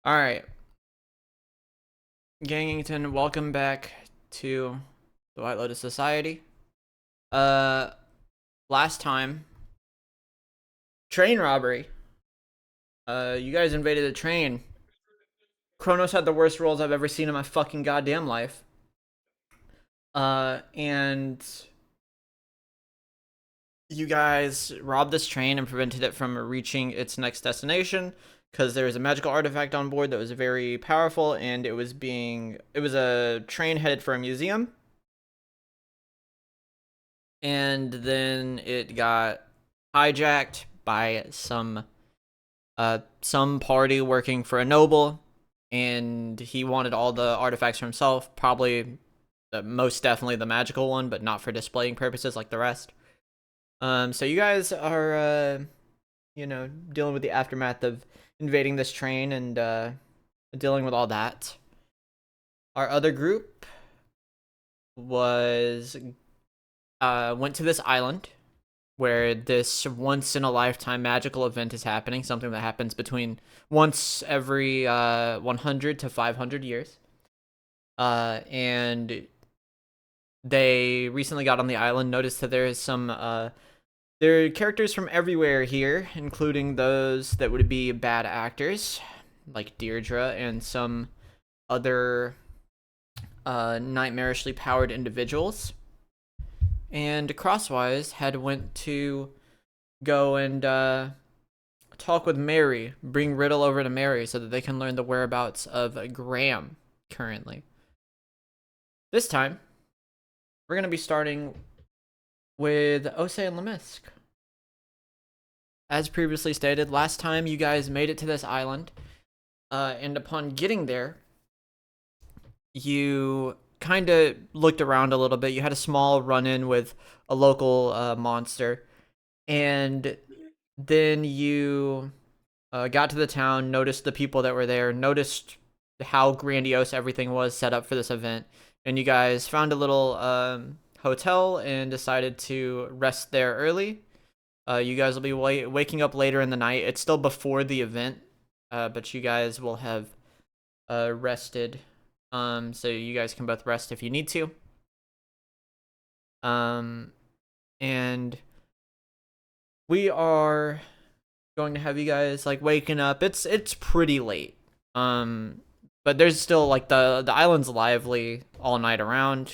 All right, Gangington, welcome back to the White Lotus Society. Uh, last time, train robbery. You guys invaded a train. Chronos had the worst rolls I've ever seen in my fucking goddamn life. And you guys robbed this train and prevented it from reaching its next destination because there was a magical artifact on board that was very powerful, and it was a train headed for a museum. And then it got hijacked by some party working for a noble, and he wanted all the artifacts for himself, probably most definitely the magical one, but not for displaying purposes like the rest. So you guys are dealing with the aftermath of invading this train and dealing with all that. Our other group was went to this island where this once in a lifetime magical event is happening, something that happens between once every 100 to 500 years. And they recently got on the island, noticed that there is there are characters from everywhere here, including those that would be bad actors, like Deirdre and some other nightmarishly powered individuals. And Crosswise had went to go and talk with Mary, bring Riddil over to Mary so that they can learn the whereabouts of Graham currently. This time, we're going to be starting with Osei and La'misk. As previously stated, last time you guys made it to this island, and upon getting there, you kind of looked around a little bit. You had a small run-in with a local monster, and then you got to the town, noticed the people that were there, noticed how grandiose everything was set up for this event, and you guys found a little hotel and decided to rest there early. You guys will be waking up later in the night. It's still before the event, but you guys will have rested. So you guys can both rest if you need to. And we are going to have you guys like waking up. It's pretty late. But there's still like the island's lively all night around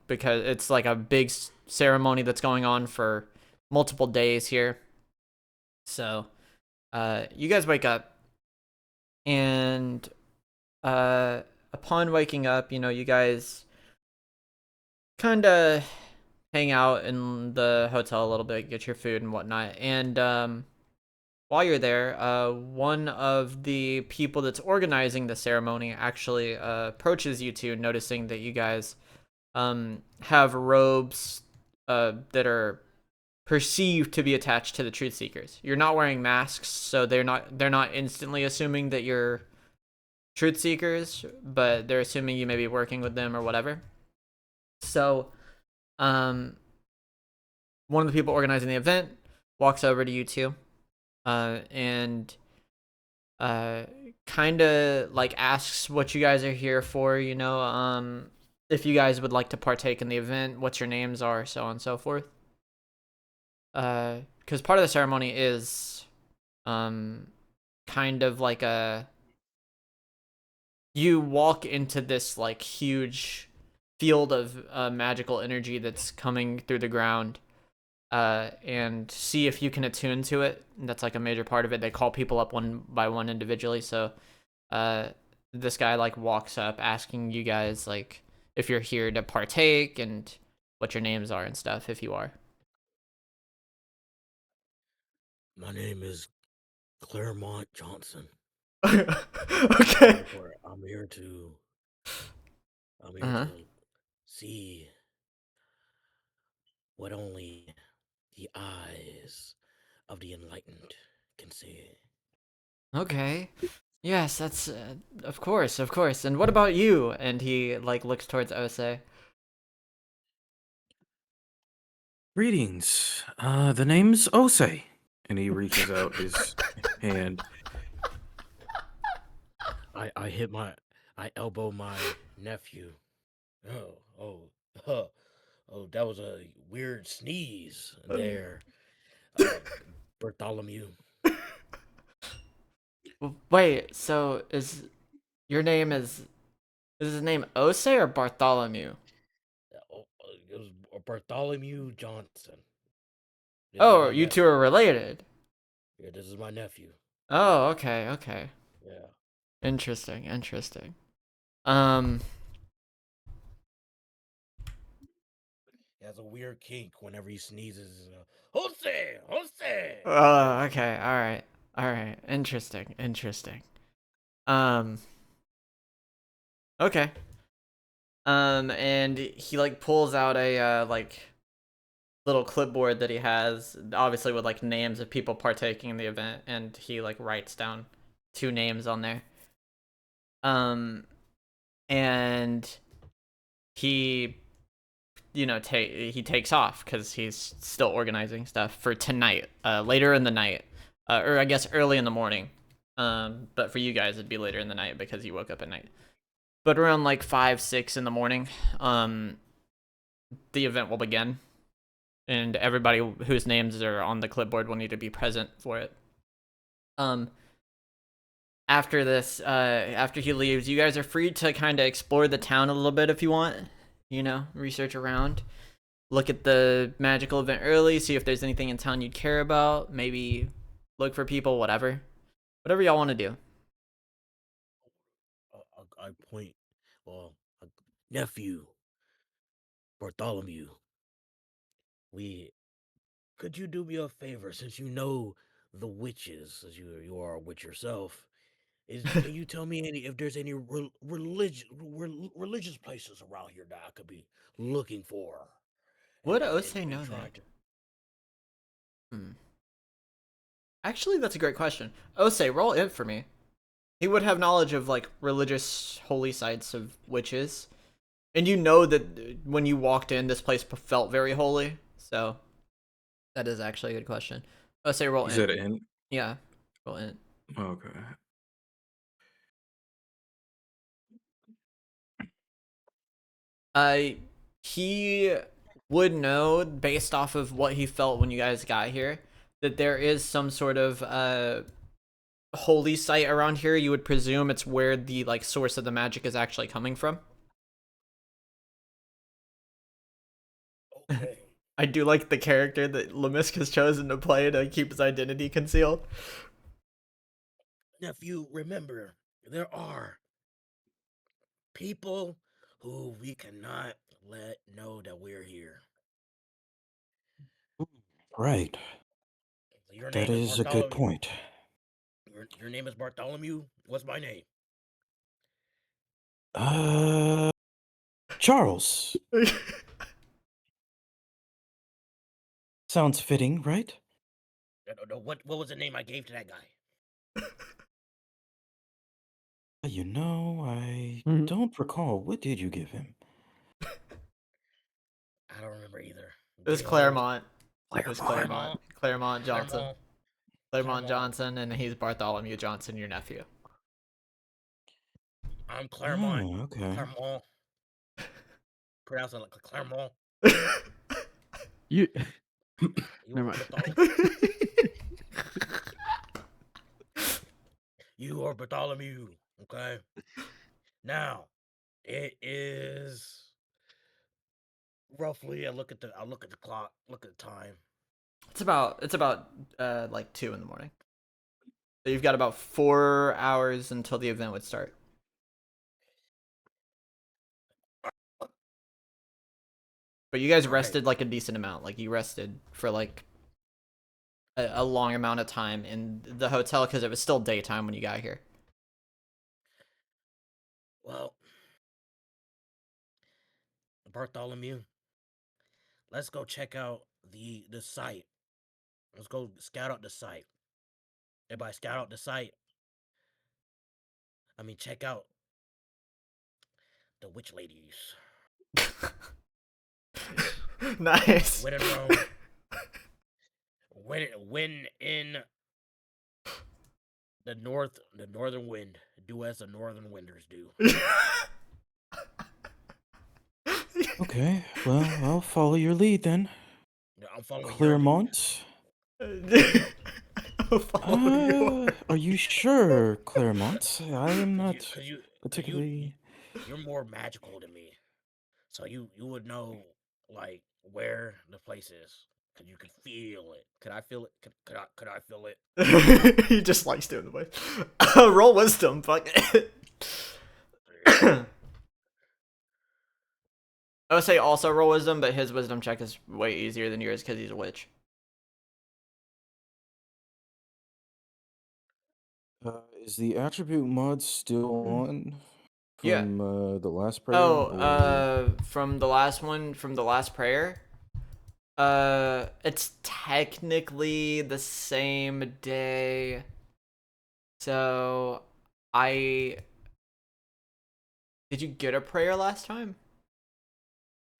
because it's like a big ceremony that's going on for multiple days here. So, you guys wake up, and upon waking up, you guys kind of hang out in the hotel a little bit, get your food and whatnot. And while you're there, one of the people that's organizing the ceremony actually approaches you two, noticing that you guys have robes that are perceived to be attached to the truth seekers. You're not wearing masks, so they're not instantly assuming that you're truth seekers, but they're assuming you may be working with them or whatever. So, one of the people organizing the event walks over to you two, and kind of like asks what you guys are here for. If you guys would like to partake in the event, what your names are, so on and so forth. Because part of the ceremony is, kind of like you walk into this like huge field of magical energy that's coming through the ground, and see if you can attune to it. That's like a major part of it. They call people up one by one individually. So, this guy like walks up asking you guys like if you're here to partake and what your names are and stuff, if you are. My name is Claremont Johnson. Okay. I'm here to Uh-huh. see what only the eyes of the enlightened can see. Okay. Yes, that's of course, of course. And what about you? And he like looks towards Ose. Greetings. The name's Osei. And he reaches out his hand. I hit my I elbow my nephew. Oh, oh, oh, oh, that was a weird sneeze there. Uh Bartholomew. Wait, so your name is his name Osei or Bartholomew? It was Bartholomew Johnson. This is Oh, my you two nephew. are related. Yeah, this is my nephew. Oh, okay, okay. Yeah. Interesting, interesting. Um, He has a weird kink whenever he sneezes. Jose! Jose! oh, okay, all right. Interesting, interesting. Um, okay. And he like pulls out a like little clipboard that he has, obviously with like names of people partaking in the event, and he like writes down two names on there. Um, and he he takes off because he's still organizing stuff for tonight, later in the night, or I guess early in the morning. But for you guys it'd be later in the night because you woke up at night. But around like 5, 6 in the morning, the event will begin, and everybody whose names are on the clipboard will need to be present for it. um After this, after he leaves, you guys are free to kind of explore the town a little bit if you want, research around, look at the magical event early, see if there's anything in town you'd care about, maybe look for people, whatever y'all want to do. I point, well, nephew, Bartholomew. We Could you do me a favor since you know the witches, as you are a witch yourself? Can you tell me if there's any religious places around here that I could be looking for Would and, Osei and know trying that? to? Hmm. Actually, that's a great question. Osei, roll it for me. He would have knowledge of like religious holy sites of witches, and you know that when you walked in, this place felt very holy. So that is actually a good question. Osei, roll You int. said it in. Yeah, roll int. Okay. Uh, he would know based off of what he felt when you guys got here that there is some sort of holy site around here. You would presume it's where the like source of the magic is actually coming from. Okay, I do like the character that La'misk has chosen to play to keep his identity concealed. nephew. Remember, there are people who we cannot let know that we're here. Right. Your That name is is a good Bartholomew. point. Your name is Bartholomew. What's my name? Uh, Charles. Sounds fitting, right? No, what was the name I gave to that guy? You know, I Mhm. don't recall. What did you give him? I don't remember either. I'm It was getting old. Claremont. It was Claremont. Claremont Johnson. Claremont. Claremont Claremont. Johnson, and he's Bartholomew Johnson, your nephew. I'm Claremont. Oh, okay. Claremont. Pronounce it like Claremont. You You never are mind. Bartholomew. You are Bartholomew. Okay. Now it is roughly. I look at the clock. Look at the time. It's about like 2 in the morning. So you've got about 4 hours until the event would start. But you guys All right. rested like a decent amount. Like you rested for like a long amount of time in the hotel because it was still daytime when you got here. Well, Bartholomew. Let's go check out the site. Let's go scout out the site. And by scout out the site, I mean check out the witch ladies. Nice. When in Rome, when in the northern wind, do as the northern winders do. Okay, well, I'll follow your lead then. Yeah, I'm following your lead. Claremont? I'll follow you. Are you sure, Claremont? I am Cause you, not cause you, cause particularly. you're more magical than me. So you would know like where the place is. Cause you could feel it. Could I feel it? Could I feel it? He just likes doing the voice. Roll wisdom, fuck it. I would say also roll wisdom, but his wisdom check is way easier than yours because he's a witch. Is the attribute mod still on Yeah. from the last prayer? Oh, or... from the last one, from the last prayer. It's technically the same day. So, did you get a prayer last time?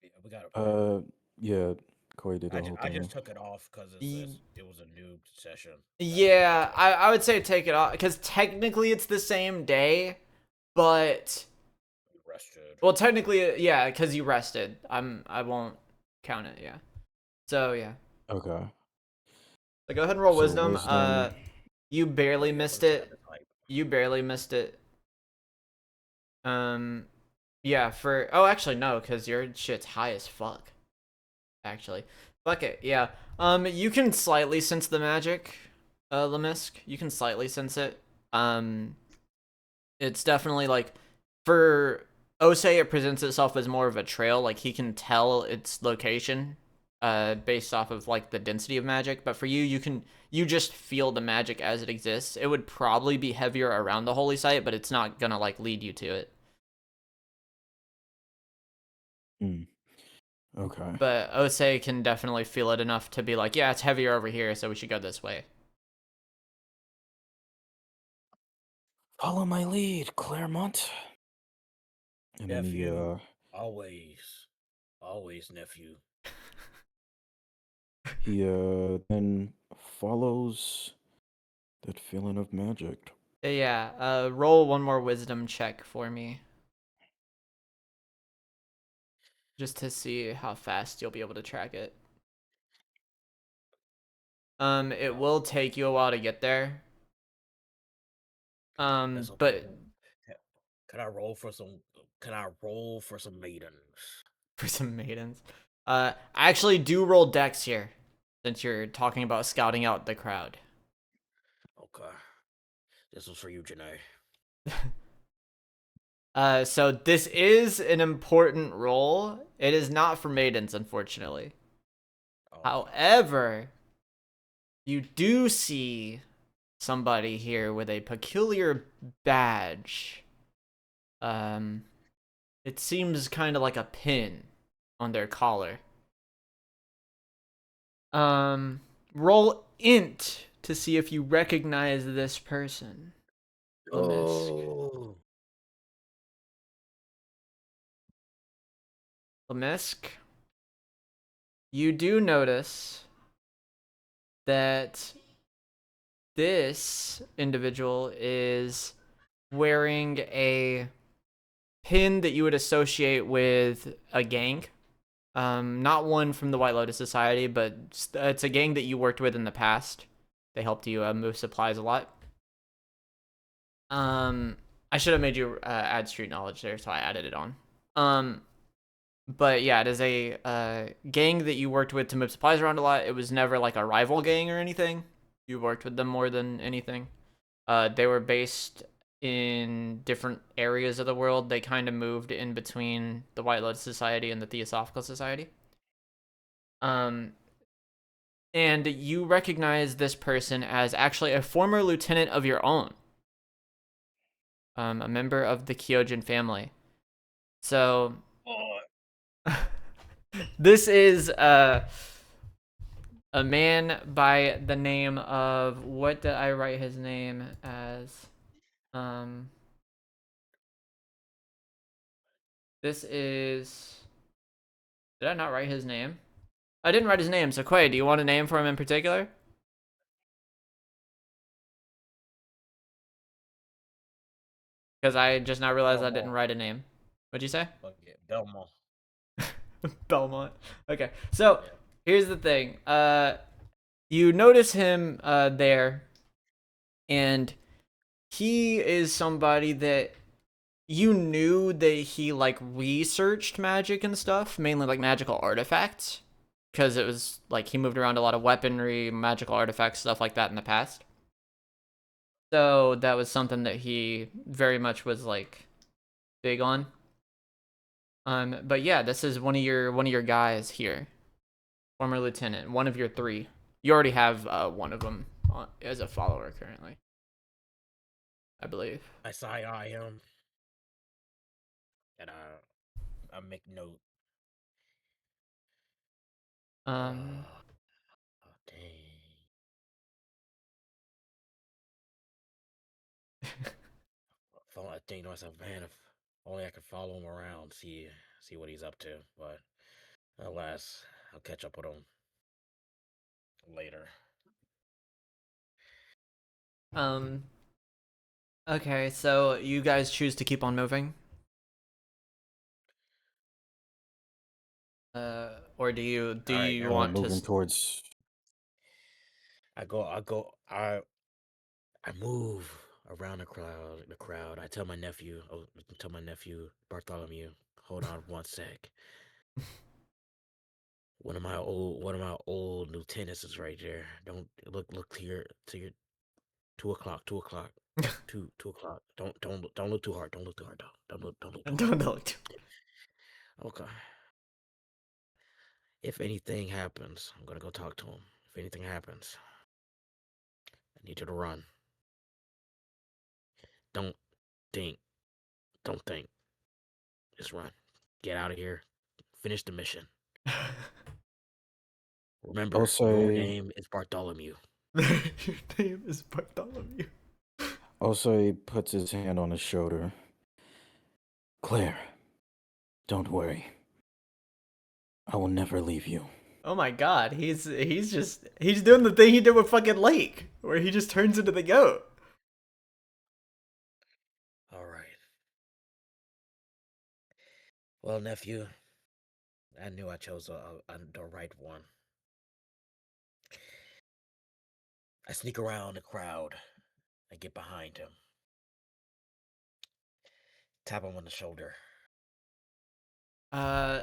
Yeah, we got a Yeah, Quay did the whole I thing. just took it off because it was a new session. Yeah, I would say take it off because technically it's the same day, but Rested. well, technically, yeah, because you rested. I won't count it. Yeah. So yeah. Okay. So go ahead and roll So wisdom. wisdom. You barely Yeah, missed let's have it. the type. You barely missed it. Yeah. Actually no, because your shit's high as fuck. Actually, fuck it. Yeah. You can slightly sense the magic, La'misk. You can slightly sense it. It's definitely like for Osei, it presents itself as more of a trail. Like he can tell its location, based off of like the density of magic. But for you, you just feel the magic as it exists. It would probably be heavier around the holy site, but it's not gonna like lead you to it. Okay. But Osei can definitely feel it enough to be like, yeah, it's heavier over here, so we should go this way. Follow my lead, Claremont. And then Nephew, always nephew. he then follows that feeling of magic. Yeah, roll one more wisdom check for me. Just to see how fast you'll be able to track it. It will take you a while to get there. That's But okay. Can I roll for some? Can I roll for some maidens? for some maidens, I actually do roll dex here, since you're talking about scouting out the crowd. Okay. This was for you, Janae. So this is an important role. It is not for maidens, unfortunately. Okay. However, you do see somebody here with a peculiar badge. It seems kind of like a pin on their collar. Roll int to see if you recognize this person. La'misk. Oh. La'misk, you do notice that this individual is wearing a pin that you would associate with a gang. Not one from the White Lotus Society, but it's a gang that you worked with in the past. They helped you move supplies a lot. I should have made you add street knowledge there, so I added it on. But yeah, it is a gang that you worked with to move supplies around a lot. It was never like a rival gang or anything. You worked with them more than anything. They were based in different areas of the world. They kind of moved in between the White Lotus Society and the Theosophical Society. And you recognize this person as actually a former lieutenant of your own. A member of the Kyojin family. So this is a man by the name of, what did I write his name as? This is, did I not write his name? I didn't write his name, so Quay, do you want a name for him in particular? Because I just now realized I didn't Belmont. write a name. What'd you say? Fuck yeah, Belmont. Belmont. Okay, so Yeah. here's the thing. You notice him there, and he is somebody that you knew that he like researched magic and stuff, mainly like magical artifacts, because it was like he moved around a lot of weaponry, magical artifacts, stuff like that in the past. So that was something that he very much was like big on. But yeah, this is one of your guys here, former lieutenant, one of your three. You already have one of them as a follower currently, I believe. I side eye him, and I make note. Um, Oh, dang. I think to myself, man, if only I could follow him around, see what he's up to. But alas, I'll catch up with him later. um, okay, so you guys choose to keep on moving, or do All right, you never Uh, want mind. to? moving towards. I move around the crowd. I tell my nephew. Tell my nephew Bartholomew. Hold on one sec. One of my old lieutenants is right there. Don't look to your 2 o'clock. 2 o'clock. 2 o'clock. Don't look too hard. Don't look too hard. Don't look too hard. Don't look. Okay. If anything happens, I'm gonna go talk to him. If anything happens, I need you to run. Don't think. Don't think. Just run. Get out of here. Finish the mission. Remember, your Osei, name is Bartholomew. Your name is Bartholomew. Osei puts his hand on his shoulder. Claire, don't worry. I will never leave you. Oh my god, he's doing the thing he did with fucking Lake, where he just turns into the goat. All right. Well, nephew, I knew I chose the right one. I sneak around the crowd. I get behind him. Tap him on the shoulder. Uh,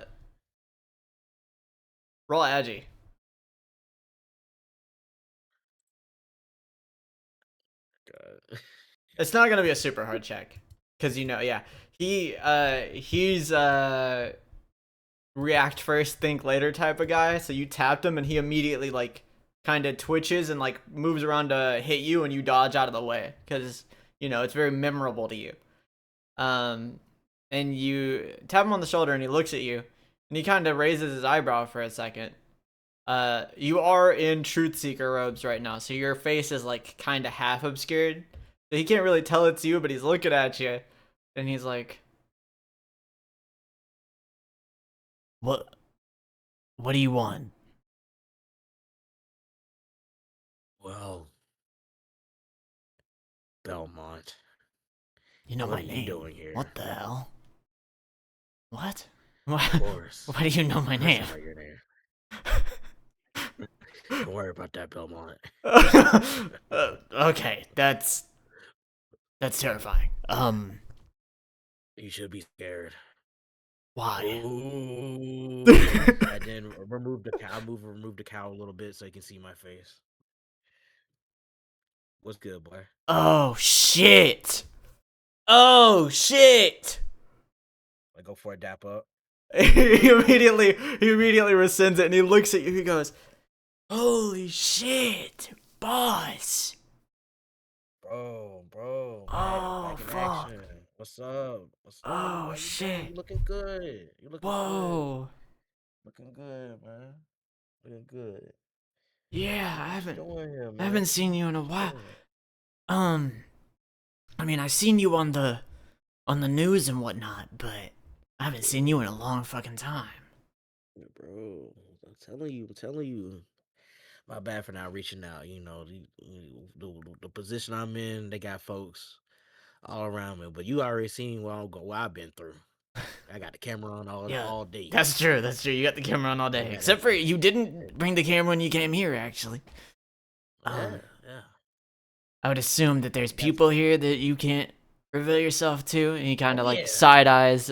roll Agi. God. It's not gonna be a super hard check, cause yeah, he's react first, think later type of guy. So you tapped him, and he immediately like kind of twitches and like moves around to hit you, and you dodge out of the way, cause it's very memorable to you. Um, and you tap him on the shoulder, and he looks at you, and he kind of raises his eyebrow for a second. You are in Truth Seeker robes right now, so your face is like kind of half obscured. So he can't really tell it's you, but he's looking at you, and he's like, "What? What do you want?" Well, Belmont, You know what my are you name. doing here? What the hell? What? Of course. Why do you know my Of course name? I know your name. Don't worry about that, Belmont. Okay, that's terrifying. You should be scared. Why? Ooh. I then remove the cow. Remove the cow a little bit so you can see my face. What's good, boy? Oh shit! Oh shit! I go for a dap up. he immediately rescinds it, and he looks at you. He goes, "Holy shit, boss!" Bro. Oh Back in fuck! action. What's up? Oh How you shit! doing? You looking good. You looking good. Whoa! Looking good, man. Looking good. Yeah, What you doing here, man? I haven't seen you in a What you while. doing? I mean, I seen you on the news and whatnot, but I haven't seen you in a long fucking time. Yeah, bro, I'm telling you. My bad for not reaching out. You know, the position I'm in, they got folks all around me. But you already seen what I've been through. I got the camera on Yeah, all day. that's true. That's true. You got the camera on all day, Yeah, except for you didn't bring the camera when you came here. Actually, yeah, yeah. I would assume that there's Got people here that you can't reveal yourself to, and he kind Oh of like yeah. side eyes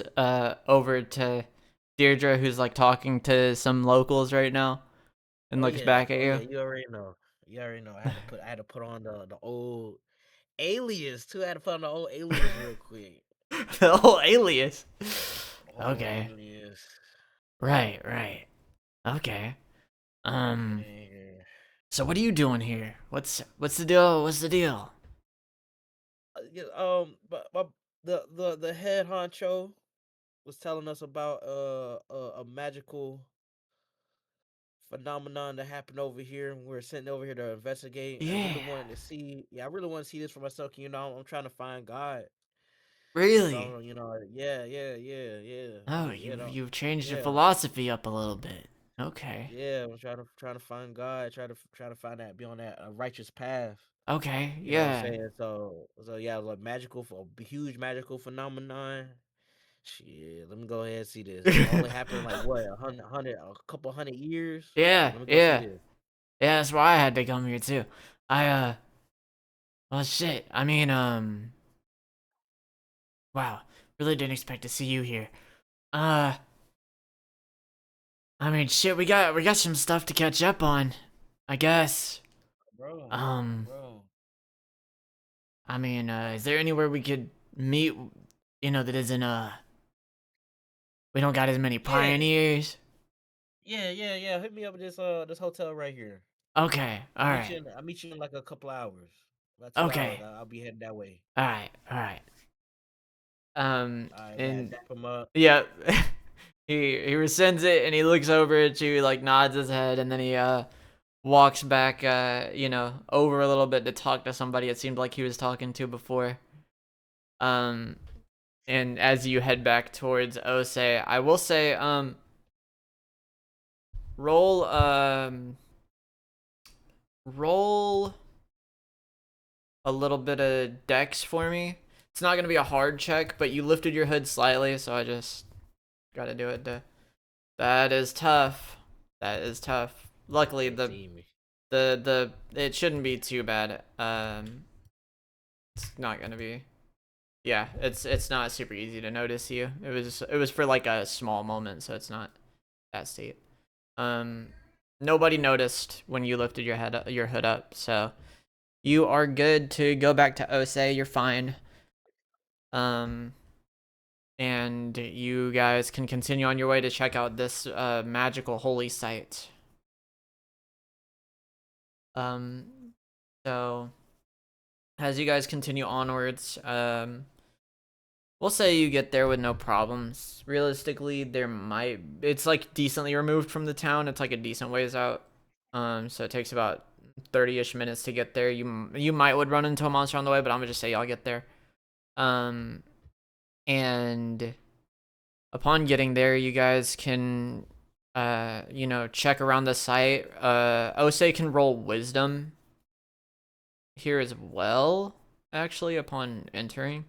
over to Deirdre, who's like talking to some locals right now, and Oh looks yeah. back at Oh yeah. you. You already know. You already know. I had to put on the old alias too. I had to put on the old alias real quick. The whole alias. Old Okay. alias. Right. Right. Okay. Um. Yeah. So what are you doing here? What's the deal? What's the deal? Yeah, but the head honcho was telling us about a magical phenomenon that happened over here. We're sitting over here to investigate. I Yeah. really wanted to see. Yeah, I really want to see this for myself. I'm trying to find God. Really? So yeah. Oh, You know, you've changed your yeah, philosophy up a little bit. Okay. yeah. I'm trying to find God. Try to find that, be on that righteous path. Okay. You know what I'm Yeah. saying? So yeah, like magical, a huge magical phenomenon. Shit, let me go ahead and see this. Only happened like what, a couple hundred years. Yeah. Let me go see Yeah. this. Yeah. That's why I had to come here too. I Well, shit. I mean, wow. Really didn't expect to see you here. Uh. I mean, shit. We got some stuff to catch up on. I guess. Bro, Um. bro. I mean, is there anywhere we could meet? That isn't we don't got as many Yeah, pioneers. yeah. Hit me up at this hotel right here. Okay. All right. I'll meet you in like a couple hours. About 2 hours. Okay. I'll be heading that way. All right. All right. All right, man. And Dap him up. yeah, he rescinds it and he looks over at you, like nods his head, and then he walks back, over a little bit to talk to somebody. It seemed like he was talking to before. Um, and as you head back towards Osei, I will say, roll, roll a little bit of dex for me. It's not gonna be a hard check, but you lifted your hood slightly, so I just gotta do it. That is tough. That is tough. Luckily, See me. the it shouldn't be too bad. It's not gonna be. Yeah, it's not super easy to notice you. It was for like a small moment, so it's not that steep. Nobody noticed when you lifted your hood up, so you are good to go back to Osei. You're fine. And you guys can continue on your way to check out this magical holy site. So as you guys continue onwards, we'll say you get there with no problems. Realistically, it's like decently removed from the town. It's like a decent ways out. So it takes about 30-ish minutes to get there. You might would run into a monster on the way, but I'm gonna just say y'all get there. And upon getting there, you guys can check around the site. Osei can roll wisdom here as well, actually, upon entering.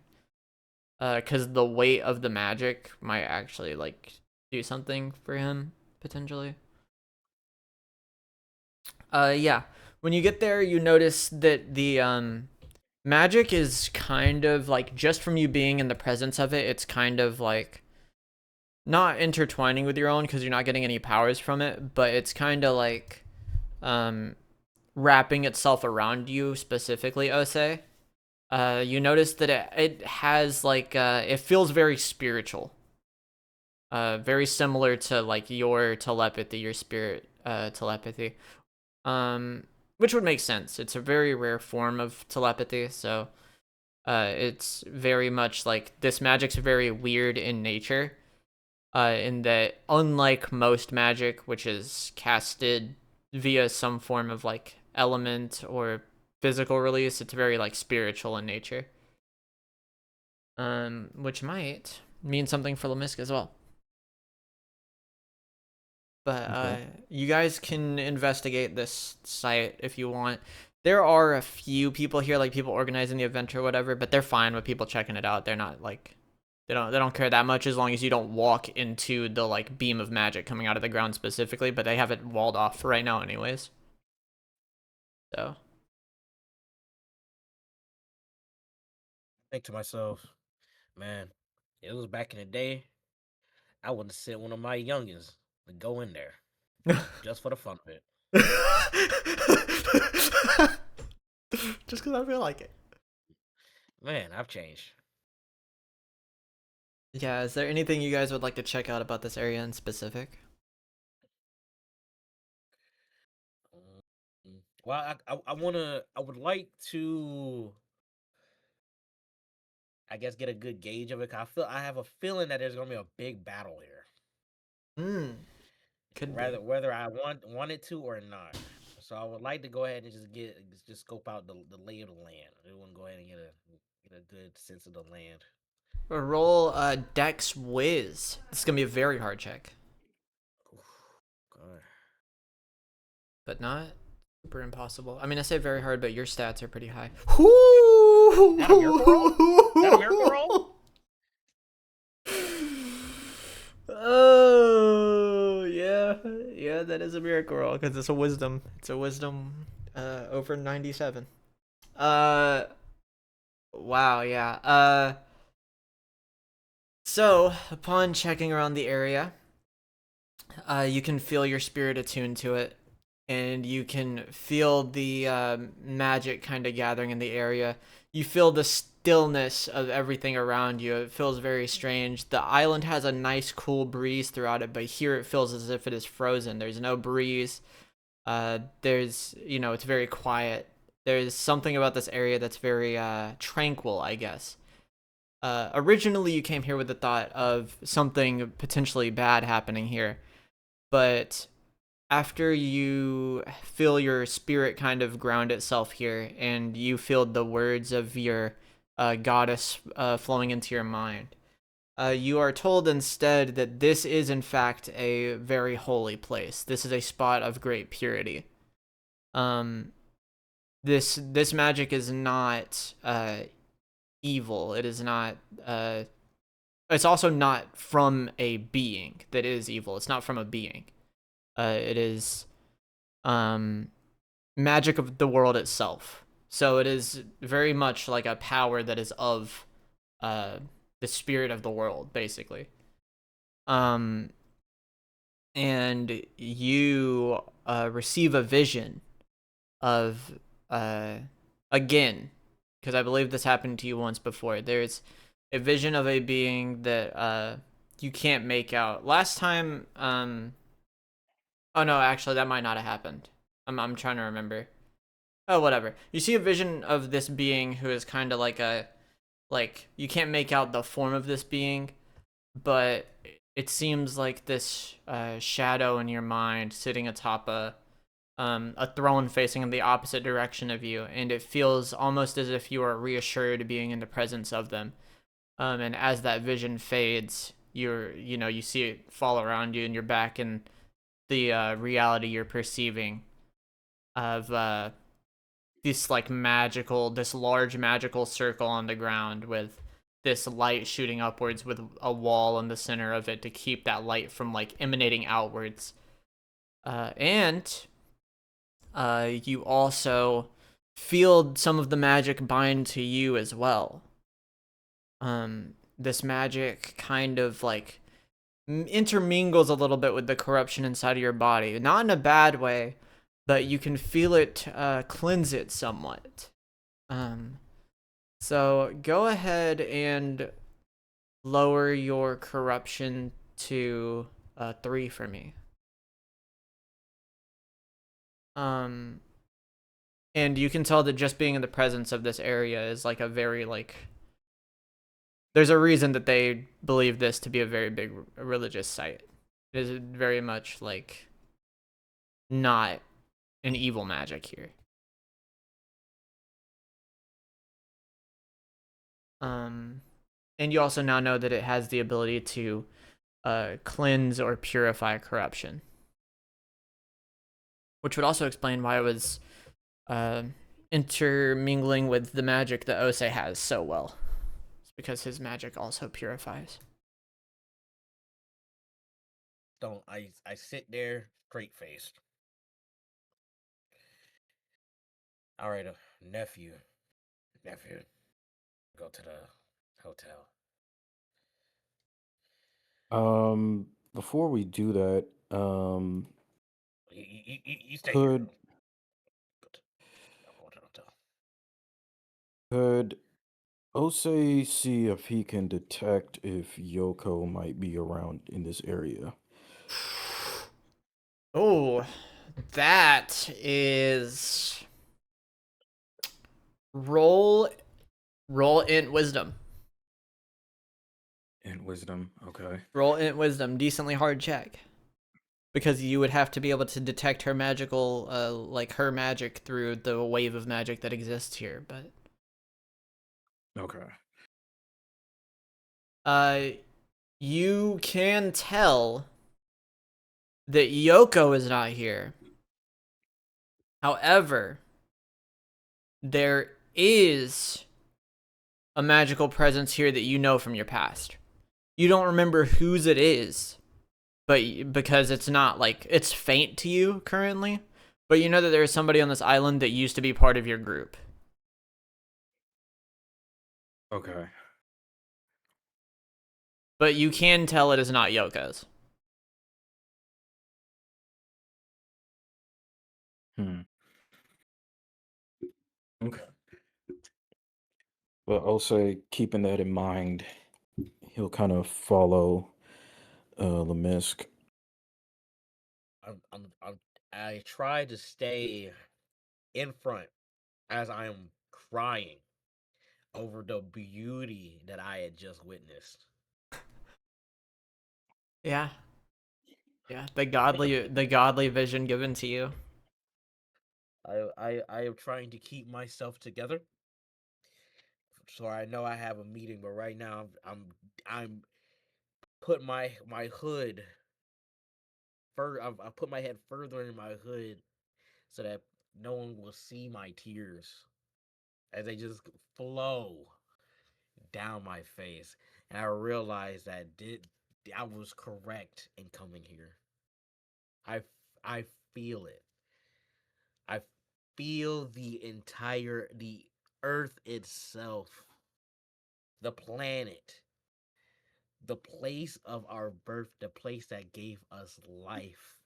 Because the weight of the magic might actually, like, do something for him, potentially. Yeah. When you get there, you notice that the, magic is kind of, like, just from you being in the presence of it, it's kind of, like, not intertwining with your own because you're not getting any powers from it, but it's kind of, like, wrapping itself around you, specifically, Osei. You notice that it has like it feels very spiritual. Very similar to like your telepathy, your spirit telepathy. Which would make sense. It's a very rare form of telepathy, so it's very much like this magic's very weird in nature. In that unlike most magic, which is casted via some form of like element or physical release, it's very like spiritual in nature. Which might mean something for La'misk as well. But Okay. you guys can investigate this site if you want. There are a few people here, like people organizing the event or whatever, but they're fine with people checking it out. They're not like they don't care that much as long as you don't walk into the like beam of magic coming out of the ground specifically, but they have it walled off for right now anyways. So Think to myself, man, it was back in the day. I would have sent one of my youngins to go in there just for the fun of it. just because I feel like it. Man, I've changed. Yeah, is there anything you guys would like to check out about this area in specific? Well, I would like to, I guess, get a good gauge of it. 'Cause I have a feeling that there's gonna be a big battle here, Could be. whether I want it to or not. So I would like to go ahead and just scope out the lay of the land. I want to go ahead and get a good sense of the land. Roll Dex Whiz. This is gonna be a very hard check, God. but not super impossible. I mean, I say very hard, but your stats are pretty high. That a miracle roll? That a miracle roll? Oh yeah, that is a miracle roll because it's a wisdom. It's a wisdom over 97. Wow, yeah. So upon checking around the area, you can feel your spirit attuned to it, and you can feel the magic kind of gathering in the area. You feel the stillness of everything around you. It feels very strange. The island has a nice cool breeze throughout it, but here it feels as if it is frozen. There's no breeze. It's very quiet. There's something about this area that's very tranquil, I guess. Originally you came here with the thought of something potentially bad happening here, but after you feel your spirit kind of ground itself here and you feel the words of your goddess flowing into your mind, you are told instead that this is in fact a very holy place. This is a spot of great purity. This magic is not evil. It is not it's also not from a being that is evil. It's not from a being. It is magic of the world itself. So it is very much like a power that is of the spirit of the world, basically. And you receive a vision of again, because I believe this happened to you once before. There's a vision of a being that you can't make out. Last time, oh no, actually that might not have happened. I'm trying to remember. Oh, whatever. You see a vision of this being who is kind of like you can't make out the form of this being, but it seems like this shadow in your mind sitting atop a throne facing in the opposite direction of you, and it feels almost as if you are reassured being in the presence of them. And as that vision fades, you see it fall around you, and you're back in the reality you're perceiving of this large magical circle on the ground with this light shooting upwards with a wall in the center of it to keep that light from like emanating outwards. And you also feel some of the magic bind to you as well. This magic kind of like intermingles a little bit with the corruption inside of your body, not in a bad way, but you can feel it cleanse it somewhat. So go ahead and lower your corruption to 3 for me. And you can tell that just being in the presence of this area is like a very there's a reason that they believe this to be a very big religious site. It is very much like not an evil magic here. And you also now know that it has the ability to cleanse or purify corruption, which would also explain why it was intermingling with the magic that Osei has so well. It's because his magic also purifies. Don't I sit there straight faced. All right, nephew, go to the hotel. Before we do that, You stay here. could Go to the hotel. could Osei see if he can detect if Yoko might be around in this area? Oh, that is roll int wisdom. And wisdom, okay. Roll int wisdom, decently hard check. Because you would have to be able to detect her magical, like her magic through the wave of magic that exists here. Okay. You can tell that Yoko is not here. However, there is a magical presence here that you know from your past. You don't remember whose it is, but because it's not like it's faint to you currently, but you know that there is somebody on this island that used to be part of your group. Okay. But you can tell it is not Yoko's. Okay. But also keeping that in mind, he'll kind of follow La'misk. I try to stay in front as I am crying over the beauty that I had just witnessed. Yeah. Yeah, the godly vision given to you. I am trying to keep myself together. So I know I have a meeting, but right now I'm put my hood I put my head further in my hood so that no one will see my tears as they just flow down my face, and I realized that I was correct in coming here. I feel it. I feel the earth itself, the planet, the place of our birth, the place that gave us life,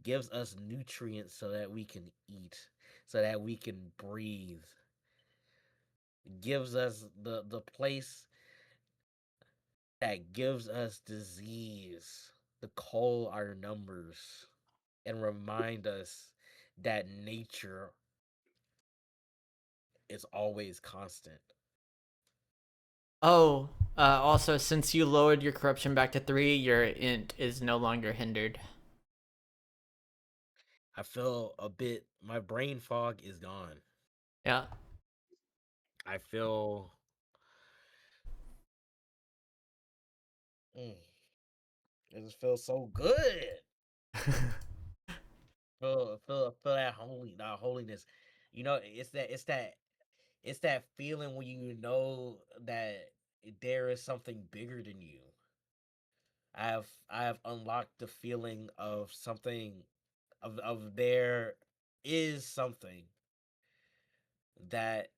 gives us nutrients so that we can eat, so that we can breathe, gives us the place that gives us disease, to call our numbers, and remind us that nature is always constant. Oh, also, since you lowered your corruption back to 3, your int is no longer hindered. I feel a bit, my brain fog is gone. Yeah. I feel, mm, it just feels so good. Feel that holiness. You know, it's that feeling when you know that there is something bigger than you. I have unlocked the feeling of something, of there is something that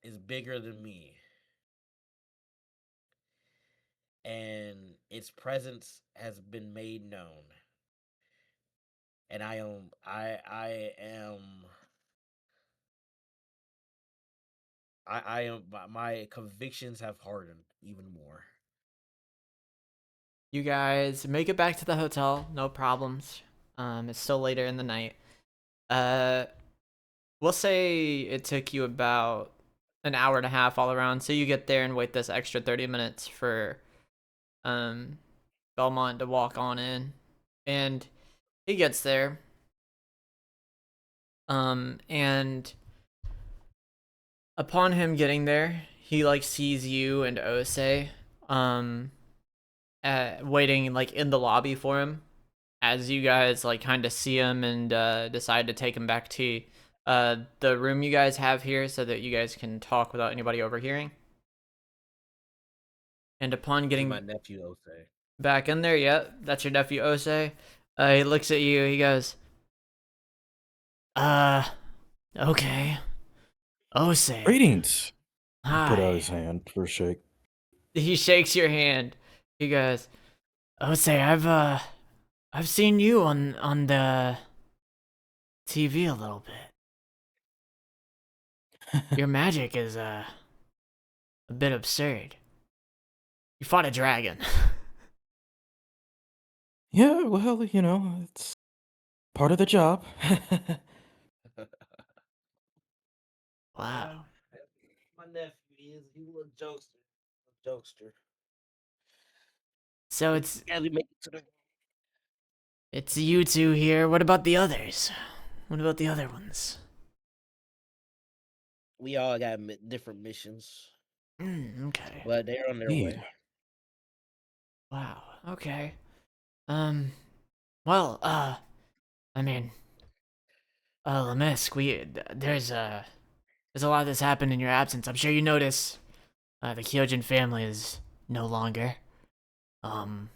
is bigger than me, and its presence has been made known, and I am, my convictions have hardened even more. You guys make it back to the hotel, no problems. It's still later in the night. Uh, we'll say it took you about an hour and a half all around, so you get there and wait this extra 30 minutes for um Belmont to walk on in, and he gets there. And upon him getting there, he like sees you and Osei, um, waiting like in the lobby for him. As you guys like kind of see him and decide to take him back to the room you guys have here so that you guys can talk without anybody overhearing. And upon See getting my nephew Osei. back in there, yeah, that's your nephew Osei. He looks at you, he goes, okay. Osei, Greetings. Put out his hi. hand for a shake. He shakes your hand. He goes, Osei, I've seen you on the TV a little bit. Your magic is, a bit absurd. You fought a dragon. Yeah, well, you know, it's part of the job. Wow. My nephew he's a little jokester. So it's Yeah, we make it to the. it's you two here. What about the others? What about the other ones? We all got different missions, Okay. but they're on their Indeed. way. Wow. Okay. Um. Well. I mean, La'misk, there's a lot that's happened in your absence. I'm sure you notice. The Kyojin family is no longer. Um.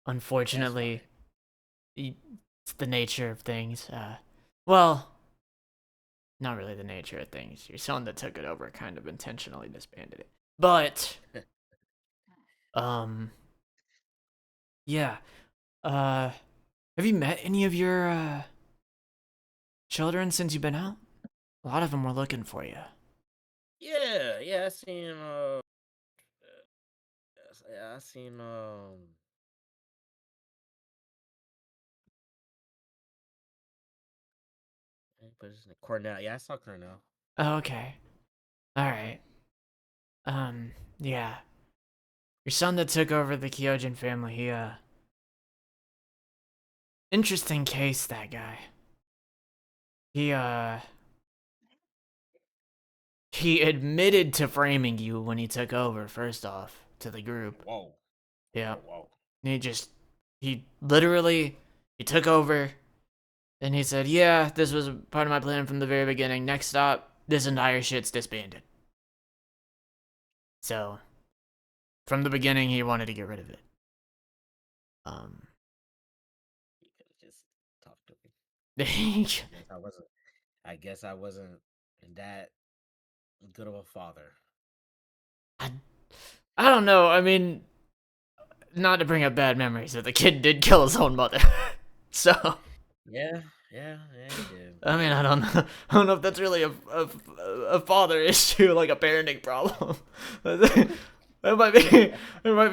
Unfortunately, it's the nature of things. Well, not really the nature of things. Your son that took it over kind of intentionally disbanded it. But, yeah. Uh, have you met any of your, children since you've been out? A lot of them were looking for you. Yeah, I seen I seen but it's Cornell. Yeah, I saw Cornell. Oh, okay. Alright. Yeah. Your son that took over the Kyojin family, interesting case, that guy. He, he admitted to framing you when he took over, first off, to the group. Whoa. Yeah. Whoa. He literally, he took over, and he said, yeah, this was part of my plan from the very beginning. Next stop, this entire shit's disbanded. So, from the beginning, he wanted to get rid of it. You could have just talked to me. I guess I wasn't that good of a father. I don't know, I mean, not to bring up bad memories, but the kid did kill his own mother. So, Yeah, he did. I mean, I don't know. I don't know if that's really a father issue, like a parenting problem. There might be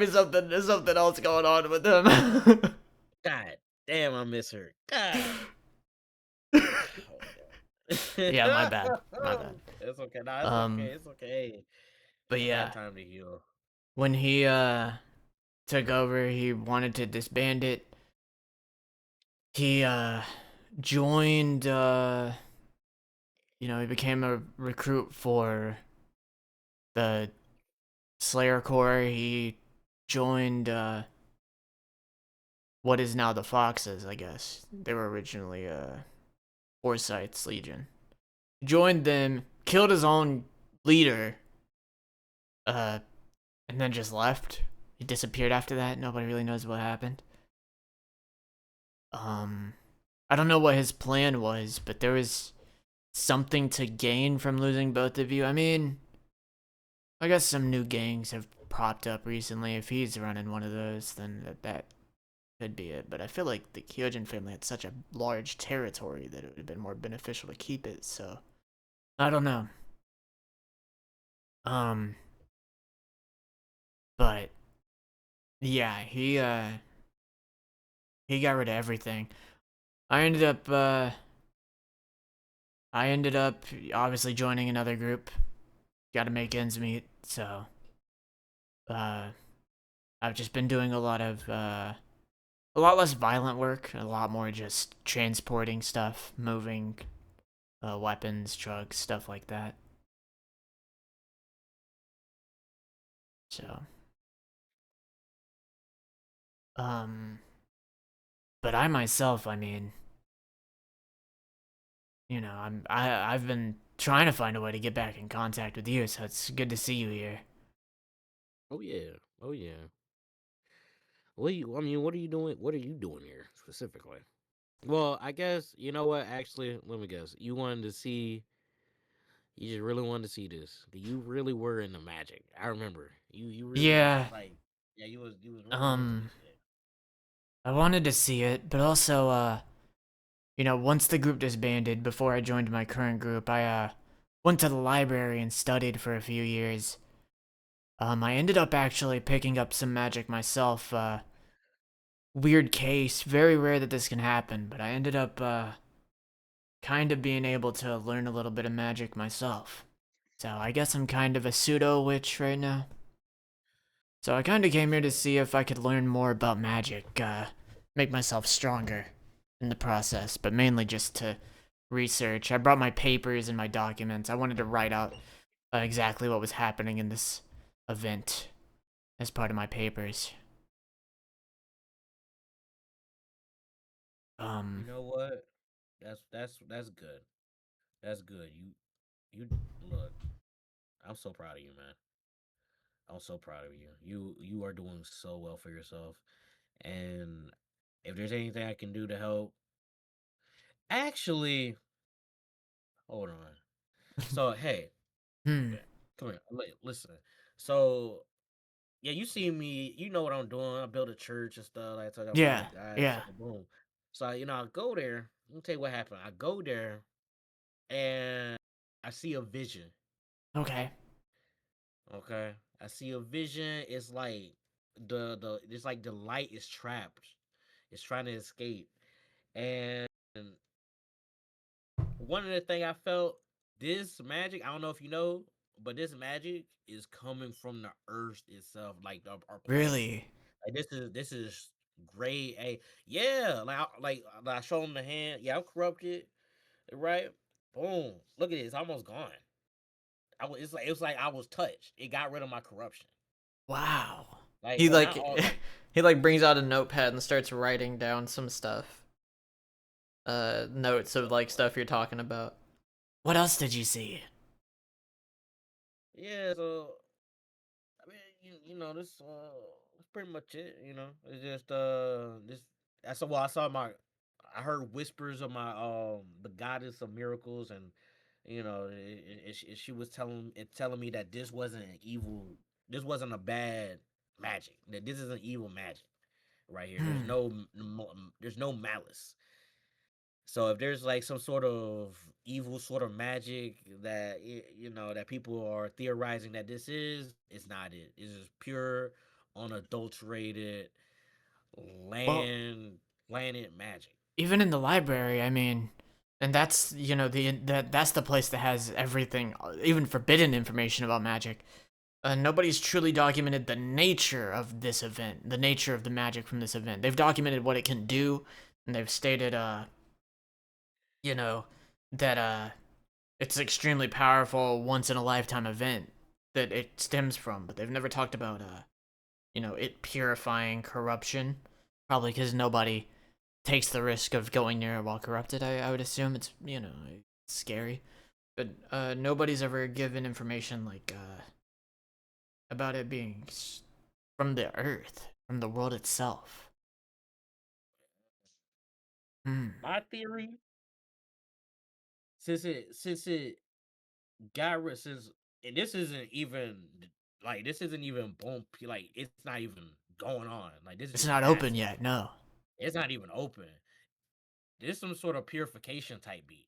something else going on with them. God damn, I miss her. God. Yeah, my bad. It's okay. Nah, it's okay. Um, It's okay. but I yeah, got time to heal. when he took over, he wanted to disband it. He joined he became a recruit for the Slayer Corps. He joined what is now the Foxes, I guess. They were originally Forsyth's Legion. Joined them, killed his own leader, and then just left. He disappeared after that. Nobody really knows what happened. I don't know what his plan was, but there was something to gain from losing both of you. I mean, I guess some new gangs have popped up recently. If he's running one of those, then that could be it. But I feel like the Kyojin family had such a large territory that it would have been more beneficial to keep it. So I don't know. But yeah, he got rid of everything. I ended up obviously joining another group. Got to make ends meet, so I've just been doing a lot less violent work, a lot more just transporting stuff, moving weapons, drugs, stuff like that. So, but I myself, I mean, I've been trying to find a way to get back in contact with you, so it's good to see you here. Oh yeah. Oh yeah. What are you doing? What are you doing here specifically? Well, I guess you know what. Actually, let me guess. You wanted to see. You just really wanted to see this. You really were into magic. I remember. You really Yeah, like. Yeah, you was really into um, this shit. I wanted to see it, but also, once the group disbanded, before I joined my current group, I, went to the library and studied for a few years. I ended up actually picking up some magic myself, weird case, very rare that this can happen, but I ended up, kind of being able to learn a little bit of magic myself. So I guess I'm kind of a pseudo witch right now. So I kind of came here to see if I could learn more about magic, make myself stronger in the process, but mainly just to research. I brought my papers and my documents. I wanted to write out exactly what was happening in this event as part of my papers. You know what? That's good. That's good. You look. I'm so proud of you, man. I'm so proud of you. You are doing so well for yourself. And if there's anything I can do to help, actually, hold on. So hey, Hmm. come here. Listen. So yeah, you see me. You know what I'm doing. I built a church and stuff. Like I told you, I work Yeah. with God. So Yeah. boom. So I go there. Let me tell you what happened. I go there and I see a vision. Okay. Okay, I see a vision. It's like it's like the light is trapped. It's trying to escape. And one of the thing I felt, this magic, I don't know if you know, but this magic is coming from the earth itself, like our planet. Really? Like this is great. Hey, yeah, I show him the hand. Yeah, I'm corrupted, right? Boom. Look at it. It's almost gone. It was like I was touched. It got rid of my corruption. Wow. Like He so now like all like he like brings out a notepad and starts writing down some stuff. Notes of like stuff you're talking about. What else did you see? yeah. So I mean, that's pretty much it. It's just this. I saw I heard whispers of my the goddess of miracles, and she was telling me that this wasn't an evil, this wasn't a bad magic. That this isn't evil magic right here. Hmm. There's no malice. So if there's like some sort of evil sort of magic that that people are theorizing that this is, it's not it. It's just pure, unadulterated Well, land planet magic. even in the library, I mean, and that's that's the place that has everything, even forbidden information about magic. Nobody's truly documented the nature of this event, the nature of the magic from this event. They've documented what it can do, and they've stated, you know, that it's an extremely powerful, once in a lifetime event that it stems from. But they've never talked about, it purifying corruption. Probably because nobody takes the risk of going near it while corrupted. I would assume it's scary, but nobody's ever given information like about it being from the earth, from the world itself. Hmm. My theory, since it got rid since and this isn't even boom, like it's not even going on. Like this is It's just not open passing. yet. No. It's not even open. This some sort of purification type beat.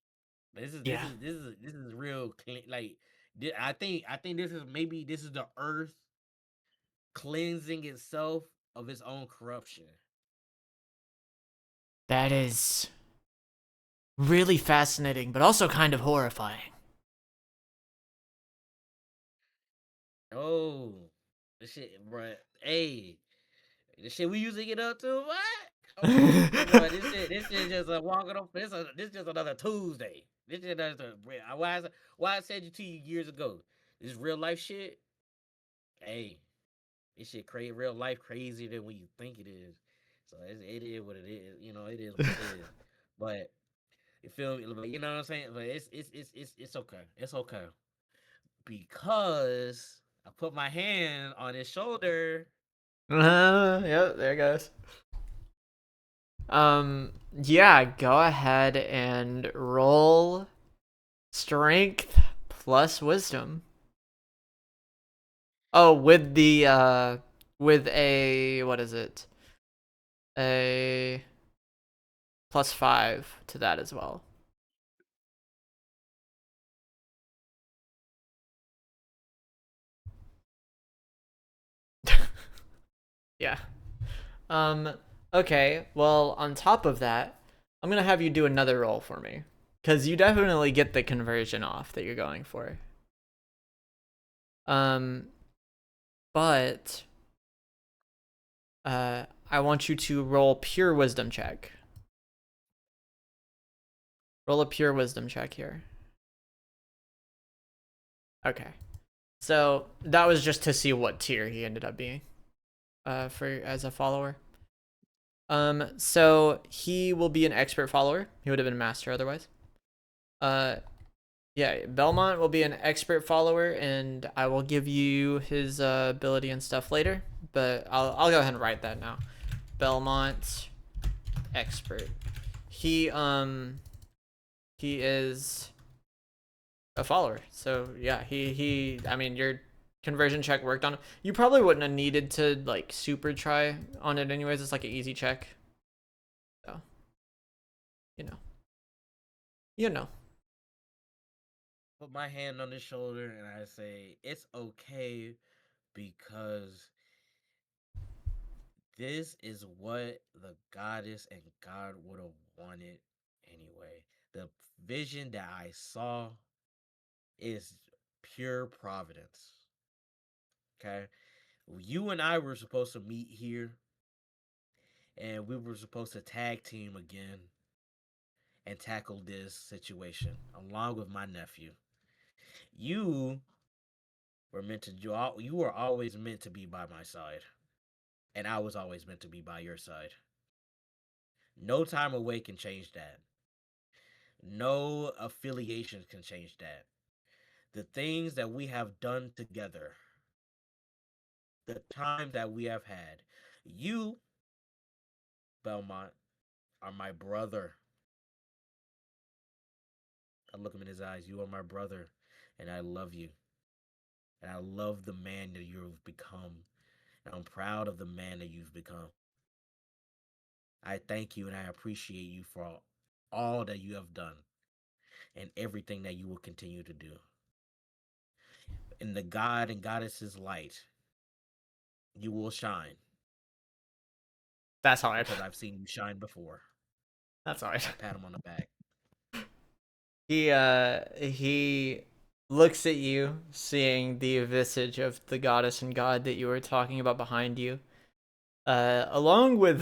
This is this Yeah. is this is this is real clean. Like I think this is the earth cleansing itself of its own corruption. That is really fascinating, but also kind of horrifying. Oh, this shit, bro. Hey, the shit we used to get up to, what? Come on, bro. This shit just a walking up. This just another Tuesday. This shit just why I said you to you years ago. This real life shit. Hey, this shit real life crazier than what you think it is. So it is what it is. It is what it is. But You feel me? But you know what I'm saying? But it's okay. It's okay because I put my hand on his shoulder. Yep, there it goes. Yeah, go ahead and roll strength plus wisdom. Oh, with the with a what is it? A +5 to that as well. Yeah. Okay, well, on top of that, I'm gonna have you do another roll for me. Because you definitely get the conversion off that you're going for. But I want you to roll pure wisdom check. Roll a pure wisdom check here. Okay. So that was just to see what tier he ended up being. For as a follower. So he will be an expert follower. He would have been a master otherwise. Yeah, Belmont will be an expert follower, and I will give you his ability and stuff later. But I'll go ahead and write that now. Belmont, expert. He is a follower. So yeah, he. I mean, your conversion check worked on him. You probably wouldn't have needed to like super try on it anyways. It's like an easy check. So, you know. You know. Put my hand on his shoulder and I say, "It's okay because this is what the goddess and God would have wanted anyway. The vision that I saw is pure providence. Okay? You and I were supposed to meet here and we were supposed to tag team again and tackle this situation along with my nephew. You were meant to you were always meant to be by my side, and I was always meant to be by your side. No time away can change that. No affiliations can change that. The things that we have done together, the time that we have had. You, Belmont, are my brother. I look him in his eyes. You are my brother, and I love you. And I love the man that you've become. And I'm proud of the man that you've become. I thank you and I appreciate you for all that you have done and everything that you will continue to do. In the God and Goddess's light, you will shine. That's all right. Because I've seen you shine before. That's all right. I pat him on the back. He looks at you, seeing the visage of the goddess and god that you were talking about behind you. Along with,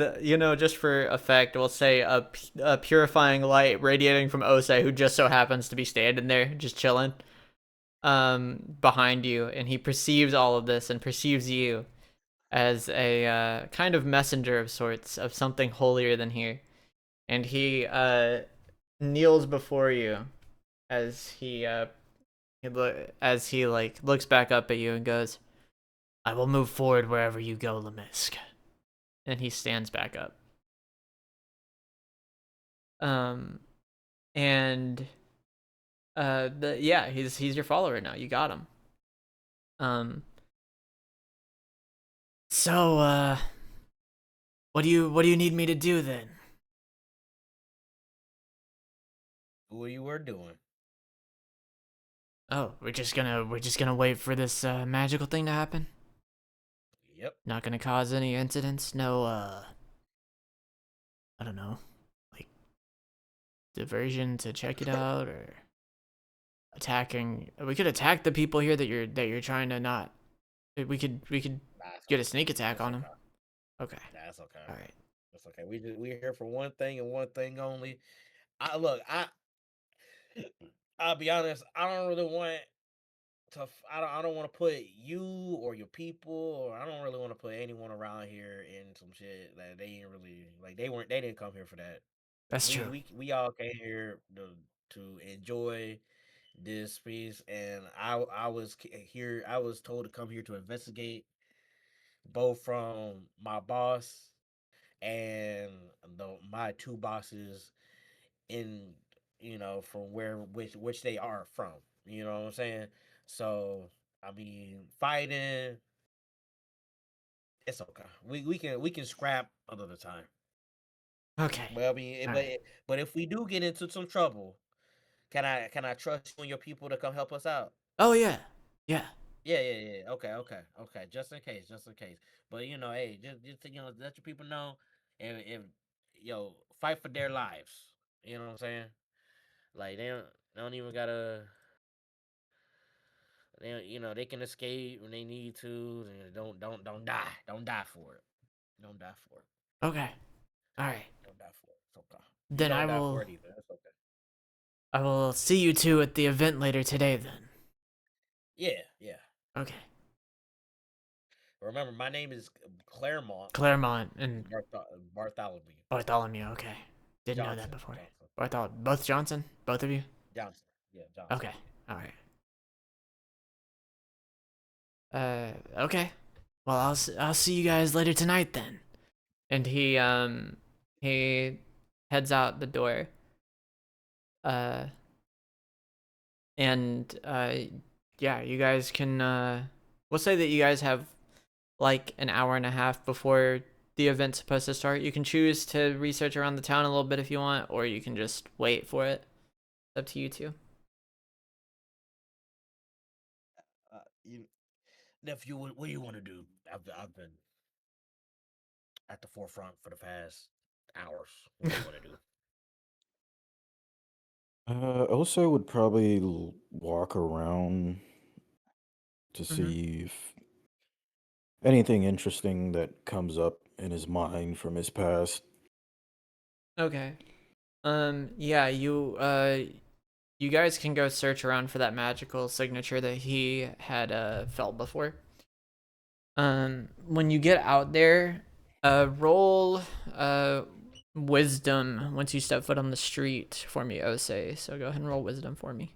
just for effect, we'll say a purifying light radiating from Osei, who just so happens to be standing there, just chilling, behind you, and he perceives all of this and perceives you as a kind of messenger of sorts of something holier than here, and he kneels before you as he like looks back up at you and goes, "I will move forward wherever you go, La'misk." And he stands back up. And he's your follower now. You got him. So what do you need me to do then? What you were doing? Oh, we're just gonna wait for this magical thing to happen. Yep. Not gonna cause any incidents. No, I don't know, like diversion to check it out or attacking. We could attack the people here that you're trying to not. We could get a sneak attack on them. Okay. That's okay. All right. That's okay. We're here for one thing and one thing only. I'll be honest. I don't really want to. I don't want to put you or your people, or I don't really want to put anyone around here in some shit that they ain't really like. They didn't come here for that. That's true. We all came here to enjoy this piece, and I was here. I was told to come here to investigate, both from my boss and my two bosses in from which they are from. You know what I'm saying? So I mean, fighting, it's okay. We can scrap another time. Okay. Well, I mean, All right. but if we do get into some trouble, can I trust you and your people to come help us out? Oh yeah. Yeah. Yeah. Okay. Just in case, just in case. But hey, just let your people know, if fight for their lives. You know what I'm saying? Like they don't even gotta. They can escape when they need to. And don't die. Don't die for it. Don't die for it. Okay. All right. Don't die for it. It's okay. You Then don't die for it either. That's okay. I will see you two at the event later today then. Yeah. Okay. Remember, my name is Claremont Claremont and Bartholomew Bartholomew. Okay. Didn't know that Johnson. before. Johnson. Bartholomew. Both Johnson? Both of you? Johnson. Yeah, Johnson. Okay. All right. Okay. Well, I'll see you guys later tonight then. And he heads out the door. Uh and yeah, you guys can we'll say that you guys have like an hour and a half before the event's supposed to start. You can choose to research around the town a little bit if you want, or you can just wait for it. It's up to you two. You, nephew, what do you want to do? I've been at the forefront for the past hours. What do you want to do? Also would probably walk around to Mm-hmm. see if anything interesting that comes up in his mind from his past. Okay. Yeah, you guys can go search around for that magical signature that he had felt before. When you get out there, roll wisdom once you step foot on the street for me, Osei. So go ahead and roll wisdom for me.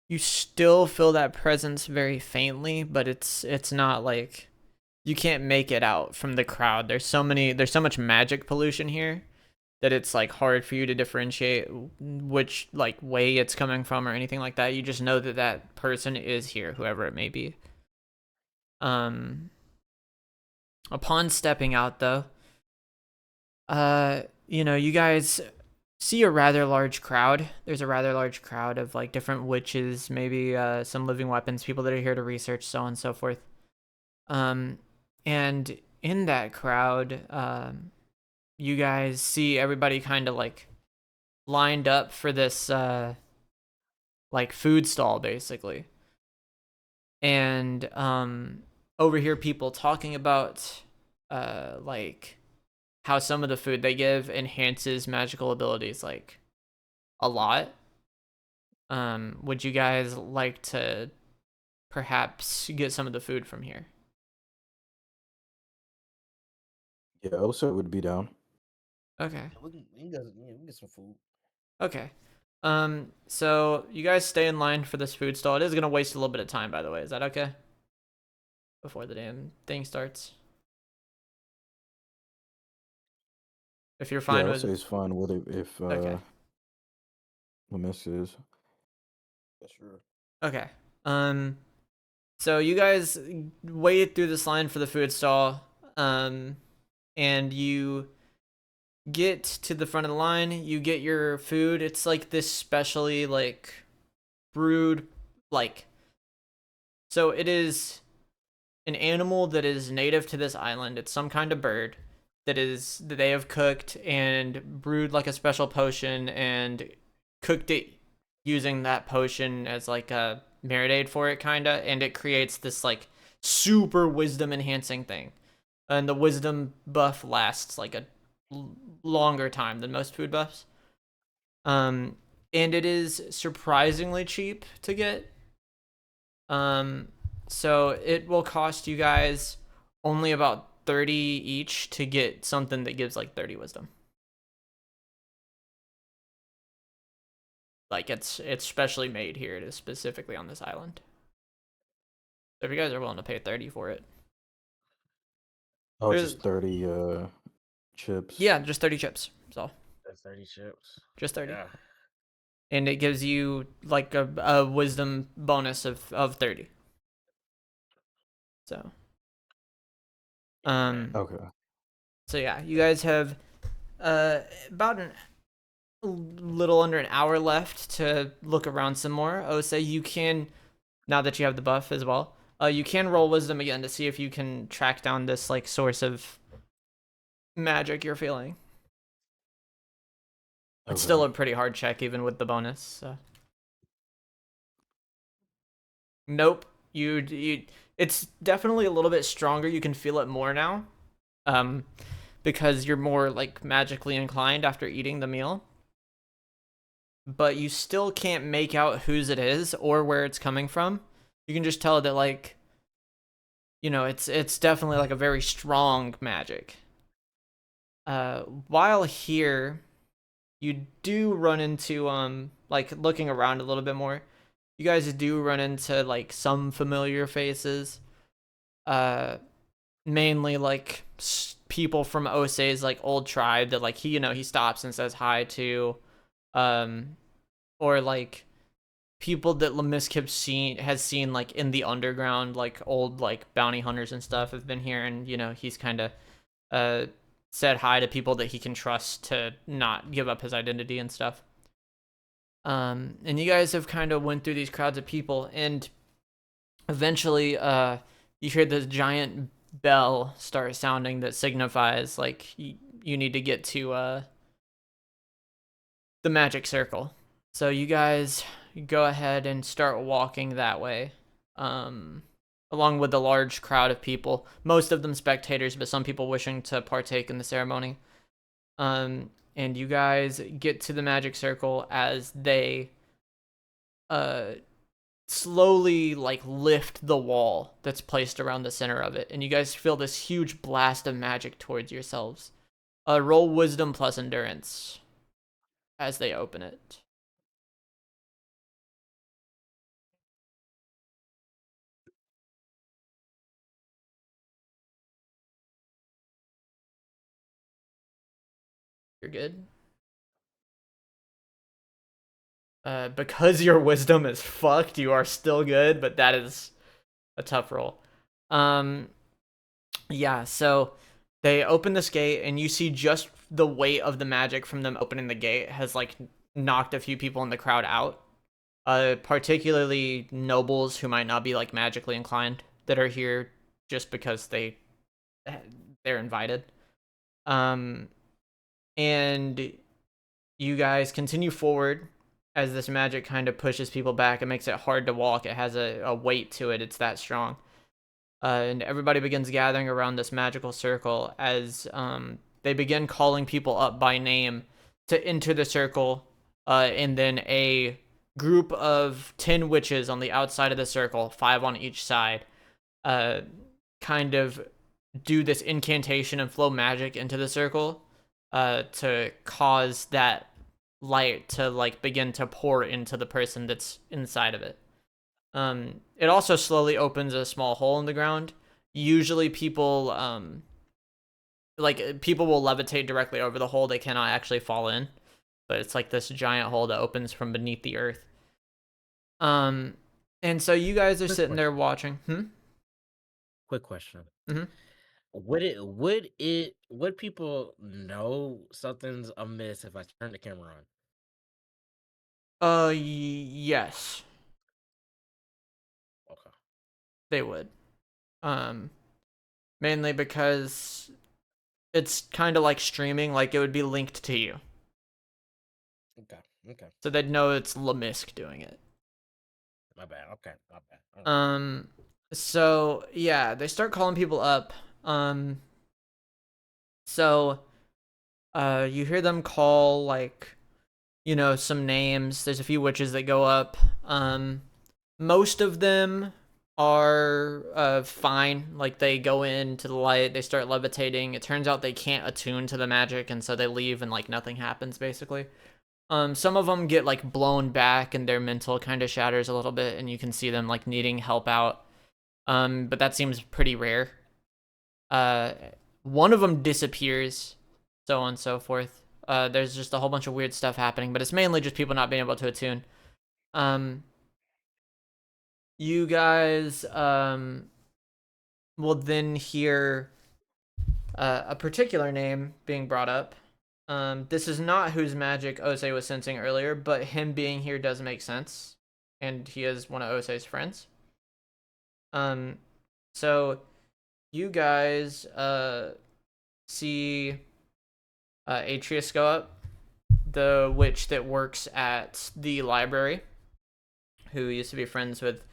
You still feel that presence very faintly, but it's not like you can't make it out from the crowd. There's so much magic pollution here that it's like hard for you to differentiate which like way it's coming from or anything like that. You just know that that person is here, whoever it may be. Um Upon stepping out though, you guys see a rather large crowd. There's a rather large crowd of like different witches, maybe some living weapons, people that are here to research, so on and so forth. And in that crowd, you guys see everybody kind of like lined up for this like food stall basically. And overhear people talking about like how some of the food they give enhances magical abilities like a lot. Would you guys like to perhaps get some of the food from here? Yeah, also would be down. Okay. We can get some food. Okay. So you guys stay in line for this food stall. It is gonna waste a little bit of time, by the way. Is that okay? Before the damn thing starts. If you're Yeah, fine I'll with say it's fine with it if Okay. La'misk is. Yeah, sure. Okay. So you guys waited through this line for the food stall. And you get to the front of the line, you get your food. It's like this specially like brewed like so it is an animal that is native to this island. It's some kind of bird that they have cooked and brewed like a special potion and cooked it using that potion as like a marinade for it kinda, and it creates this like super wisdom enhancing thing. And the wisdom buff lasts like a longer time than most food buffs. And it is surprisingly cheap to get. So it will cost you guys only about 30 each to get something that gives like 30 wisdom. Like it's specially made here. It is specifically on this island. So if you guys are willing to pay 30 for it. Oh, There's- just 30 chips. Yeah, just 30 chips. So That's 30 chips. just 30. Yeah. And it gives you like a wisdom bonus of 30. So Okay. so yeah, you guys have about a little under an hour left to look around some more. Osei, you can, now that you have the buff as well, you can roll wisdom again to see if you can track down this like source of magic you're feeling. It's still a pretty hard check even with the bonus. So. Nope. You it's definitely a little bit stronger. You can feel it more now. Because you're more like magically inclined after eating the meal. But you still can't make out whose it is or where it's coming from. You can just tell that like it's definitely like a very strong magic. While here, you do run into like looking around a little bit more. You guys do run into like some familiar faces. Mainly like people from Osei's like old tribe that like he stops and says hi to, or like people that La'misk has seen like in the underground, like old like bounty hunters and stuff have been here, and he's kind of said hi to people that he can trust to not give up his identity and stuff. And you guys have kind of went through these crowds of people, and eventually you hear this giant bell start sounding that signifies like you need to get to the magic circle. So you guys go ahead and start walking that way, along with the large crowd of people, most of them spectators, but some people wishing to partake in the ceremony. And you guys get to the magic circle as they slowly like lift the wall that's placed around the center of it, and you guys feel this huge blast of magic towards yourselves. Roll wisdom plus endurance as they open it. You're good. Because your wisdom is fucked, you are still good, but that is a tough roll. Yeah, so they open this gate, and you see just the weight of the magic from them opening the gate has like knocked a few people in the crowd out. Particularly nobles who might not be like magically inclined that are here just because they're invited. And you guys continue forward as this magic kind of pushes people back. It makes it hard to walk. It has a weight to it. It's that strong. And everybody begins gathering around this magical circle as they begin calling people up by name to enter the circle. And then a group of 10 witches on the outside of the circle, 5 on each side, kind of do this incantation and flow magic into the circle to cause that light to like begin to pour into the person that's inside of it. It also slowly opens a small hole in the ground. Usually people people will levitate directly over the hole. They cannot actually fall in, but it's like this giant hole that opens from beneath the earth. And so you guys are sitting there watching. Quick question. Mm-hmm. Would people know something's amiss if I turn the camera on? Yes, Okay. they would. Mainly because it's kind of like streaming, like it would be linked to you. Okay. So they'd know it's La'misk doing it. My bad. Okay. My bad. So yeah, they start calling people up. So you hear them call like some names. There's a few witches that go up. most of them are fine. Like they go into the light, they start levitating. It turns out they can't attune to the magic, and so they leave, and like nothing happens basically. Some of them get like blown back, and their mental kind of shatters a little bit, and you can see them like needing help out. But that seems pretty rare. One of them disappears, so on and so forth. There's just a whole bunch of weird stuff happening, but it's mainly just people not being able to attune. You guys will then hear a particular name being brought up. This is not whose magic Osei was sensing earlier, but him being here does make sense, and he is one of Osei's friends. So you guys see Atreus go up, the witch that works at the library, who used to be friends with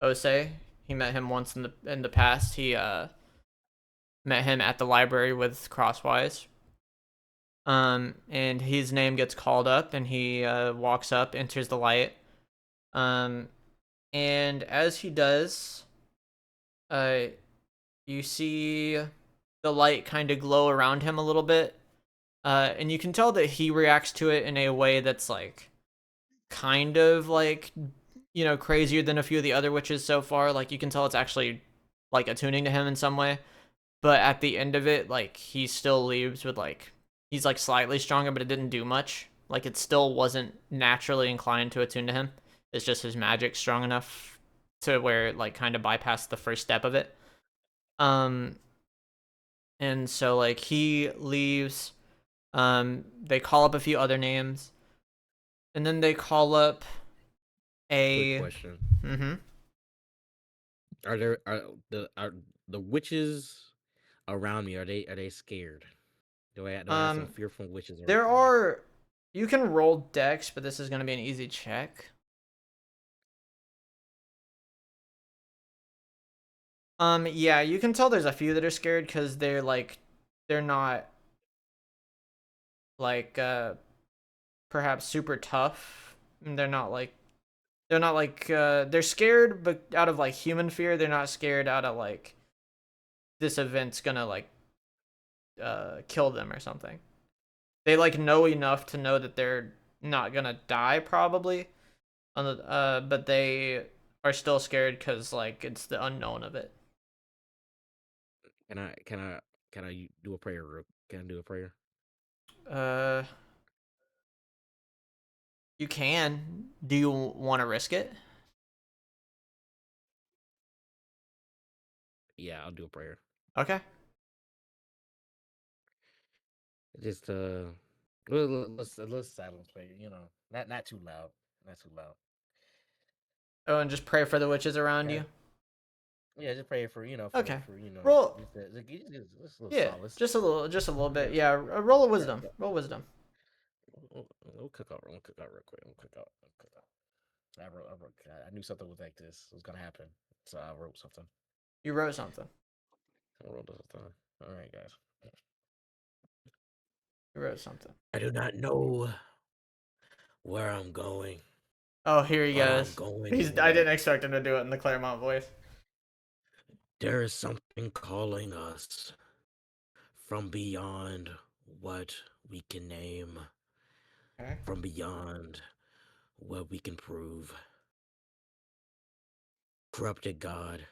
Osei. He met him once in the past. He met him at the library with Crosswise. And his name gets called up, and he walks up, enters the light. And as he does, you see the light kind of glow around him a little bit. And you can tell that he reacts to it in a way that's like kind of like, you know, crazier than a few of the other witches so far. Like you can tell it's actually like attuning to him in some way. But at the end of it, like he still leaves with like, he's like slightly stronger, but it didn't do much. Like it still wasn't naturally inclined to attune to him. It's just his magic strong enough to where it like kind of bypassed the first step of it. And so like he leaves. They call up a few other names, and then they call up a. Quick question: Mm-hmm. are the witches around me? Are they scared? Do I have some fearful witches around There me? are. You can roll dex, but this is gonna be an easy check. Yeah, you can tell there's a few that are scared because they're not like perhaps super tough. They're not like they're scared, but out of like human fear. They're not scared out of like this event's gonna like kill them or something. They like know enough to know that they're not gonna die probably, but they are still scared because like it's the unknown of it. Can I do a prayer? Can I do a prayer? Uh, you can. Do you want to risk it? Yeah, I'll do a prayer. Okay. Just let's silence prayer. You know, not too loud. Not too loud. Oh, and just pray for the witches around Okay. you. Yeah, just pray for Okay. for Roll. just a little Yeah, solace. just a little bit. Yeah, roll a wisdom. Yeah. Roll wisdom. We'll cook out. We'll cook out real quick. We'll cook out. I knew something was like this was gonna happen, so I wrote something. You wrote something. I wrote something. All right, guys. You wrote something. I do not know where I'm going. Oh, here he But I'm goes. going I where didn't expect him to do it in the Claremont voice. there is something calling us from beyond what we can name, Okay. from beyond what we can prove. Corrupted God,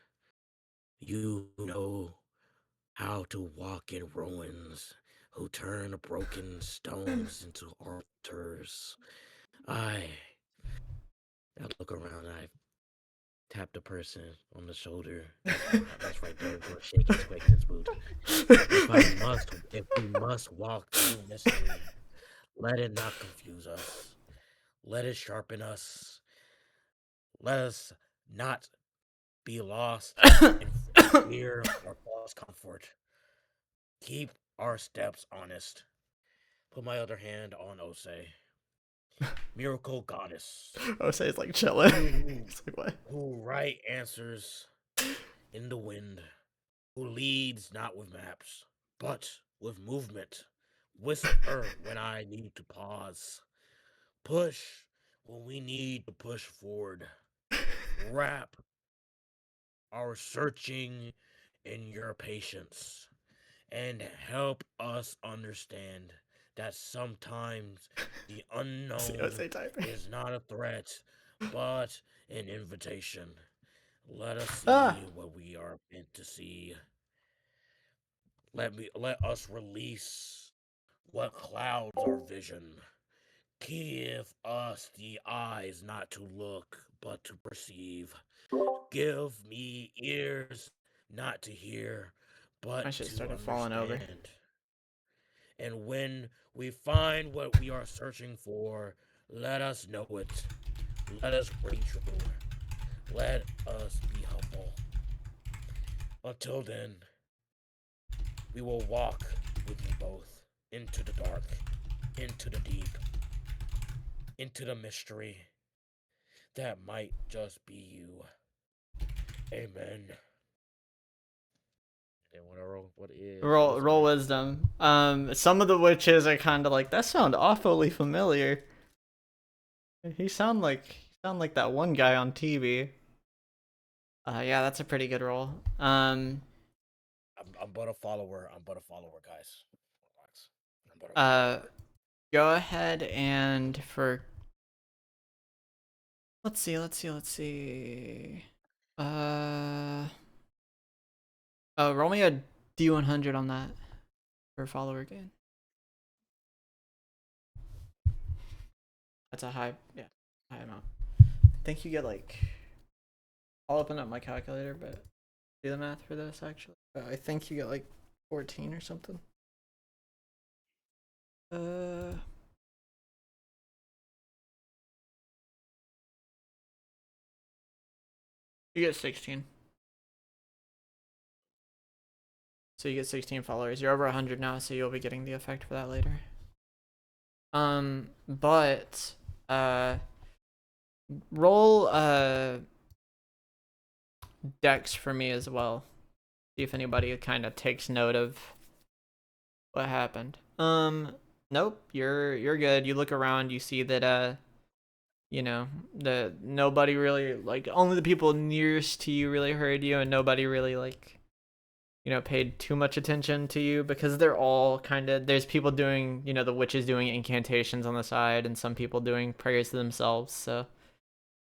you know how to walk in ruins, who turn broken stones into altars. I look around, I tap the person on the shoulder. That's right there, go shake his quick his boot. If we must walk through mystery, let it not confuse us. Let it sharpen us. Let us not be lost in fear or false comfort. Keep our steps honest. Put my other hand on Osei. Miracle goddess. Osei's like chilling. He's like, what? Who write answers in the wind. Who leads not with maps, but with movement. Whisper when I need to pause. Push when we need to push forward. wrap our searching in your patience and help us understand that sometimes the See unknown Osei Tyrfing. is not a threat, but an invitation. Let us Ah, see what we are meant to see. Let us release what clouds our vision. Give us the eyes not to look, but to perceive. Give me ears not to hear, my but shit to started falling over. understand. And when we find what we are searching for, let us know it. Let us be true. Let us be humble. Until then, we will walk with you both into the dark, into the deep, into the mystery that might just be you. Amen. And what is Roll wisdom? wisdom. Some of the witches are kind of like, that sound awfully familiar. He sound like that one guy on TV. Yeah, that's a pretty good roll. I'm but a follower. I'm but a follower, guys. Relax. I'm but a Uh, follower. go ahead and for let's see. Roll me a D100 on that for follower gain. That's a high amount. I think you get like. I'll open up my calculator, but do the math for this actually. I think you get like 14 or something. You get 16. So you get 16 followers. You're over 100 now, so you'll be getting the effect for that later. But roll Dex for me as well. See if anybody kind of takes note of what happened. Nope, you're good. You look around, you see that the nobody really, like, only the people nearest to you really heard you, and nobody really like paid too much attention to you, because they're all kind of, there's people doing, the witches doing incantations on the side, and some people doing prayers to themselves, so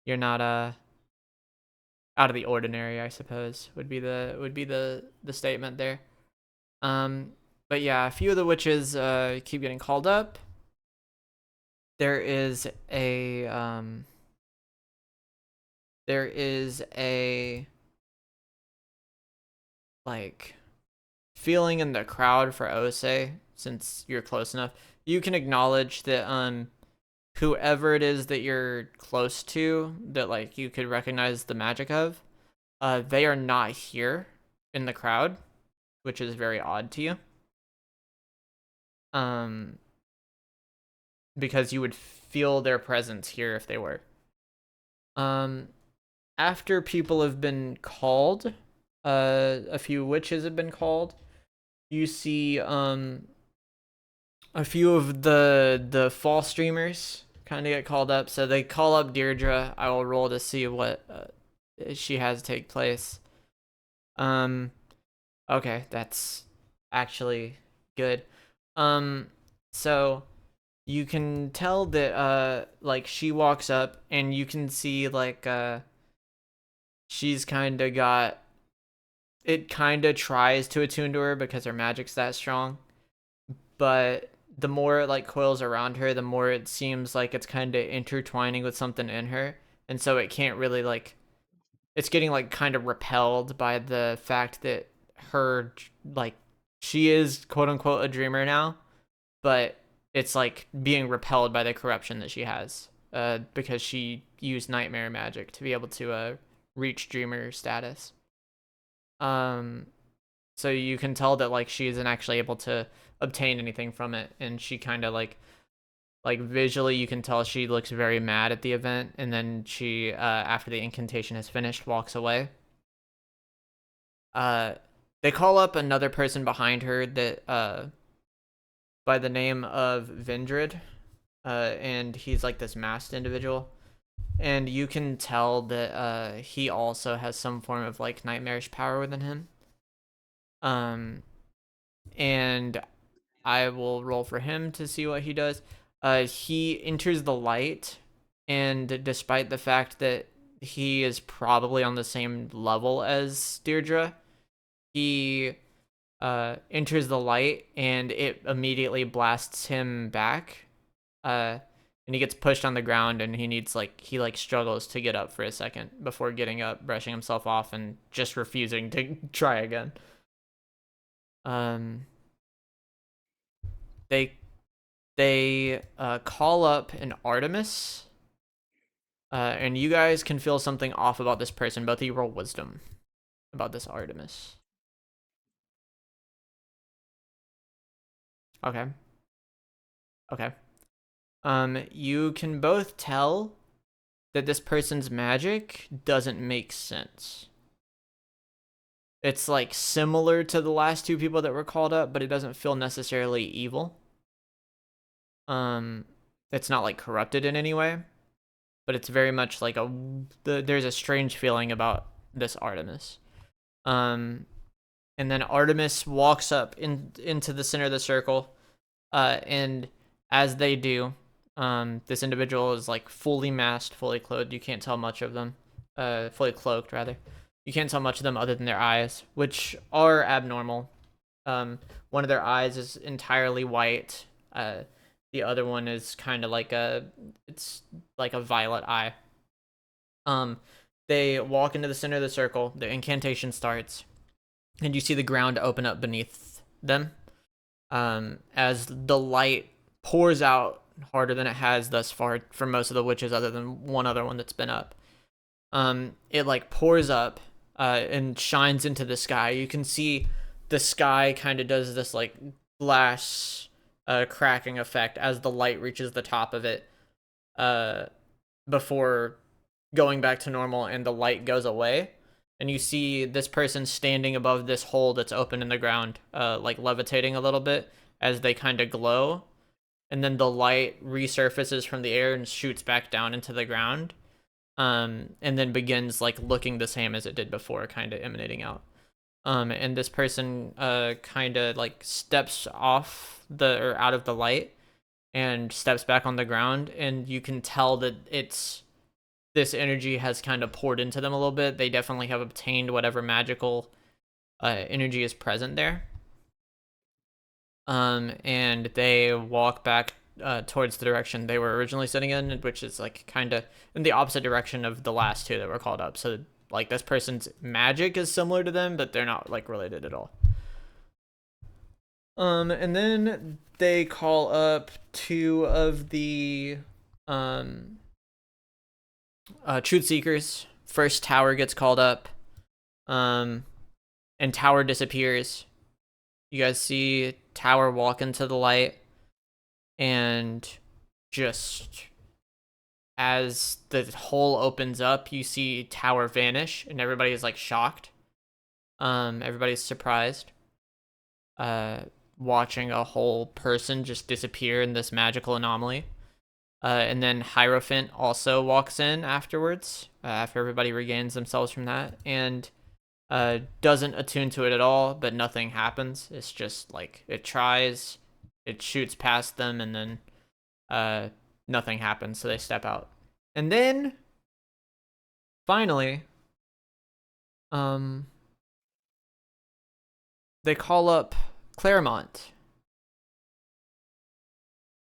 you're not out of the ordinary, I suppose, would be the statement there. But yeah, a few of the witches keep getting called up. There is a like feeling in the crowd for Osei, since you're close enough. You can acknowledge that whoever it is that you're close to, that like you could recognize the magic of, they are not here in the crowd, which is very odd to you. Because you would feel their presence here if they were. After people have been called, a few witches have been called. You see a few of the fall streamers kind of get called up. So they call up Deirdre. I will roll to see what she has take place. Okay, that's actually good. So you can tell that like she walks up, and you can see like she's kind of got, it kind of tries to attune to her because her magic's that strong, but the more it like coils around her, the more it seems like it's kind of intertwining with something in her, and so it can't really like, it's getting like kind of repelled by the fact that her, like, she is quote unquote a dreamer now, but it's like being repelled by the corruption that she has, because she used nightmare magic to be able to reach dreamer status. So you can tell that like she isn't actually able to obtain anything from it, and she kind of like visually you can tell she looks very mad at the event, and then she after the incantation has finished, walks away. They call up another person behind her that by the name of Vindred, and he's like this masked individual. and you can tell that he also has some form of like nightmarish power within him. And I will roll for him to see what he does. He enters the light, and despite the fact that he is probably on the same level as Deirdre, he enters the light, and it immediately blasts him back. And he gets pushed on the ground, and he struggles to get up for a second before getting up, brushing himself off, and just refusing to try again. They call up an Artemis, and you guys can feel something off about this person. Both of you roll wisdom about this Artemis. Okay. Okay. You can both tell that this person's magic doesn't make sense. It's like similar to the last two people that were called up, but it doesn't feel necessarily evil. It's not like corrupted in any way, but it's very much like there's a strange feeling about this Artemis. And then Artemis walks up into the center of the circle, and as they do, this individual is like fully masked, fully clothed. You can't tell much of them. Fully cloaked, rather. You can't tell much of them other than their eyes, which are abnormal. One of their eyes is entirely white. The other one is kind of like it's like a violet eye. They walk into the center of the circle. The incantation starts, and you see the ground open up beneath them. As the light pours out harder than it has thus far for most of the witches, other than one other one that's been up. It like pours up and shines into the sky. You can see the sky kind of does this like glass cracking effect as the light reaches the top of it before going back to normal, and the light goes away. And you see this person standing above this hole that's open in the ground, like levitating a little bit as they kind of glow. And then the light resurfaces from the air and shoots back down into the ground. And then begins like looking the same as it did before, kind of emanating out. And this person kind of like steps off or out of the light and steps back on the ground, and you can tell that this energy has kind of poured into them a little bit. They definitely have obtained whatever magical energy is present there. And they walk back towards the direction they were originally sitting in, which is like kind of in the opposite direction of the last two that were called up. So like this person's magic is similar to them, but they're not like related at all. And then they call up two of the Truth Seekers. First Tower gets called up, and Tower disappears. You guys see Tower walk into the light, and just as the hole opens up, you see Tower vanish, and everybody is like shocked. Everybody's surprised. Watching a whole person just disappear in this magical anomaly. And then Hierophant also walks in afterwards, after everybody regains themselves from that, and doesn't attune to it at all, but nothing happens. It's just like it tries, it shoots past them, and then nothing happens, so they step out. And then finally, they call up Claremont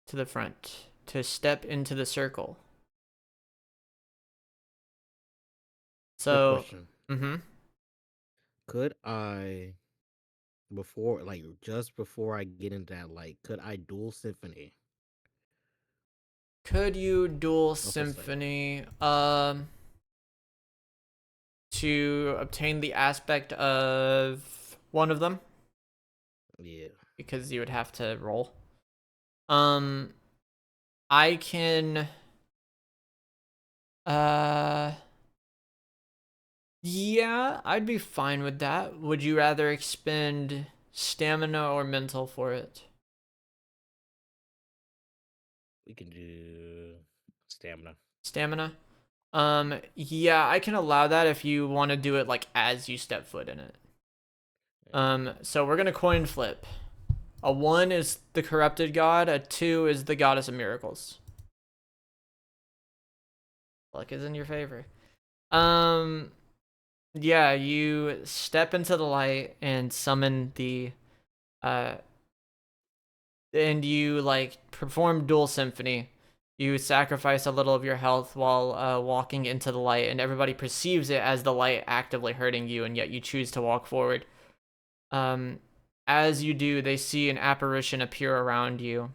to the front to step into the circle. So, Could I, just before I get into that, could I dual symphony? Could you dual symphony to obtain the aspect of one of them? Yeah. Because you would have to roll. I can yeah, I'd be fine with that. Would you rather expend stamina or mental for it? We can do stamina. Stamina? Yeah, I can allow that if you want to do it like as you step foot in it. So we're gonna coin flip. A 1 is the corrupted god, a 2 is the goddess of miracles. Luck is in your favor. Yeah, you step into the light and summon the and you like perform dual symphony. You sacrifice a little of your health while walking into the light, and everybody perceives it as the light actively hurting you, and yet you choose to walk forward. As you do, they see an apparition appear around you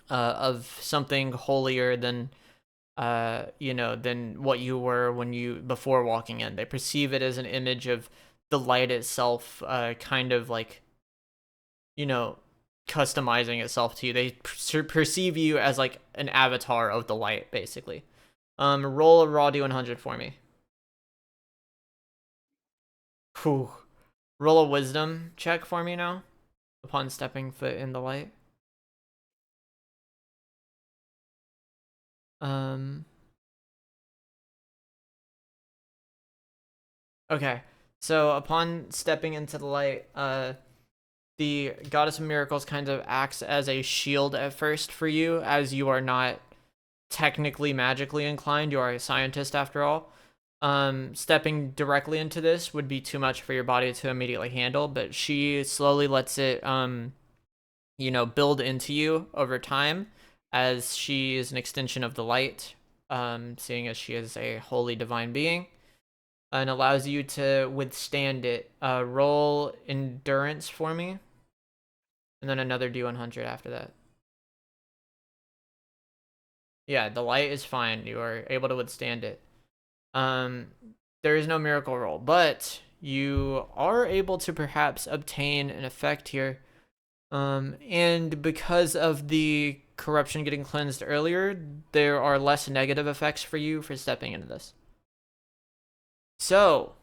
of something holier than than what you were when you before walking in. They perceive it as an image of the light itself, kind of like, customizing itself to you. They perceive you as like an avatar of the light, basically. Roll a raw d100 for me. Whew. Roll a wisdom check for me now, upon stepping foot in the light. Okay. So upon stepping into the light, the goddess of miracles kind of acts as a shield at first for you, as you are not technically magically inclined. You are a scientist after all. Stepping directly into this would be too much for your body to immediately handle, but she slowly lets it build into you over time, as she is an extension of the light, seeing as she is a holy divine being, and allows you to withstand it. Roll endurance for me, and then another d100 after that. Yeah, the light is fine. You are able to withstand it. There is no miracle roll, but you are able to perhaps obtain an effect here. And because of the corruption getting cleansed earlier, there are less negative effects for you for stepping into this. So,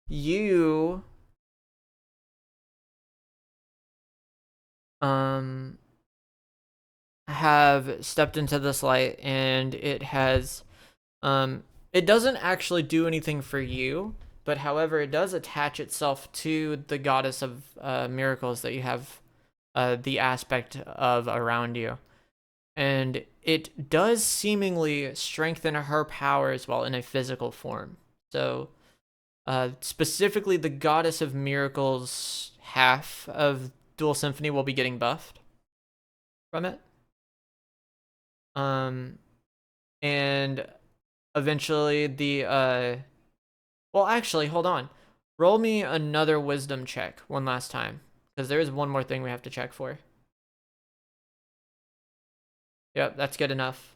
you have stepped into this light, and it has it doesn't actually do anything for you, but however it does attach itself to the goddess of miracles that you have the aspect of around you, and it does seemingly strengthen her powers while in a physical form. So specifically the goddess of miracles half of dual symphony will be getting buffed from it. And eventually the well, actually, hold on. Roll me another wisdom check one last time, because there is one more thing we have to check for. Yep, that's good enough.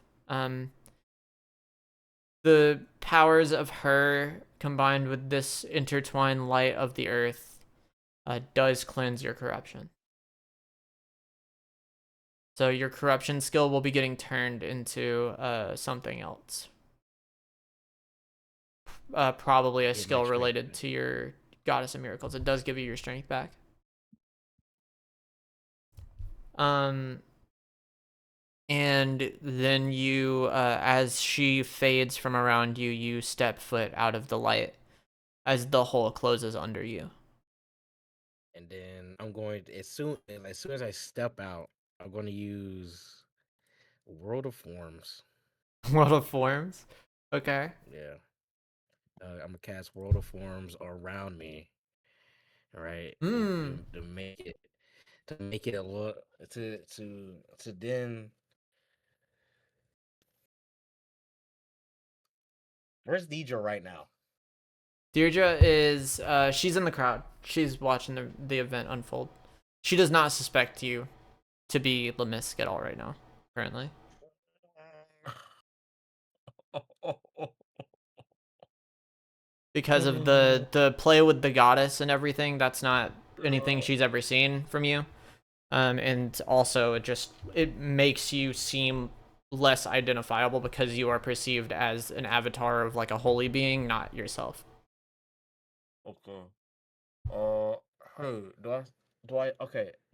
The powers of her combined with this intertwined light of the earth does cleanse your corruption. So your corruption skill will be getting turned into something else. Probably a skill related to your goddess of miracles. It does give you your strength back. And then you, as she fades from around you, you step foot out of the light as the hole closes under you. And then I'm going to, as soon as I step out, I'm going to use World of Forms. World of Forms? Okay. Yeah. I'm gonna cast World of Forms around me, right? To make it a look to then. Where's Deidre right now? Deirdre is she's in the crowd. She's watching the event unfold. She does not suspect you to be La'misk at all right now, currently. Because of the play with the goddess and everything, that's not anything she's ever seen from you. And also it makes you seem less identifiable because you are perceived as an avatar of like a holy being, not yourself. Okay. Hey,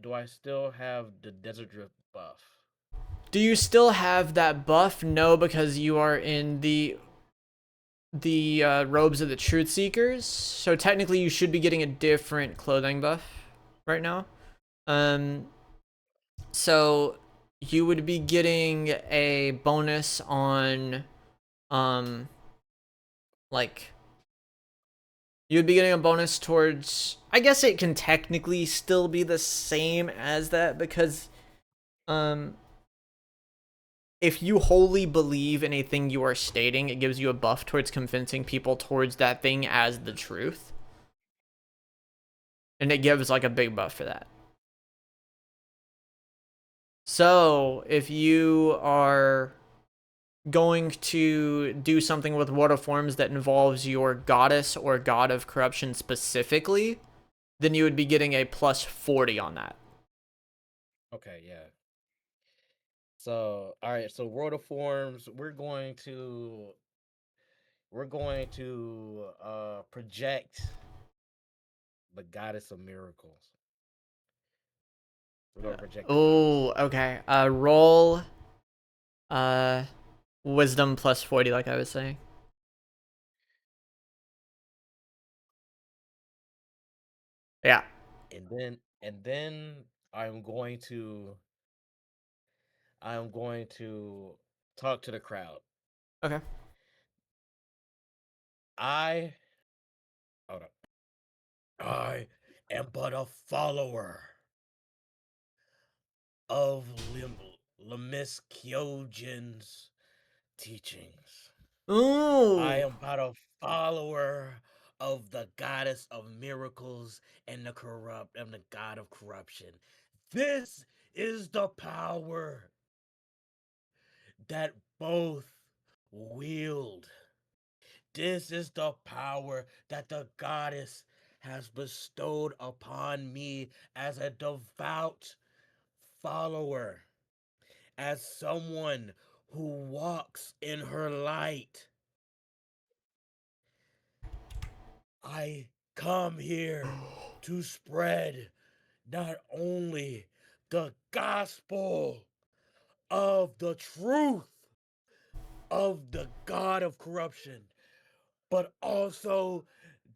do I still have the Desert Drift buff? Do you still have that buff? No, because you are in the robes of the Truth Seekers. So technically, you should be getting a different clothing buff right now. So you would be getting a bonus on, like, you would be getting a bonus towards. I guess it can technically still be the same as that because, if you wholly believe in a thing you are stating, it gives you a buff towards convincing people towards that thing as the truth. And it gives like a big buff for that. So if you are going to do something with water forms that involves your goddess or god of corruption specifically, then you would be getting a plus 40 on that. Okay, yeah. So, all right. So, world of forms. We're going to project the goddess of miracles. We're gonna project the Oh, goddess. okay. Roll wisdom plus 40 like I was saying. Yeah. And then I'm going to talk to the crowd. Okay. I hold up. I am but a follower of La'misk Kyojin's teachings. I Ooh. am but a follower of the goddess of miracles and the god of corruption. This is the power that both wield. This is the power that the goddess has bestowed upon me as a devout follower, as someone who walks in her light. I come here to spread not only the gospel of the truth of the God of corruption, but also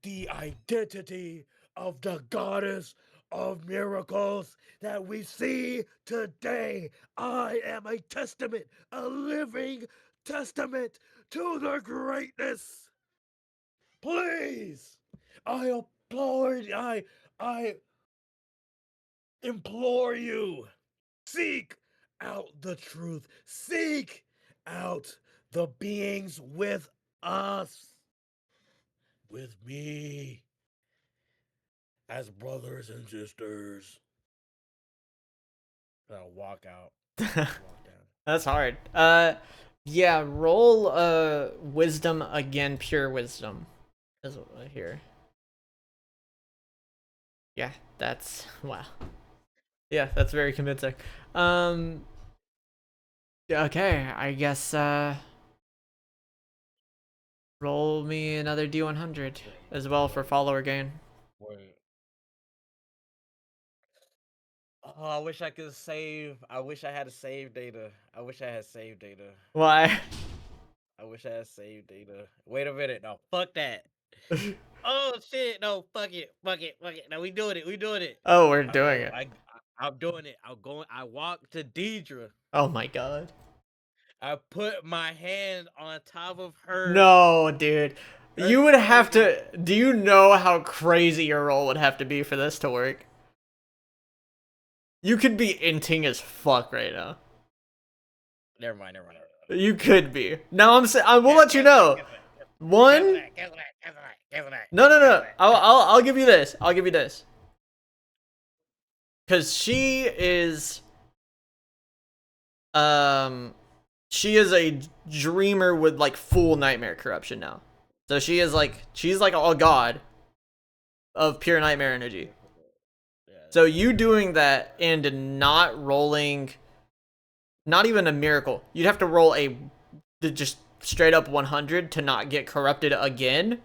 the identity of the goddess of miracles that we see today. I am a testament, a living testament to the greatness. Please, I implore you, seek out the truth. Seek out the beings with us, with me, as brothers and sisters. I'll walk out. Walk down. That's hard. Yeah, roll wisdom again, pure wisdom. Is what I hear. Yeah, that's wow. Yeah, that's very convincing. Um okay, I guess roll me another D100 as well for Wait, follower gain. wait. Oh, I wish I could save. I wish I had a save data. I wish I had save data. Why? I wish I had save data. Wait a minute. No, fuck that. Oh shit! No, fuck it, fuck it, fuck it. No, we doing it. We doing it. Oh, we're doing it. I'm doing it. I'm going. I walk to Deidre. Oh my god. I put my hand on top of her. No, dude. Her You would have shoulder. to. Do you know how crazy your roll would have to be for this to work? You could be inting as fuck right now. Never mind. Never mind. You could be. Now I will let you know. One. No, no, no. I'll give you this. I'll give you this. Cause she is a dreamer with like full nightmare corruption now. So she's like a god of pure nightmare energy. So you doing that and not rolling, not even a miracle. You'd have to roll just straight up 100 to not get corrupted again.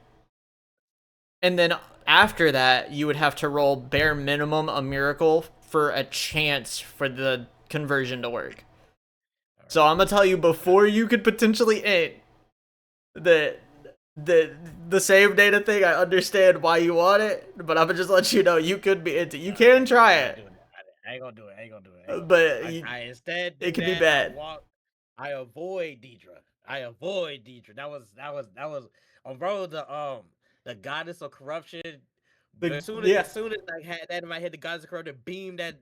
And then after that, you would have to roll bare minimum a miracle for a chance for the conversion to work. So I'm gonna tell you before you could potentially end that the save data thing. I understand why you want it, but I'm gonna just let you know you could be into. You can try it, I ain't gonna do it. I ain't gonna do it. but I instead it do could be that. bad. I avoid Deidre. That was bro, the goddess of corruption. But Yeah. as soon as I had that in my head, the goddess of corruption beamed that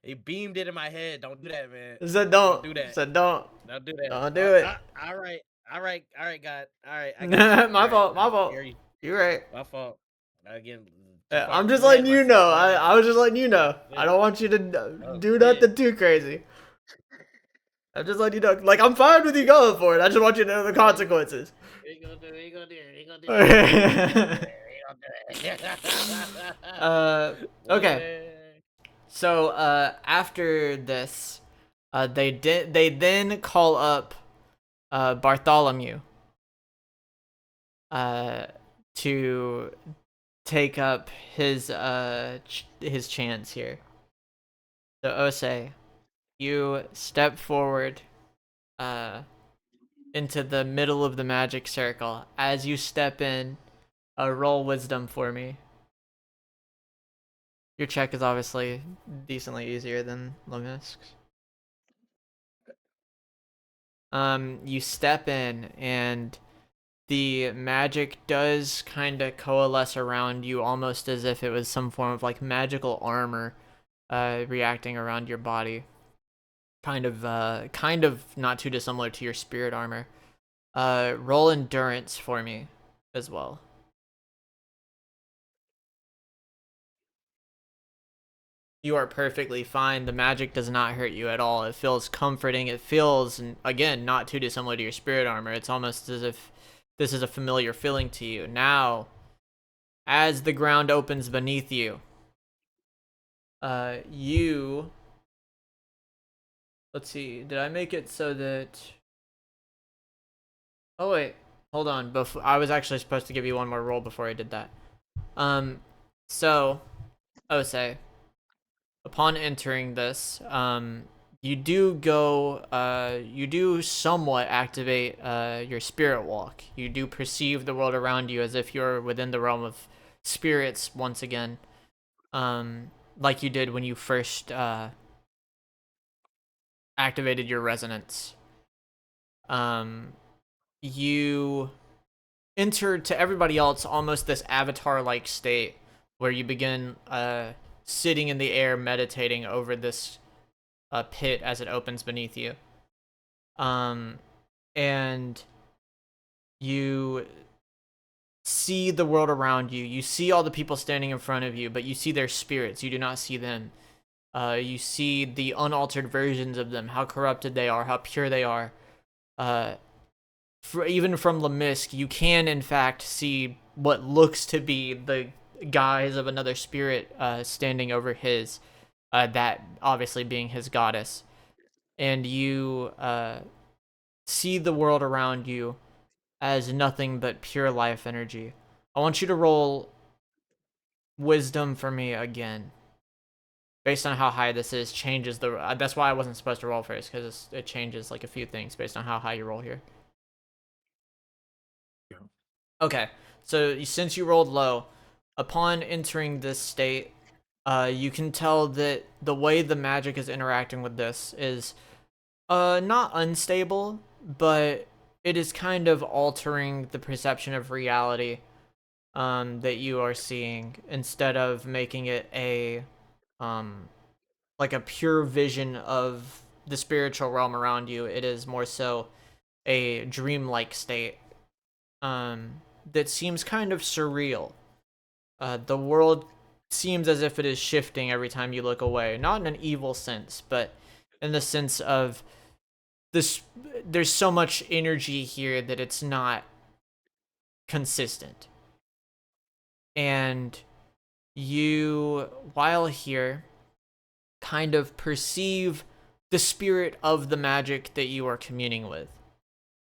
it beamed it in my head. Don't do that, man. So Don't do that. don't Don't do that. don't do it. All right. God. All right. I got you. My fault. I My fault. hear you. You're right. My fault. Again, I'm just letting you know. I was just letting you know. Yeah. I don't want you to Oh, do shit. nothing too crazy. I'm just letting you know. Like, I'm fine with you going for it. I just want you to know the consequences. Ain't gonna do it. Ain't gonna do it. Ain't gonna do it. Okay. So after this, they then call up Bartholomew to take up his chance here. So Osei, you step forward into the middle of the magic circle. As you step in, roll wisdom for me. Your check is obviously decently easier than La'misk's. You step in and the magic does kind of coalesce around you, almost as if it was some form of like magical armor reacting around your body. Kind of not too dissimilar to your spirit armor. Roll endurance for me as well. You are perfectly fine. The magic does not hurt you at all. It feels comforting. It feels, again, not too dissimilar to your spirit armor. It's almost as if this is a familiar feeling to you. Now, as the ground opens beneath you, you... Let's see. Did I make it so that... Oh, wait. Hold on. I was actually supposed to give you one more roll before I did that. So, Osei, upon entering this, you do somewhat activate your spirit walk. You do perceive the world around you as if you're within the realm of spirits once again, like you did when you first activated your resonance. You enter, to everybody else, almost this avatar-like state where you begin sitting in the air meditating over this pit as it opens beneath you. And you see the world around you. You see all the people standing in front of you, but you see their spirits. You do not see them. You see the unaltered versions of them, how corrupted they are, how pure they are. Even from La'misk, you can in fact see what looks to be the guise of another spirit standing over his, that obviously being his goddess. And you see the world around you as nothing but pure life energy. I want you to roll wisdom for me again. Based on how high this is, changes the... that's why I wasn't supposed to roll first, because it changes like a few things based on how high you roll here. Okay, so since you rolled low, upon entering this state, you can tell that the way the magic is interacting with this is not unstable, but it is kind of altering the perception of reality that you are seeing, instead of making it a like a pure vision of the spiritual realm around you. It is more so a dreamlike state that seems kind of surreal. The world seems as if it is shifting every time you look away, not in an evil sense, but in the sense of this, there's so much energy here that it's not consistent. And you, while here, kind of perceive the spirit of the magic that you are communing with,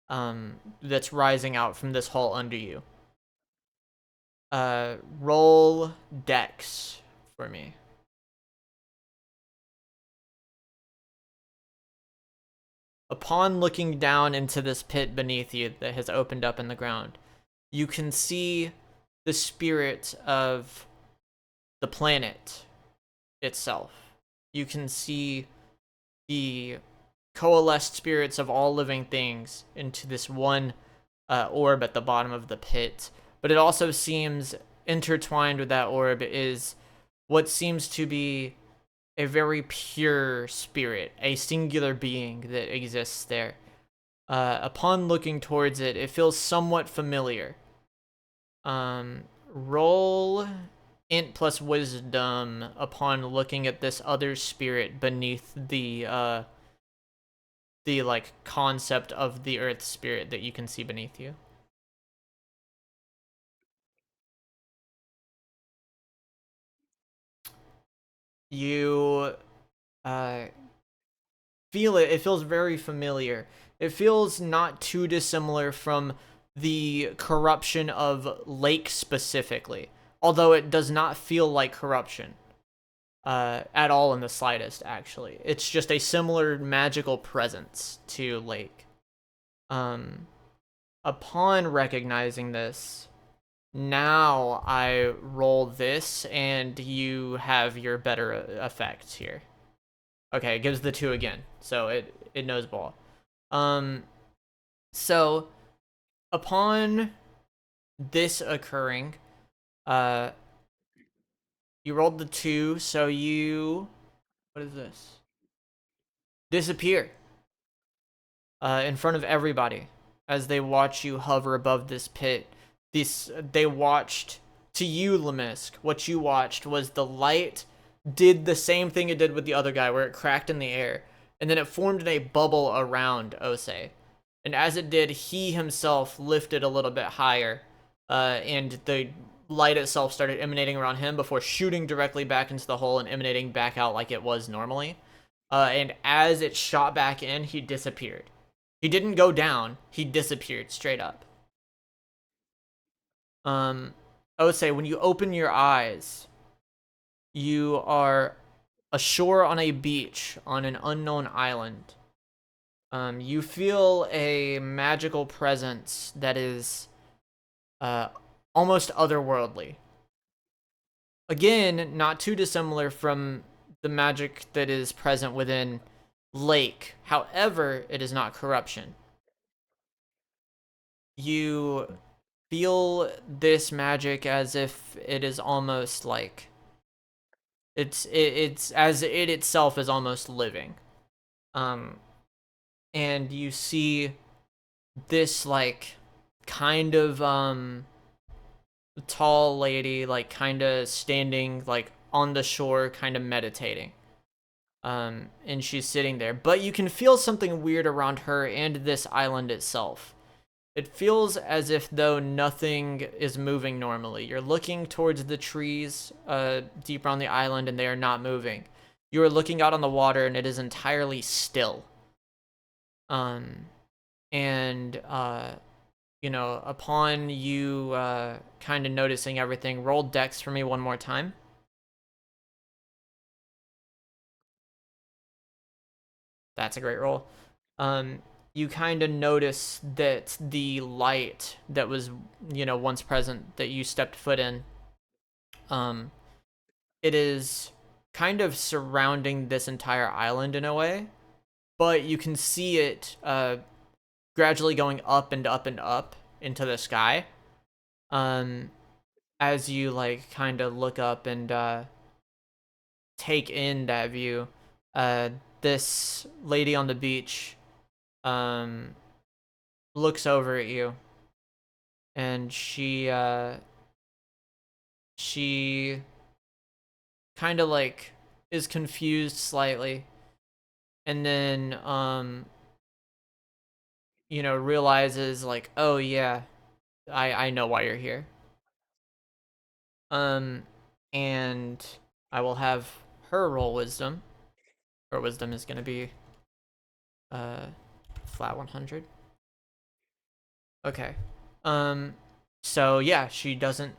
that's rising out from this hole under you. Roll Dex for me. Upon looking down into this pit beneath you that has opened up in the ground, you can see the spirit of the planet itself. You can see the coalesced spirits of all living things into this one orb at the bottom of the pit. But it also seems intertwined with that orb is what seems to be a very pure spirit, a singular being that exists there. Upon looking towards it, it feels somewhat familiar. Roll int plus wisdom upon looking at this other spirit beneath the like concept of the earth spirit that you can see beneath you. You feel it. It feels very familiar. It feels not too dissimilar from the corruption of Lake specifically, although it does not feel like corruption at all in the slightest, actually. It's just a similar magical presence to Lake. Upon recognizing this, now I roll this, and you have your better effects here. Okay, it gives the 2 again, so it knows ball. So upon this occurring, you rolled the 2, so you, what is this? Disappear in front of everybody as they watch you hover above this pit. They watched, to you, La'misk, what you watched was the light did the same thing it did with the other guy, where it cracked in the air, and then it formed in a bubble around Osei. And as it did, he himself lifted a little bit higher, and the light itself started emanating around him before shooting directly back into the hole and emanating back out like it was normally. And as it shot back in, he disappeared. He didn't go down, he disappeared straight up. Osei, when you open your eyes, you are ashore on a beach on an unknown island. You feel a magical presence that is almost otherworldly. Again, not too dissimilar from the magic that is present within Lake. However, it is not corruption. You feel this magic as if it is almost like it's as it itself is almost living. And you see this like kind of tall lady like kind of standing like on the shore kind of meditating. And she's sitting there, but you can feel something weird around her and this island itself. It feels as if though nothing is moving normally. You're looking towards the trees deeper on the island and they are not moving. You are looking out on the water and it is entirely still. You know, upon you kind of noticing everything, roll Dex for me one more time. That's a great roll. You kind of notice that the light that was, you know, once present that you stepped foot in, it is kind of surrounding this entire island in a way, but you can see it gradually going up and up and up into the sky. As you like kind of look up and take in that view, this lady on the beach looks over at you, and she kind of like is confused slightly, and then you know, realizes like, oh yeah, I know why you're here. And I will have her roll wisdom. Her wisdom is gonna be flat 100. Okay. So yeah, she doesn't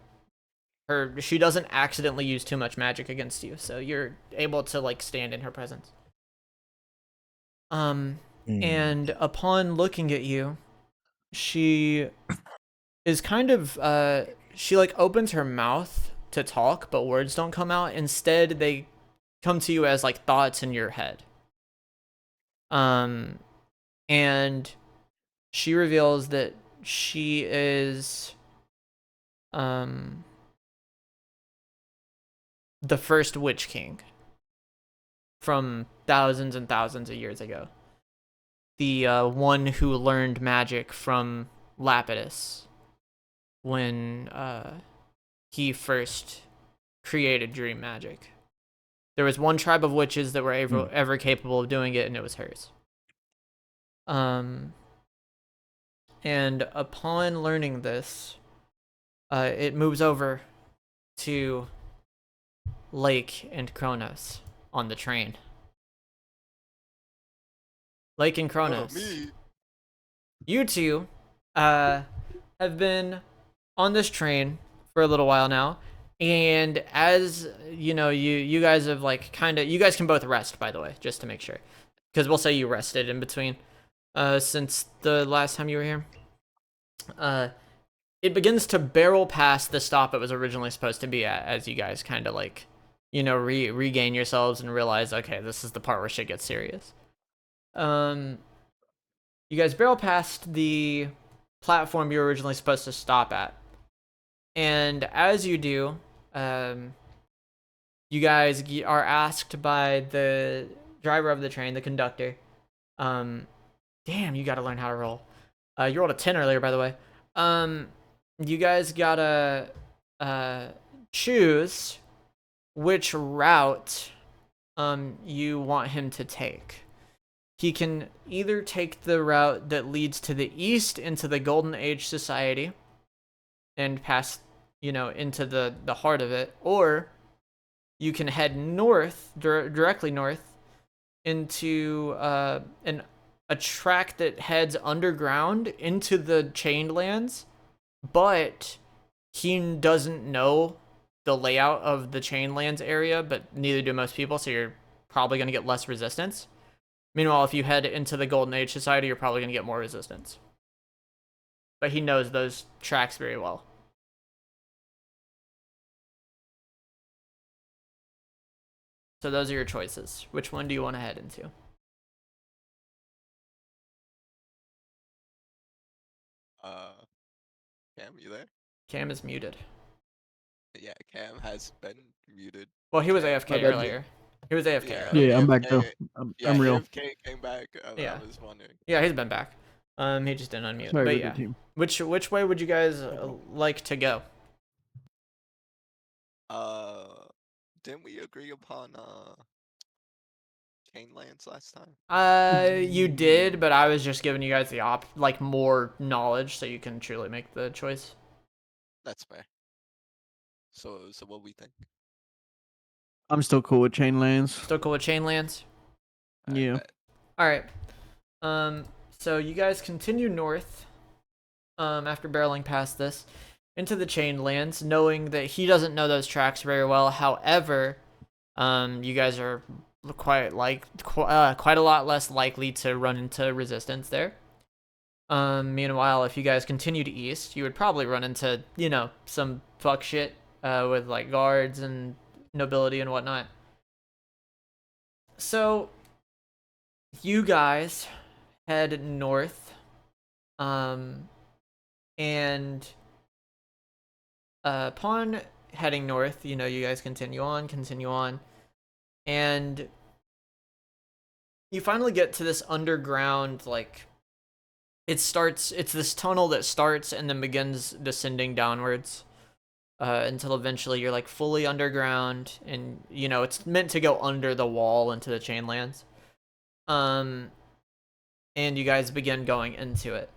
accidentally use too much magic against you, so you're able to like stand in her presence. And upon looking at you, she is kind of she like opens her mouth to talk, but words don't come out. Instead, they come to you as like thoughts in your head. And she reveals that she is the first Witch King from thousands and thousands of years ago. The one who learned magic from Lapidus when he first created dream magic. There was one tribe of witches that were ever capable of doing it, and it was hers. And upon learning this, it moves over to Lake and Chronos on the train. Lake and Chronos. You two have been on this train for a little while now, and as you know, you guys have like kind of, you guys can both rest, by the way, just to make sure, because we'll say you rested in between since the last time you were here. It begins to barrel past the stop it was originally supposed to be at, as you guys kind of like, you know, regain yourselves and realize, okay, this is the part where shit gets serious. You guys barrel past the platform you were originally supposed to stop at. And as you do, you guys are asked by the driver of the train, the conductor. Damn, you gotta learn how to roll. You rolled a 10 earlier, by the way. You guys gotta choose which route you want him to take. He can either take the route that leads to the east into the Golden Age Society and pass, you know, into the heart of it, or you can head north, directly north, into a track that heads underground into the Chained Lands, but he doesn't know the layout of the Chained Lands area, but neither do most people, so you're probably going to get less resistance. Meanwhile, if you head into the Golden Age Society, you're probably going to get more resistance. But he knows those tracks very well. So those are your choices. Which one do you want to head into? Cam, you there? Cam is muted. Yeah, Cam has been muted. Well, he was Cam- AFK earlier. He was AFK Yeah, earlier. Yeah, I'm back though. AFK I'm real. AFK came back. Yeah. I was wondering. Yeah, he's been back. He just didn't unmute. Sorry, But Riddil yeah, team. which way would you guys like to go? Didn't we agree upon Chain Lands last time? You did, but I was just giving you guys the like more knowledge so you can truly make the choice. That's fair. So what we think? I'm still cool with Chain Lands. Still cool with Chain Lands? Alright, Yeah. bet. Alright. So you guys continue north, after barreling past this, into the Chained Lands, knowing that he doesn't know those tracks very well. However, you guys are quite a lot less likely to run into resistance there. Meanwhile, if you guys continued east, you would probably run into, you know, some fuck shit with like guards and nobility and whatnot. So you guys head north, and upon heading north, you know, you guys continue on, and you finally get to this underground, like, it's this tunnel that starts and then begins descending downwards, until eventually you're like fully underground, and you know, it's meant to go under the wall into the Chainlands. And you guys begin going into it.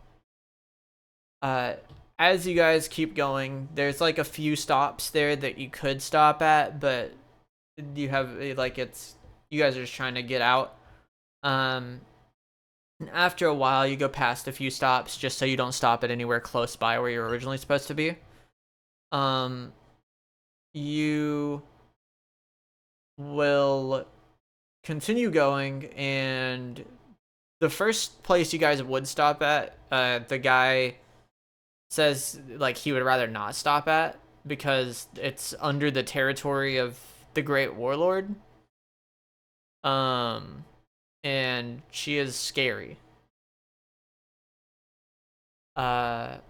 As you guys keep going, there's like a few stops there that you could stop at, but you have like you guys are just trying to get out. And after a while, you go past a few stops just so you don't stop at anywhere close by where you're originally supposed to be. You will continue going, and the first place you guys would stop at, the guy says like he would rather not stop at because it's under the territory of the Great Warlord. And she is scary. So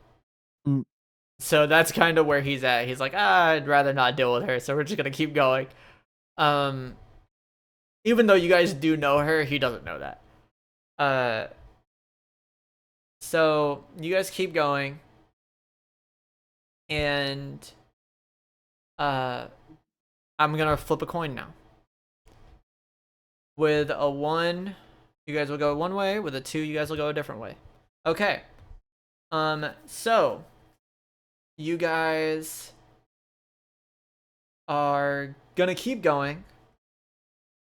that's kind of where he's at. He's like, I'd rather not deal with her, so we're just gonna keep going. Even though you guys do know her, he doesn't know that. So you guys keep going, and I'm gonna flip a coin now. With a 1, you guys will go one way. With a 2, you guys will go a different way. Okay. So you guys are gonna keep going.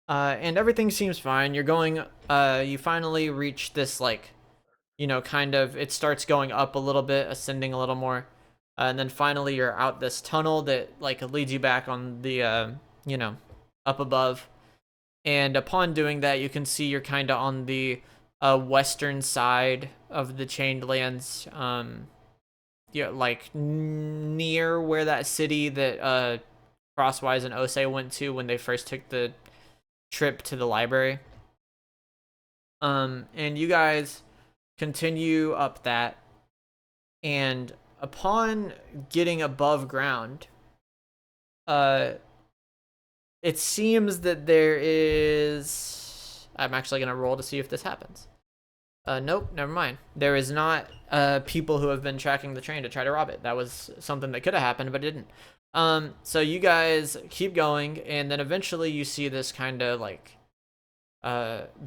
And everything seems fine. You're going, you finally reach this, like, kind of, it starts going up a little bit, ascending a little more. And then finally you're out this tunnel that, like, leads you back on the, up above. And upon doing that, you can see you're kind of on the western side of the Chained Lands. Like, near where that city that Crosswise and Osei went to when they first took the trip to the library. And you guys continue up that, and upon getting above ground, it seems that there is, I'm actually gonna roll to see if this happens. Nope, never mind. There is not people who have been tracking the train to try to rob it. That was something that could have happened, but it didn't. So you guys keep going, and then eventually you see this kind of like,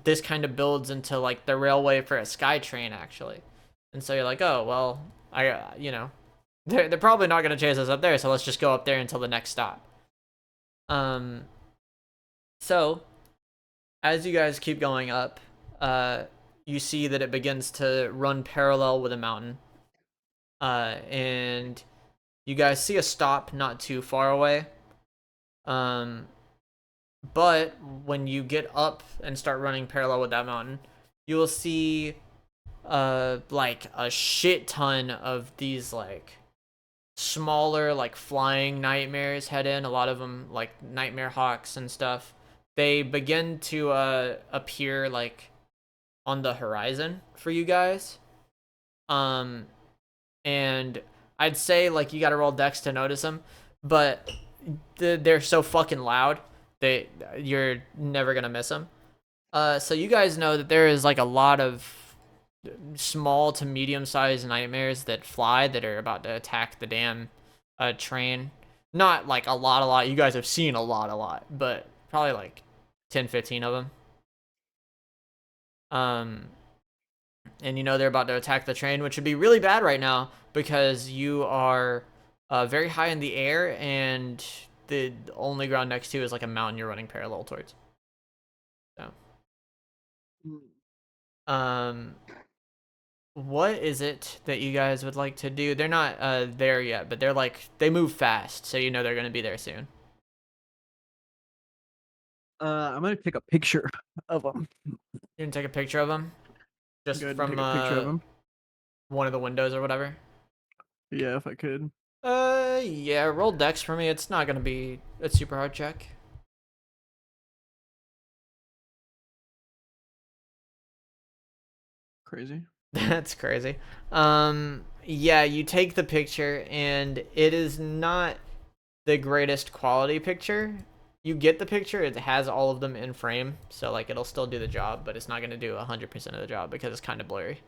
this kind of builds into like the railway for a sky train, actually. And so you're like, oh, well, they're probably not going to chase us up there, so let's just go up there until the next stop. So as you guys keep going up, you see that it begins to run parallel with a mountain. And you guys see a stop not too far away. But when you get up and start running parallel with that mountain, you will see like a shit ton of these like smaller like flying nightmares head in. A lot of them like nightmare hawks and stuff. They begin to appear like on the horizon for you guys. And I'd say like you gotta roll dex to notice them, but they're so fucking loud that you're never gonna miss them. So you guys know that there is like a lot of small to medium-sized nightmares that fly that are about to attack the damn train. Not like a lot. You guys have seen a lot, but probably like 10, 15 of them. And they're about to attack the train, which would be really bad right now because you are very high in the air, and the only ground next to you is like a mountain you're running parallel towards. So, what is it that you guys would like to do? They're not there yet, but they're like, they move fast, so they're gonna be there soon. I'm gonna take a picture of them. You can take a picture of them, just from take a picture of them. one of the windows or whatever. Yeah, if I could. Yeah, roll dex for me. It's not gonna be a super hard check. Crazy. That's crazy. Yeah, you take the picture, and it is not the greatest quality picture. You get the picture, it has all of them in frame, so like it'll still do the job, but it's not gonna do 100% of the job because it's kind of blurry.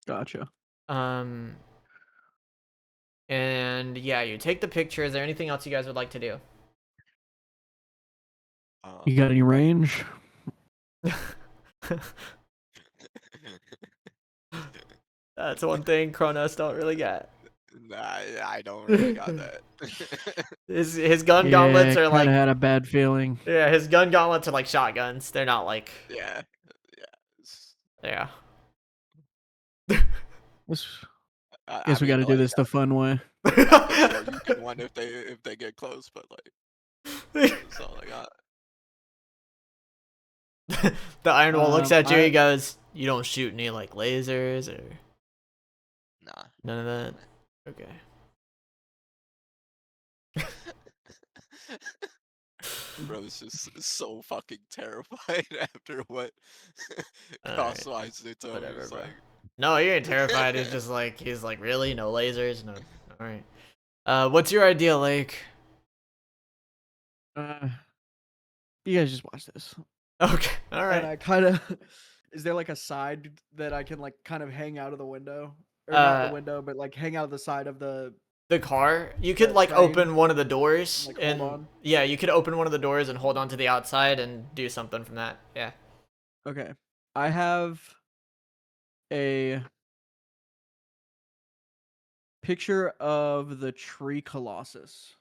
Gotcha. And yeah, you take the picture. Is there anything else you guys would like to do? You got any range? That's one thing Chronos don't really get. Nah, I don't really got that. His gun gauntlets are like, had a bad feeling. yeah, his gun gauntlets are like shotguns. They're not like, Yeah. yeah. Guess we got to do this the fun way. You can win if they get close, but like that's all I got. The Iron Wall looks at you. I- He goes, "You don't shoot any like lasers or Nah. none of that." Okay. Bro's just so fucking terrified after what Alright, Crosswise they told him. whatever, It's bro. like, No, he ain't terrified. He's like, really? No lasers? No. All right. What's your idea, Lake? You guys just watch this. Okay. All And right. I kind of, is there like a side that I can like kind of hang out of the window, or not the window, but like hang out of the side of the? The car. You could That like frame, open one of the doors like, hold and on. yeah, you could open one of the doors and hold on to the outside and do something from that. Yeah. Okay, I have a picture of the tree colossus.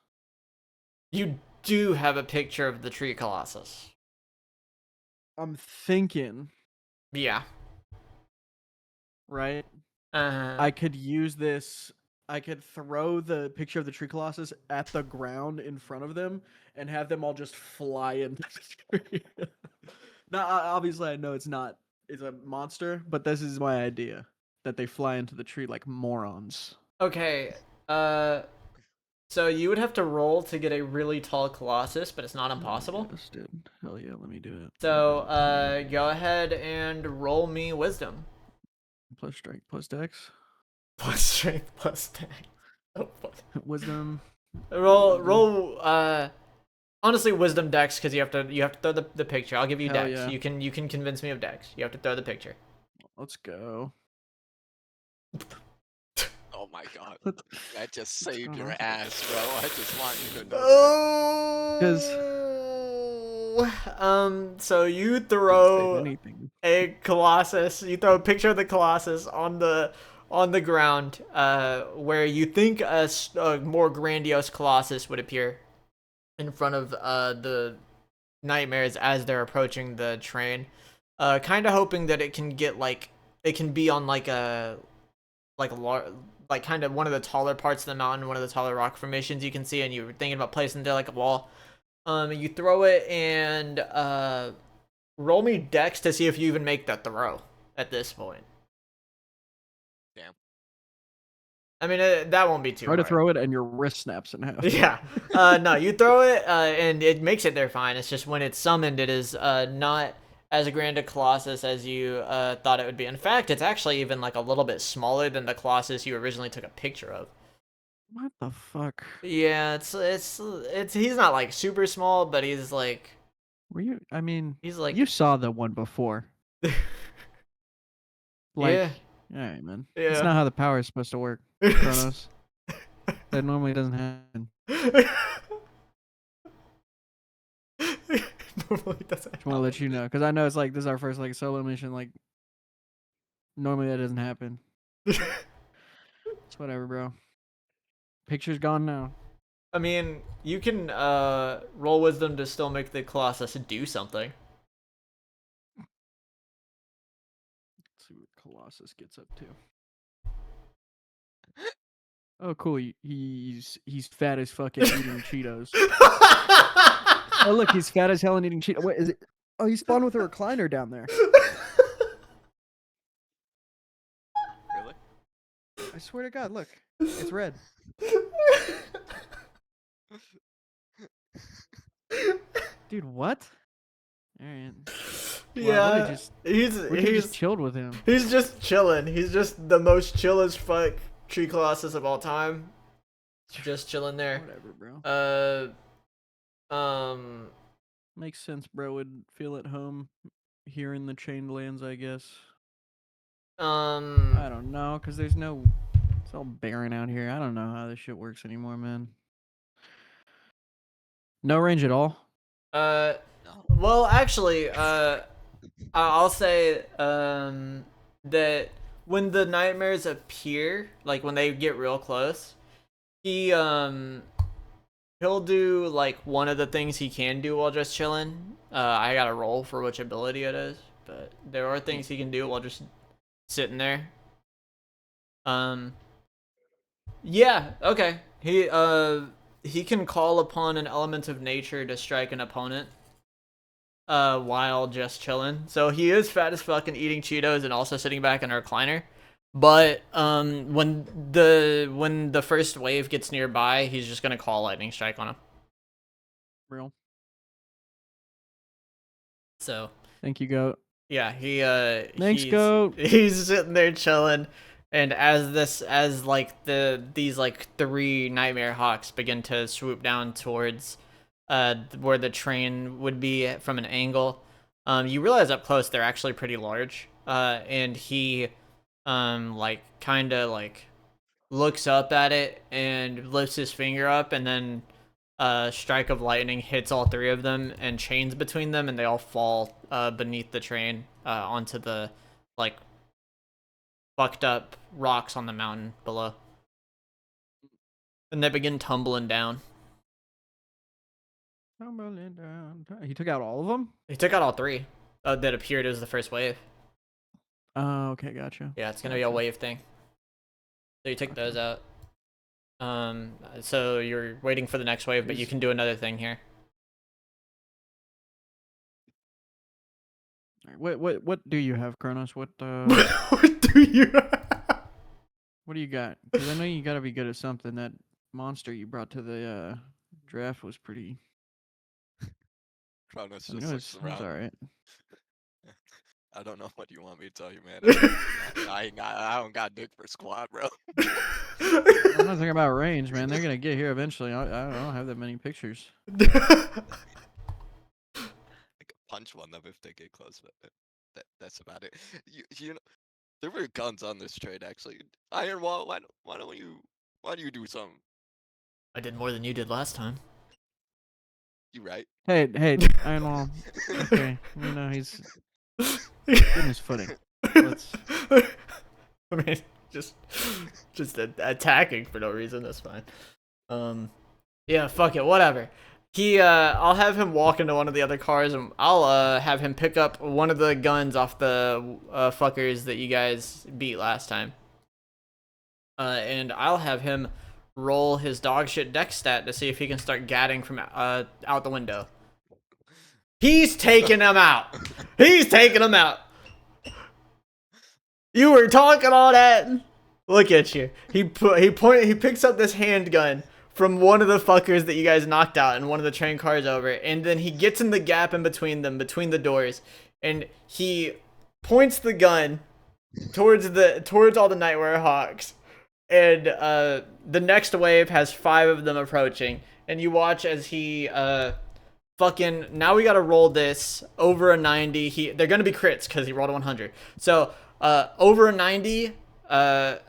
You do have a picture of the tree colossus. I'm thinking, Yeah. right? Uh-huh. I could use this. I could throw the picture of the tree colossus at the ground in front of them and have them all just fly into the tree. Now, obviously, I know it's not. It's a monster, but this is my idea that they fly into the tree like morons. Okay. So you would have to roll to get a really tall colossus, but it's not impossible. Yes, dude. Hell yeah, let me do it. So, go ahead and roll me wisdom. Plus strength, plus dex. Plus strength, plus dex. Oh, fuck. Wisdom. Roll, honestly, wisdom dex, because you have to throw the picture. I'll give you Hell dex. yeah. You can convince me of dex. You have to throw the picture. Let's go. oh my god, What the- that just what's saved going your on? ass, bro. I just want you to know So you Didn't save throw anything. a colossus. You throw a picture of the colossus on the ground, where you think a more grandiose colossus would appear in front of the nightmares as they're approaching the train. Kind of hoping that it can be on like a kind of one of the taller parts of the mountain, one of the taller rock formations you can see, and you're thinking about placing it there like a wall. You throw it and roll me dex to see if you even make the throw at this point. Damn. I mean, that won't be too Try to hard. throw it and your wrist snaps in half. Yeah. No, you throw it and it makes it there fine. It's just when it's summoned, it is not as grand a colossus as you thought it would be. In fact, it's actually even like a little bit smaller than the colossus you originally took a picture of. What the fuck? Yeah, it's he's not like super small, but he's like Were you? I mean, he's like you saw the one before. Like, yeah. all right, man. Yeah. That's not how the power is supposed to work, Chronos. That normally doesn't happen. Normally doesn't Just want to let you know, because I know it's like this is our first like solo mission. Like, normally that doesn't happen. It's whatever, bro. Picture's gone now. I mean, you can roll wisdom to still make the colossus do something. Let's see what Colossus gets up to. Oh, cool. He's fat as fucking eating Cheetos. Oh, look, he's fat as hell and eating Cheetos. What is it? Oh, he spawned with a recliner down there. Really? I swear to God, look, it's red. Dude, what? All right. Yeah, We could just chilled with him. he's just chilling. He's just the most chill as fuck tree colossus of all time. Just chilling there. Whatever, bro. Makes sense, bro. Would feel at home here in the Chained Lands, I guess. I don't know, cause there's no. It's all barren out here. I don't know how this shit works anymore, man. No range at all. No. Well, actually, I'll say that when the nightmares appear, like when they get real close, he'll do like one of the things he can do while just chilling. I gotta roll for which ability it is, but there are things he can do while just sitting there. Yeah, okay. He can call upon an element of nature to strike an opponent. while just chilling. So he is fat as fuck and eating Cheetos and also sitting back in a recliner. But when the first wave gets nearby, he's just gonna call lightning strike on him. Real. So Thank you, goat. yeah, Thanks, goat. he's sitting there chilling, and these like 3 nightmare hawks begin to swoop down towards where the train would be from an angle, you realize up close they're actually pretty large, and he like kind of like looks up at it and lifts his finger up, and then strike of lightning hits all 3 of them and chains between them, and they all fall beneath the train onto the like fucked up rocks on the mountain below, and they begin tumbling down. Tumbling down. He took out all of them? He took out all 3 that appeared as the first wave. Oh, okay, gotcha. Yeah, it's gonna be a wave thing. So you take those out. So you're waiting for the next wave, but you can do another thing here. What do you have, Chronos? What What do you? what do you got? Because I know you gotta be good at something. That monster you brought to the draft was pretty. Chronos I just know looks it's around. alright. I don't know what you want me to tell you, man. I don't got dick for squad, bro. I'm not talking about range, man. They're gonna get here eventually. I don't have that many pictures. I could punch one of them if they get close, but that's about it. You know, there were guns on this trade actually. Ironwall, why do you do something? I did more than you did last time. You right? Hey, I know. Okay, you know he's getting his footing. Let's. I mean, just attacking for no reason. That's fine. Yeah, fuck it, whatever. I'll have him walk into one of the other cars, and I'll have him pick up one of the guns off the fuckers that you guys beat last time. And I'll have him roll his dog shit dex stat to see if he can start gadding from out the window. He's taking him out. He's taking him out. You were talking all that. Look at you. He picks up this handgun from one of the fuckers that you guys knocked out in one of the train cars over, and then he gets in the gap in between them, between the doors, and he points the gun towards all the Nightmare Hawks, and the next wave has 5 of them approaching, and you watch as he fucking, now we gotta roll this over a 90. They're gonna be crits because he rolled a 100. So over a 90. No,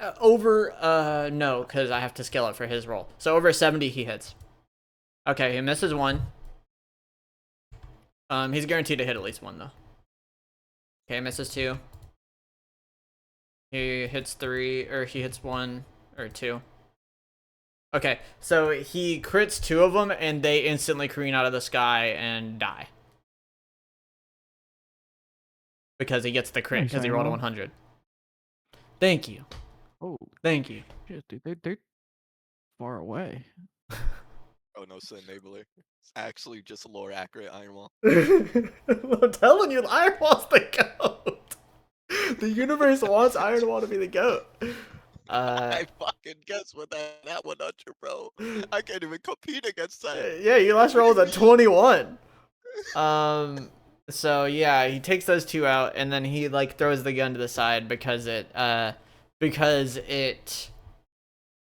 because I have to scale it for his roll. So over 70, he hits. Okay, he misses 1. He's guaranteed to hit at least 1 though. Okay, misses 2. He hits 3, or he hits 1 or 2. Okay, so he crits 2 of them, and they instantly careen out of the sky and die. Because he gets the crit because he rolled a 100. Thank you. Oh, thank you. Shit, dude, they're far away. Oh no, it's an enabler. It's actually just a lore accurate Ironwall. I'm telling you, Ironwall's the goat. The universe wants Ironwall to be the goat. I fucking guess with that 100, bro. I can't even compete against that. Yeah, you last rolled a 21. So yeah, he takes those 2 out, and then he like throws the gun to the side because it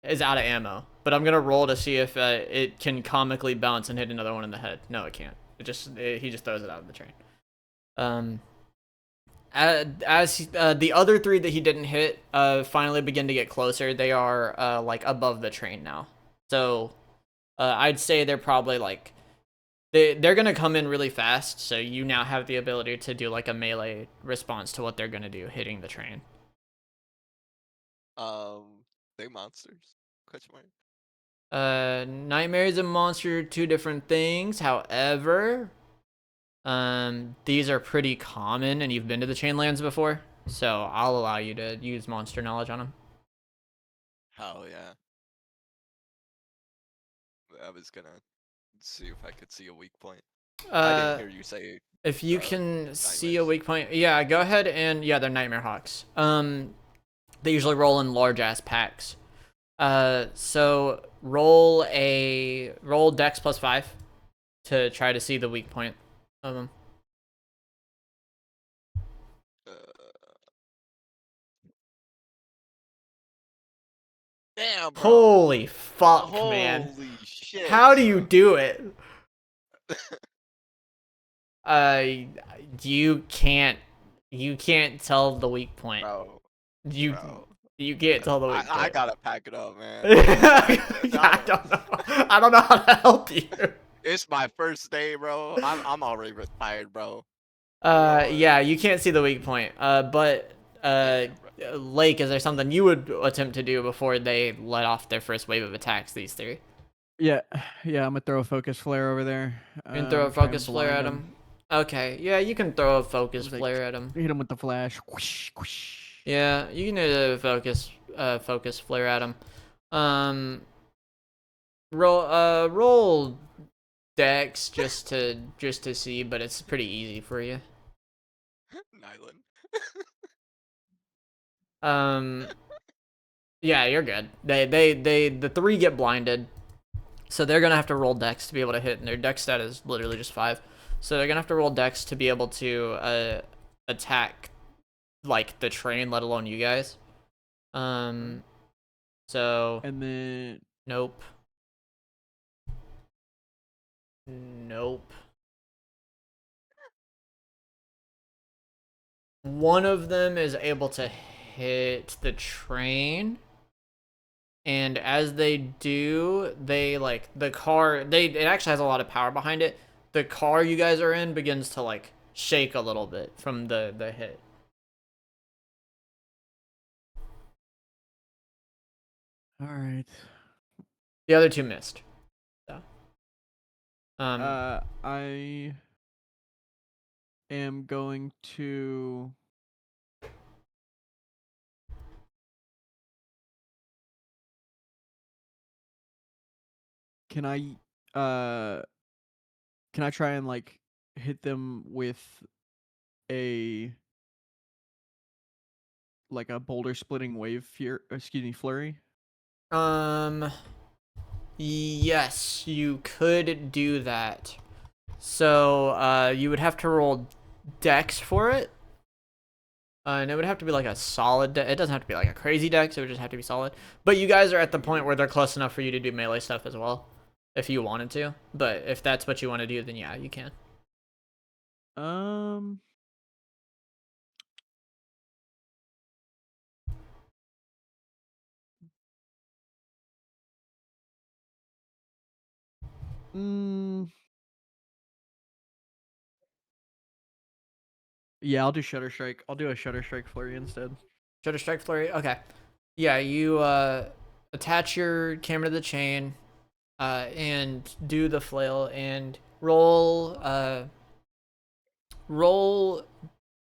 is out of ammo. But I'm gonna roll to see if it can comically bounce and hit another one in the head. No, it can't. He just throws it out of the train. As the other 3 that he didn't hit finally begin to get closer, they are like above the train now. So I'd say they're probably like they're gonna come in really fast. So you now have the ability to do like a melee response to what they're gonna do, hitting the train. They monsters? Question mark. Nightmare is a monster, 2 different things. However, these are pretty common, and you've been to the Chainlands before, so I'll allow you to use monster knowledge on them. Hell yeah. I was gonna see if I could see a weak point. I didn't hear you say. If you can see a nightmares. weak point, yeah, go ahead and yeah, they're Nightmare Hawks. They usually roll in large ass packs. So roll Dex +5 to try to see the weak point of them. Uh, damn, bro. Holy fuck, man! Holy shit. How do you bro. do it? Uh, you can't tell the weak point. Bro, You bro. you can't tell the weak I point. gotta pack it up, man. I don't know. I don't know how to help you. It's my first day, bro. I'm already retired, bro. Yeah, you can't see the weak point. But Damn, bro. Lake, is there something you would attempt to do before they let off their first wave of attacks? These three. Yeah, I'm gonna throw a focus flare over there. You can throw a try and focus flare blind at him. Okay, yeah, you can throw a focus Looks like- flare at him. Hit him with the flash. Whoosh, whoosh. Yeah, you can do a focus flare at him. Roll Dex just to see, but it's pretty easy for you. Nighlin. Yeah, you're good. The three get blinded, so they're gonna have to roll Dex to be able to hit, and their Dex stat is literally just 5. So they're gonna have to roll Dex to be able to attack like the train, let alone you guys. So And then nope. Nope. One of them is able to hit the train. And as they do, they like the car, it actually has a lot of power behind it. The car you guys are in begins to like shake a little bit from the hit. all right. The other two missed. So. I am going to Can I try and like hit them with a boulder splitting wave flurry? Yes, you could do that. So, you would have to roll Dex for it. And it would have to be like a solid it doesn't have to be like a crazy Dex, it would just have to be solid. But you guys are at the point where they're close enough for you to do melee stuff as well, if you wanted to. But if that's what you want to do, then yeah, you can. Yeah, I'll do Shutter Strike. I'll do a Shutter Strike flurry instead. Shutter Strike Flurry? Okay. Yeah, you attach your camera to the chain and do the flail and roll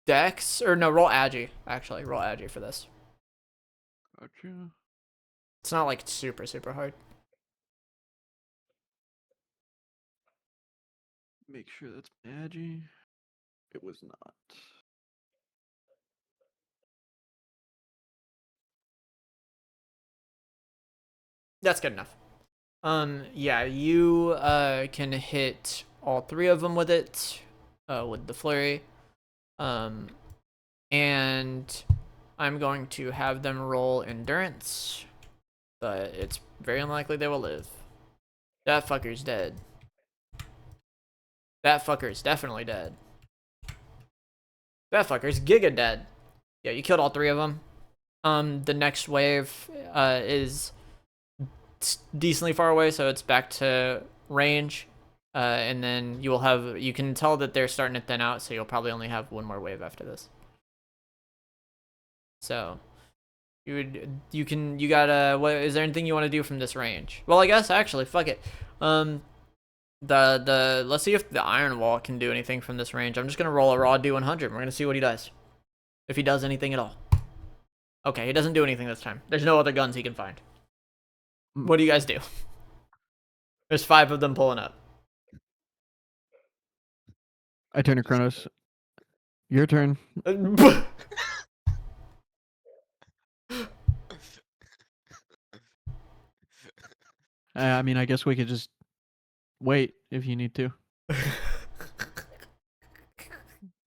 Dex, or no, roll Agi, actually. Roll Agi for this. Gotcha. It's not like super hard. Make sure that's Magi. It was not. That's good enough. Yeah, you can hit all three of them with it, with the flurry. And I'm going to have them roll endurance, but it's very unlikely they will live. That fucker's dead. That fucker's definitely dead. That fucker's giga dead. Yeah, you killed all three of them. The next wave is decently far away, so it's back to range. And then you can tell that they're starting to thin out, so you'll probably only have one more wave after this. So you gotta, what is there anything you want to do from this range? Well, I guess actually, fuck it. Let's see if the Iron Wall can do anything from this range. I'm just gonna roll a raw D100. We're gonna see what he does. If he does anything at all. Okay, he doesn't do anything this time. There's no other guns he can find. What do you guys do? There's 5 of them pulling up. I turn to Chronos. Your turn. I mean, I guess we could just wait if you need to.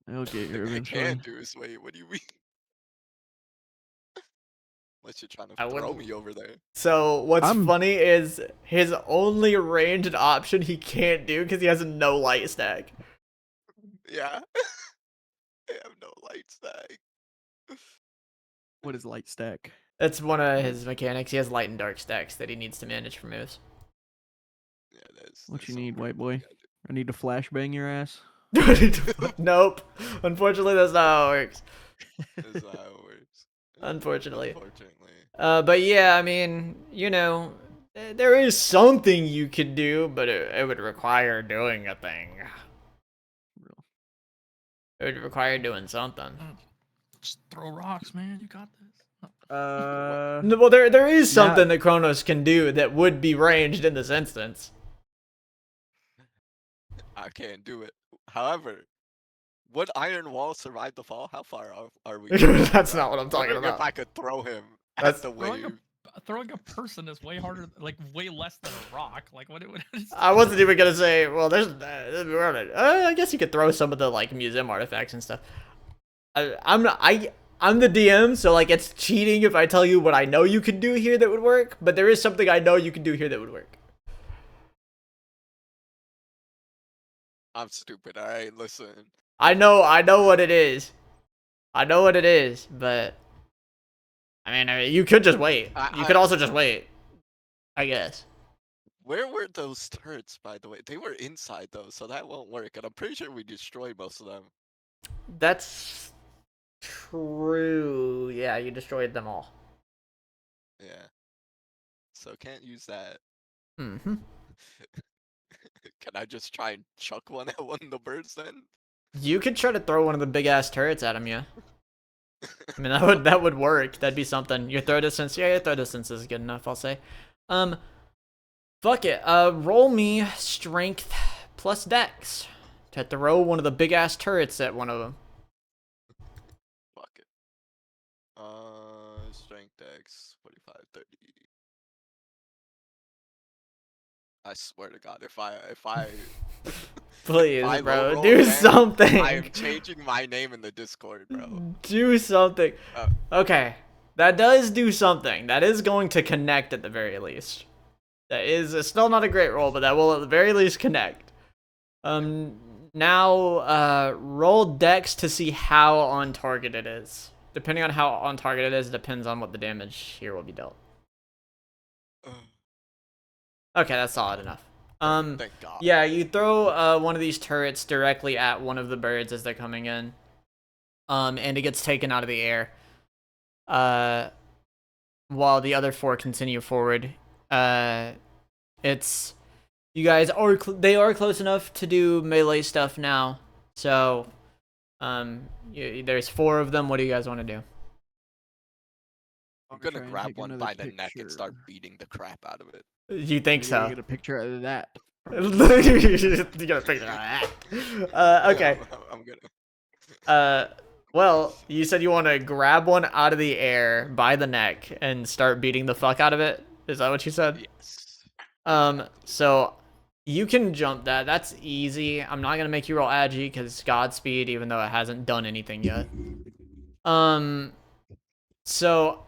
I'll get here I eventually. can do is wait. What do you mean? Unless you're trying to I throw wouldn't- me over there. So what's I'm- funny is his only ranged option he can't do because he has no light stack. Yeah. I have no light stack. What is light stack? That's one of his mechanics. He has light and dark stacks that he needs to manage for moves. Yeah, that's What you something need, pretty white boy? you gotta do. I need to flashbang your ass. Nope. Unfortunately, that's not how it works. That's not how it works. Unfortunately. Unfortunately. But yeah, I mean, you know, there is something you could do, but it would require doing a thing. It would require doing something. Just throw rocks, man. You got this. No, well, there is Now- something that Chronos can do that would be ranged in this instance. I can't do it. However, would Iron Wall survive the fall? How far are we? That's not what I'm talking Wondering if about. I could throw him That's- at the Throwing wave. throwing a person is way harder, like way less than a rock. Like what? I wasn't even gonna say. Well, there's. I guess you could throw some of the like museum artifacts and stuff. I'm the DM, so like it's cheating if I tell you what I know you could do here that would work. But there is something I know you can do here that would work. I'm stupid. All right, listen. I know what it is. I know what it is, but I mean, you could just wait. You could also just wait. I guess. Where were those turrets, by the way? They were inside though, so that won't work. And I'm pretty sure we destroyed most of them. That's true. Yeah, you destroyed them all. Yeah. So can't use that. Mm-hmm. Can I just try and chuck one at one of the birds then? You could try to throw one of the big ass turrets at him, yeah. I mean, that would work. That'd be something. Your throw distance, yeah, your throw distance is good enough, I'll say. Fuck it. Roll me strength plus dex to throw one of the big ass turrets at one of them. Fuck it. Strength dex 45, 30. I swear to God, if I Please, I bro, low roll do again, something. I am changing my name in the Discord, bro. Do something. Uh, Okay, that does do something. That is going to connect at the very least. That is still not a great roll, but that will at the very least connect. Now, roll dex to see how on target it is. Depending on how on target it is, depends on what the damage here will be dealt. Okay, that's solid enough. Thank God. Yeah, you throw one of these turrets directly at one of the birds as they're coming in. And it gets taken out of the air. While the other four continue forward. It's you guys are they are close enough to do melee stuff now. So, there's four of them. What do you guys want to do? I'm gonna grab one by the neck and start beating the crap out of it. You think so? Get a picture of that. You gotta figure that. Okay. I'm gonna. Well, you said you want to grab one out of the air by the neck and start beating the fuck out of it. Is that what you said? Yes. So you can jump that. That's easy. I'm not gonna make you roll agi because Godspeed, even though it hasn't done anything yet. So,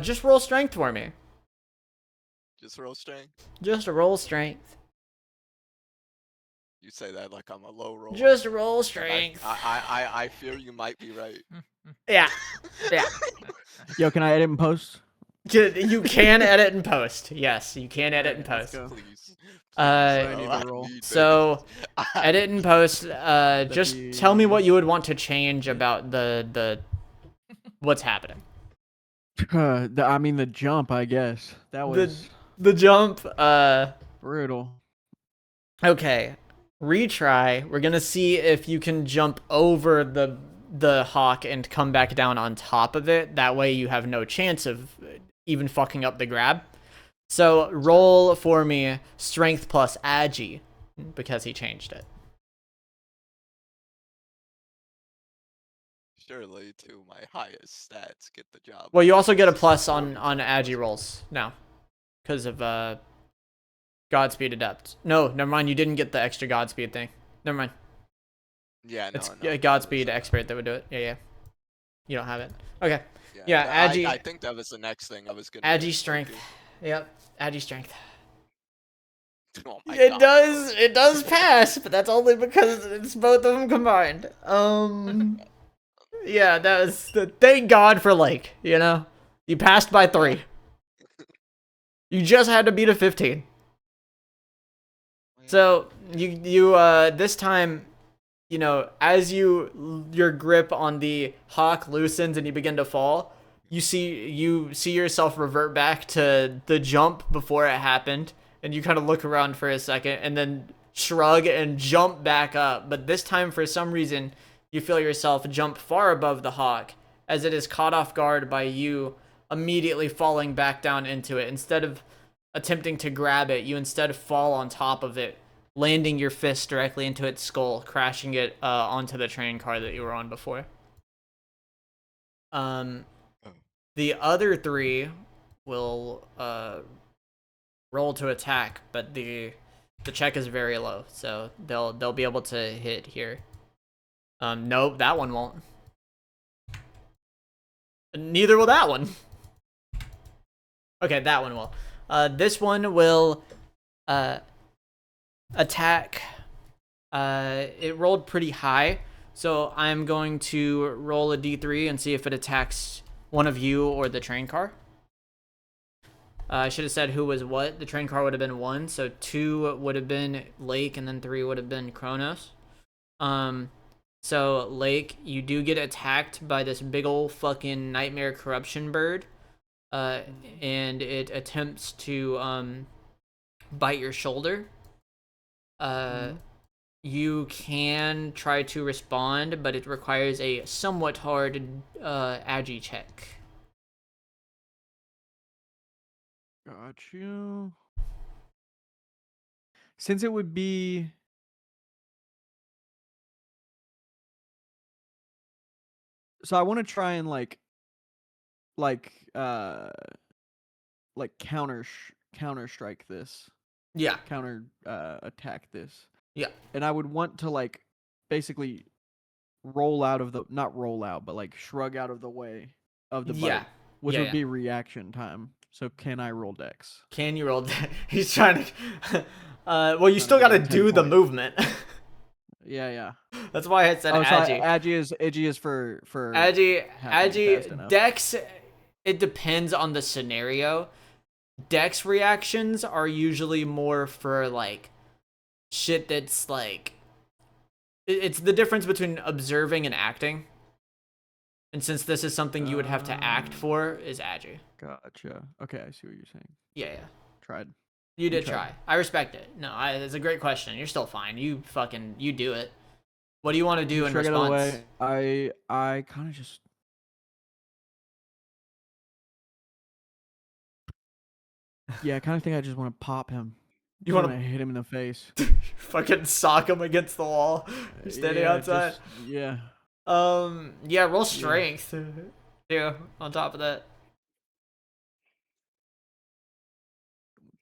just roll strength for me. Just roll strength. Just roll strength. You say that like I'm a low roll. Just roll I, strength. I fear you might be right. Yeah. Yeah. Yo, can I edit and post? You can edit and post. Yes, you can edit and Let's post. go. Please. I need I to roll. need So, this. edit and post. Just be- tell me what you would want to change about the what's happening. I mean, the jump, I guess. That was The jump. brutal. Okay. Retry. We're gonna see if you can jump over the hawk and come back down on top of it. That way you have no chance of even fucking up the grab. So roll for me strength plus agi because he changed it. Surely, to my highest stats, get the job. Well, you also get a This is plus 40 on Agi plus. rolls now, because of Godspeed Adept. No, never mind. You didn't get the extra Godspeed thing. Never mind. Yeah, no, It's no. that Godspeed was, expert that would do it. Yeah. You don't have it. Okay. Yeah, Yeah, I Agi. think that was the next thing I was gonna Agi get strength. into. Yep. Agi strength. Oh my It god, does. bro. It does pass, but that's only because it's both of them combined. Yeah, that was. Thank God for Lake. You know, you passed by 3. You just had to beat a 15. So you this time, you know, as your grip on the hawk loosens and you begin to fall, you see yourself revert back to the jump before it happened, and you kind of look around for a second and then shrug and jump back up. But this time, for some reason, you feel yourself jump far above the hawk as it is caught off guard by you immediately falling back down into it. Instead of attempting to grab it, you instead fall on top of it, landing your fist directly into its skull, crashing it onto the train car that you were on before. The other 3 will roll to attack, but the check is very low, so they'll be able to hit here. Nope, that one won't. Neither will that one. Okay, that one will. This one will attack. It rolled pretty high, so I'm going to roll a d3 and see if it attacks one of you or the train car. I should have said who was what. The train car would have been 1, so 2 would have been Lake, and then 3 would have been Chronos. So Lake, you do get attacked by this big ol' fucking nightmare corruption bird, and it attempts to bite your shoulder. You can try to respond, but it requires a somewhat hard agi check. Got you. Since it would be so I want to try and like counter strike this. Yeah. Counter attack this. Yeah. And I would want to like basically roll out of the not roll out, but like shrug out of the way of the Yeah. bite, which Yeah, would yeah. be reaction time. So can I roll dex? Can you roll that? He's trying to. Well, you Trying still to got get to a 10 do the point. movement. Yeah. That's why I said Oh, so agi. agi is for Agi, happening fast enough. Dex. It depends on the scenario. Dex reactions are usually more for like shit that's like. It's the difference between observing and acting. And since this is something you would have to act for, is agi. Gotcha. Okay, I see what you're saying. Yeah. Tried. You did tried. try. I respect it. No, it's a great question. You're still fine. You do it. What do you want to do in Shrug it out of the response? way. I kind of just. Yeah, I kind of think I just want to pop him. You want want to to hit him in the face. fucking sock him against the wall? You're standing Yeah, outside. yeah. Yeah, roll strength. Yeah, on top of that.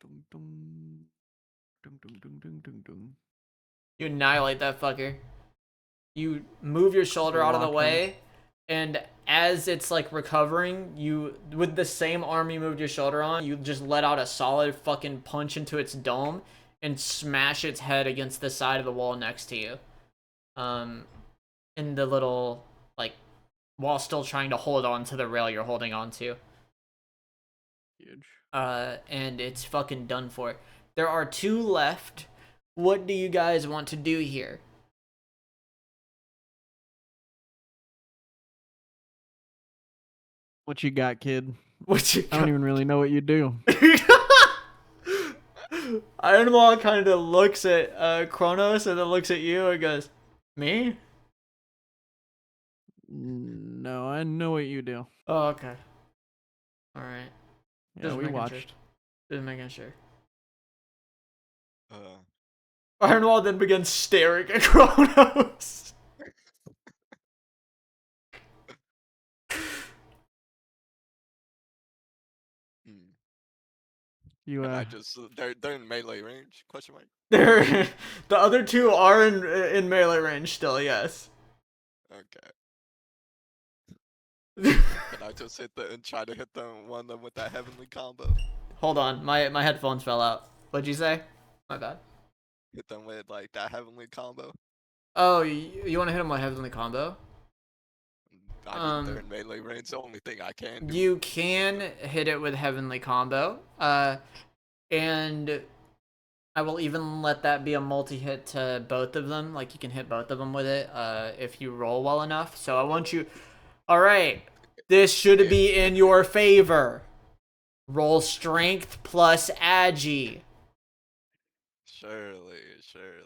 Dun, dun, dun, dun, dun, dun, dun, dun. You annihilate that fucker. You move your shoulder out of the Clock him. way, and as it's like recovering, you with the same arm you moved your shoulder on, you just let out a solid fucking punch into its dome and smash its head against the side of the wall next to you. In the little like while still trying to hold on to the rail you're holding on to. Huge. And it's fucking done for. There are 2 left. What do you guys want to do here? What you got, kid? What you I don't even really know what you do. Anomaly kind of looks at Chronos and then looks at you and goes, "Me? No, I know what you do. Oh, okay. All right. Yeah, Just we making watched. sure. Just making sure." Uh, Anomaly then begins staring at Chronos. You And I just they're in melee range? Question mark. The other two are in melee range still. Yes. Okay. Can I just try to hit them one of them with that heavenly combo? Hold on, my headphones fell out. What'd you say? My bad. Hit them with like that heavenly combo. Oh, you want to hit him with heavenly combo? I mean, they're in melee range. The only thing I can do. You can hit it with heavenly combo. And I will even let that be a multi-hit to both of them. Like you can hit both of them with it if you roll well enough. So I want you. All right, this should be in your favor. Roll strength plus agi. Surely.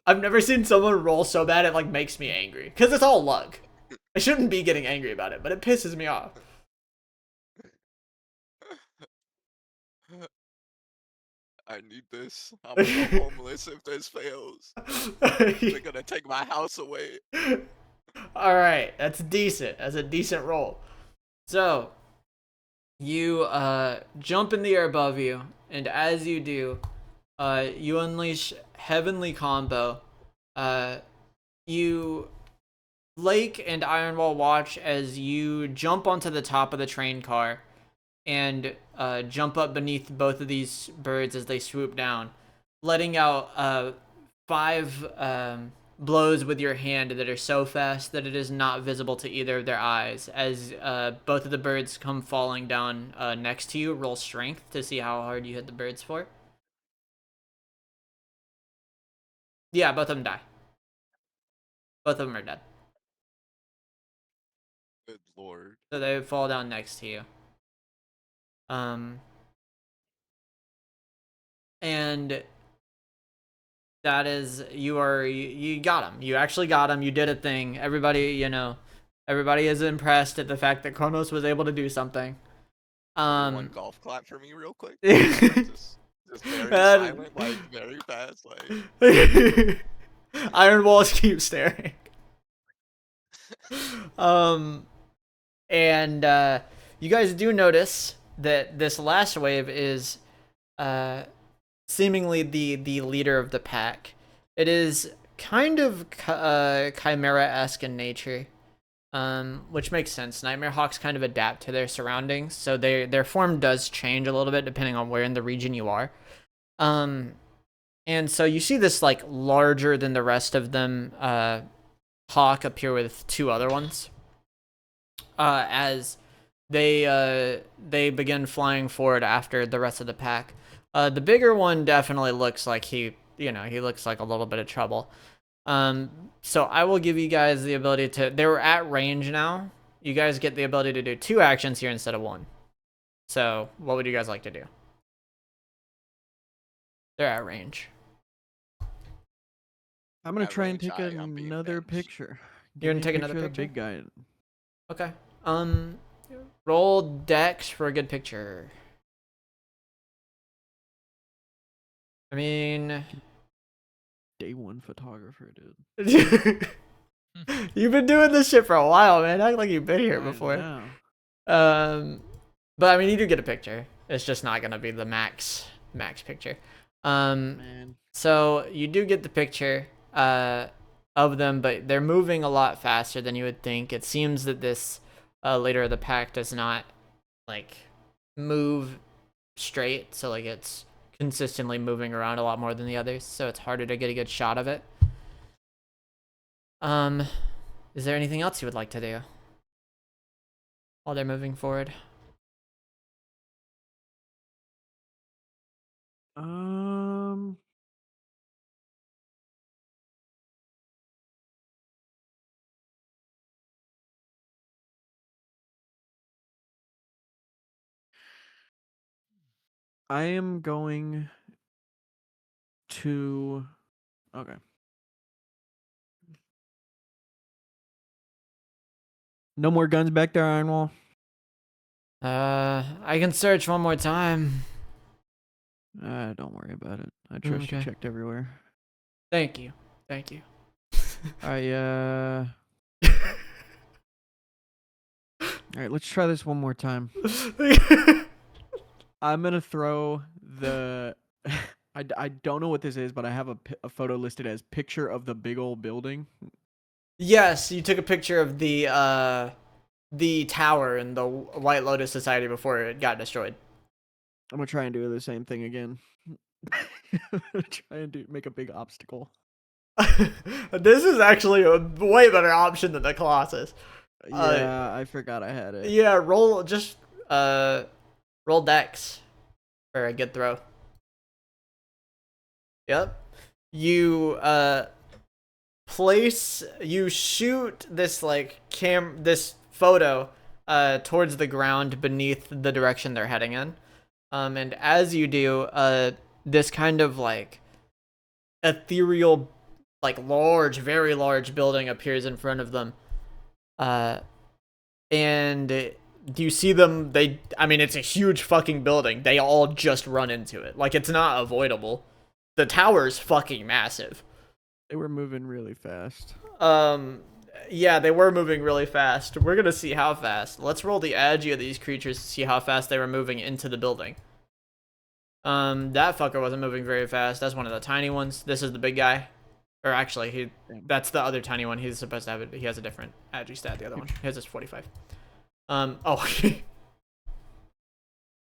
I've never seen someone roll so bad it like makes me angry. Because it's all luck. I shouldn't be getting angry about it, but it pisses me off. I need this. I'm gonna go homeless if this fails. They're gonna take my house away. Alright, that's decent. That's a decent roll. So, you jump in the air above you, and as you do, you unleash heavenly combo. You Lake and Ironwall watch as you jump onto the top of the train car and jump up beneath both of these birds as they swoop down, letting out 5 blows with your hand that are so fast that it is not visible to either of their eyes. As both of the birds come falling down next to you, roll strength to see how hard you hit the birds for. Yeah, both of them die. Both of them are dead. Good lord. So they fall down next to you. And that is, you got him. You actually got him. You did a thing. Everybody is impressed at the fact that Chronos was able to do something. One golf clap for me real quick. just very silent, like very fast, like. Iron Walls keep staring. And you guys do notice that this last wave is seemingly the leader of the pack. It is kind of chimera-esque in nature, which makes sense. Nightmare Hawks kind of adapt to their surroundings, so their form does change a little bit depending on where in the region you are. And so you see this like larger than the rest of them hawk appear with 2 other ones as they begin flying forward after the rest of the pack. The bigger one definitely looks like he looks like a little bit of trouble. So I will give you guys the ability to, they're at range now. You guys get the ability to do 2 actions here instead of 1. So what would you guys like to do? They're at range. I'm gonna At try and range, take I'm being another benched. picture. You're gonna Give me a take another of the picture? Big guy. Okay. Roll Dex for a good picture. I mean, Day 1 photographer, dude. you've been doing this shit for a while, man. Act like you've been here I before. know. But I mean, you do get a picture. It's just not gonna be the max picture. Man. So you do get the picture of them, but they're moving a lot faster than you would think. It seems that this leader of the pack does not like move straight, so like it's consistently moving around a lot more than the others, so it's harder to get a good shot of it. Is there anything else you would like to do while they're moving forward? I am going to. Okay. No more guns back there, Ironwall. I can search one more time. Don't worry about it. I trust you Okay. checked everywhere. Thank you. All right, let's try this one more time. I'm gonna throw the. I don't know what this is, but I have a photo listed as picture of the big old building. Yes, you took a picture of the tower in the White Lotus Society before it got destroyed. I'm gonna try and do the same thing again. Try and make a big obstacle. This is actually a way better option than the Colossus. Yeah, I forgot I had it. Yeah, roll roll Dex for a good throw. Yep. You you shoot this like this photo towards the ground beneath the direction they're heading in. And as you do, this kind of like ethereal, like large, very large building appears in front of them. And do you see them? I mean, it's a huge fucking building. They all just run into it. Like, it's not avoidable. The tower's fucking massive. They were moving really fast. Yeah, they were moving really fast. We're gonna see how fast. Let's roll the agi of these creatures to see how fast they were moving into the building. That fucker wasn't moving very fast. That's one of the tiny ones. This is the big guy. Or actually, that's the other tiny one. He's supposed to have it. He has a different agi stat, the other one. His is 45. Oh.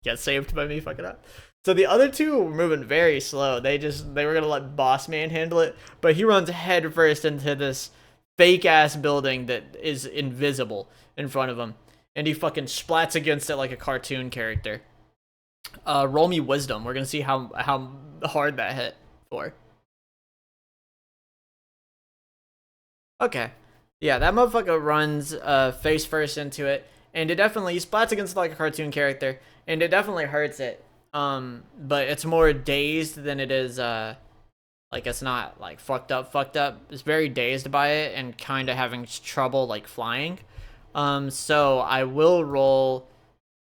Get saved by me, fuck it up. So the other two were moving very slow. They were gonna let Boss Man handle it, but he runs head first into this fake ass building that is invisible in front of him, and he fucking splats against it like a cartoon character. Roll me wisdom. We're gonna see how hard that hit for. Okay. Yeah, that motherfucker runs face first into it, and it definitely splats against it like a cartoon character, and it definitely hurts it. But it's more dazed than it is like it's not like fucked up. It's very dazed by it and kind of having trouble like flying. So I will roll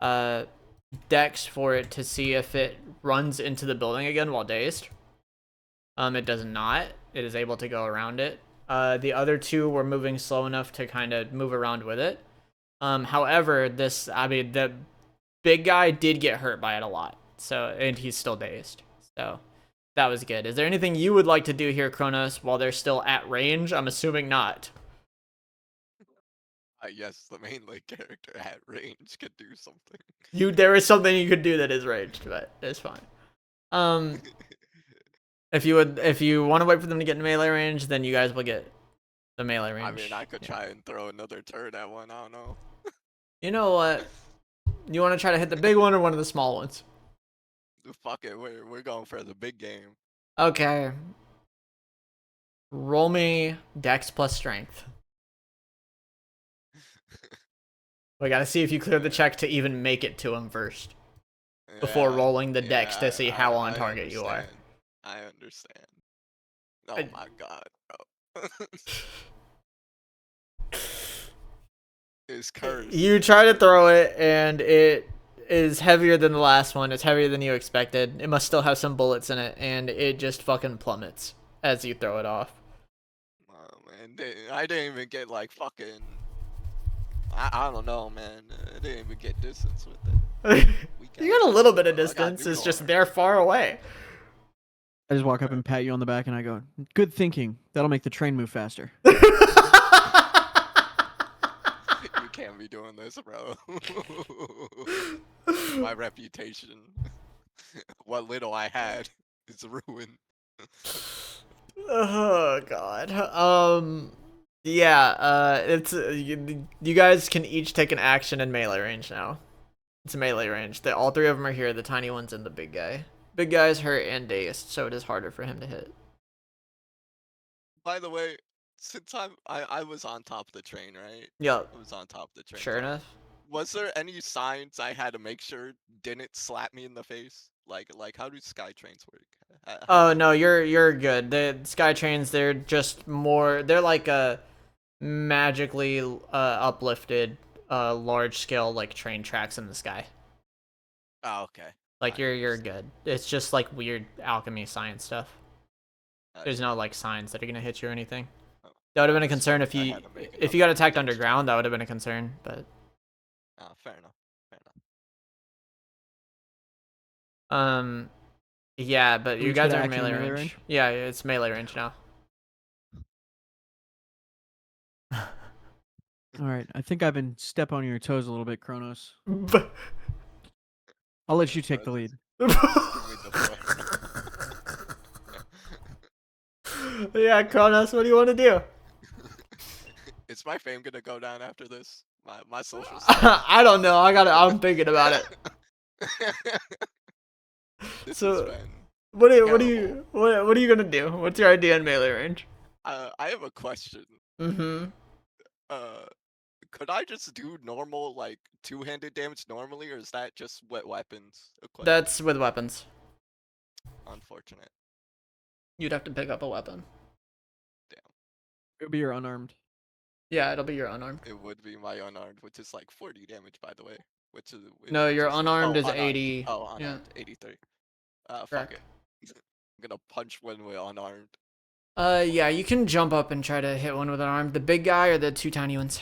Dex for it to see if it runs into the building again while dazed. It does not. It is able to go around it. The other two were moving slow enough to kind of move around with it. However, the big guy did get hurt by it a lot. So, and he's still dazed. So, that was good. Is there anything you would like to do here, Chronos, while they're still at range? I'm assuming not. Yes, the main lead character at range could do something. There is something you could do that is ranged, but it's fine. If you want to wait for them to get in melee range, then you guys will get the melee range. I mean, I could try and throw another turret at one. I don't know. You know what? You want to try to hit the big one or one of the small ones? Fuck it, we're going for the big game. Okay. Roll me Dex plus Strength. We gotta see if you clear the check to even make it to him first, before rolling the Dex to see how on target you are. I understand. Oh my god, bro. It's cursed. You try to throw it, and it is heavier than the last one. It's heavier than you expected. It must still have some bullets in it, and it just fucking plummets as you throw it off. Oh man, I didn't even get like fucking. I don't know, man. I didn't even get distance with it. You got a little bit of distance. It's just they're far away. I just walk up and pat you on the back, and I go, "Good thinking. That'll make the train move faster." You can't be doing this, bro. My reputation, what little I had, is ruined. Oh god. Yeah. It's you guys can each take an action in melee range now. It's melee range. All three of them are here. The tiny one's in the big guy. Big guy's hurt and dazed, so it is harder for him to hit. By the way, since I was on top of the train, right? Yep. I was on top of the train. Sure enough. Was there any signs I had to make sure didn't slap me in the face? Like how do sky trains work? Oh no, you're good. The sky trains, they're just more. They're like a magically uplifted, large scale like train tracks in the sky. Oh, okay. Like you're good. It's just like weird alchemy science stuff. There's no like signs that are gonna hit you or anything. That would have been a concern if you got attacked underground. That would have been a concern, but. Fair enough. Yeah, but you Reach guys hit are in action melee and melee range. range? Yeah, it's melee range now. All right. I think I've been stepping on your toes a little bit, Chronos. I'll let you take the lead. Just give me the floor. Yeah, Kronos, what do you want to do? Is my fame gonna go down after this? My social status. I don't know. I'm thinking about it. This has So, been what terrible. are you gonna do? What's your idea in melee range? I have a question. Mm-hmm. Uh, could I just do normal like two-handed damage normally, or is that just with weapons equipped? That's with weapons. Unfortunate. You'd have to pick up a weapon. It'll be your unarmed. Yeah, it'll be your unarmed. It would be my unarmed, which is like 40 damage, by the way. Which is No, your just unarmed is unarmed. 80. Oh, Yeah. unarmed, 83. Fuck Correct. it. I'm gonna punch when we're unarmed. Yeah, you can jump up and try to hit one with an arm. The big guy or the two tiny ones?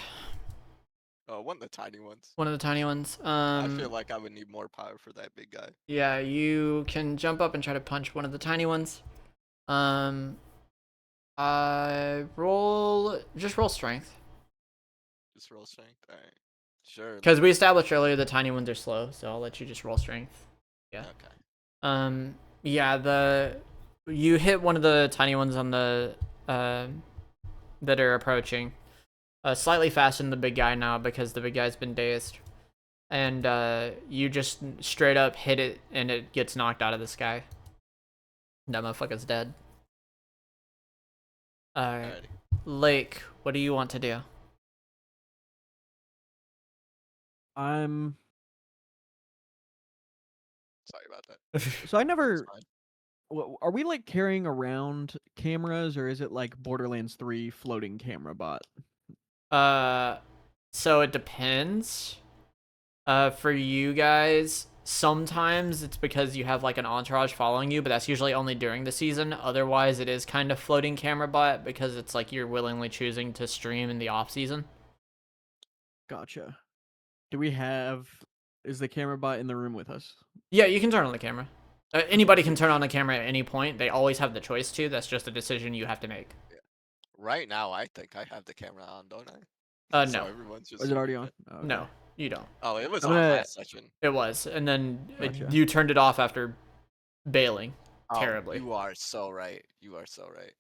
One of the tiny ones. One of the tiny ones. I feel like I would need more power for that big guy. Yeah, you can jump up and try to punch one of the tiny ones. Just roll strength. Just roll strength. Alright. Sure. Because we established earlier the tiny ones are slow, so I'll let you just roll strength. Yeah. Okay. Yeah, you hit one of the tiny ones on the that are approaching. Slightly faster than the big guy now because the big guy's been dazed. And you just straight up hit it and it gets knocked out of the sky. That motherfucker's dead. Alright. Alrighty. Lake, what do you want to do? I'm. Sorry about that. So I It's never. fine. Are we like carrying around cameras, or is it like Borderlands 3 floating camera bot? So it depends. For you guys, sometimes it's because you have like an entourage following you, but that's usually only during the season. Otherwise, it is kind of floating camera bot because it's like you're willingly choosing to stream in the off season. Gotcha. Do we have? Is the camera bot in the room with us? Yeah, you can turn on the camera. Anybody can turn on the camera at any point. They always have the choice to. That's just a decision you have to make. Right now, I think I have the camera on, don't I? So No. everyone's just Is it already using on? it. Okay. No, you don't. Oh, it was I'm on gonna- last session. It was, and then Gotcha. you turned it off after bailing Oh, terribly. you are so right. You are so right.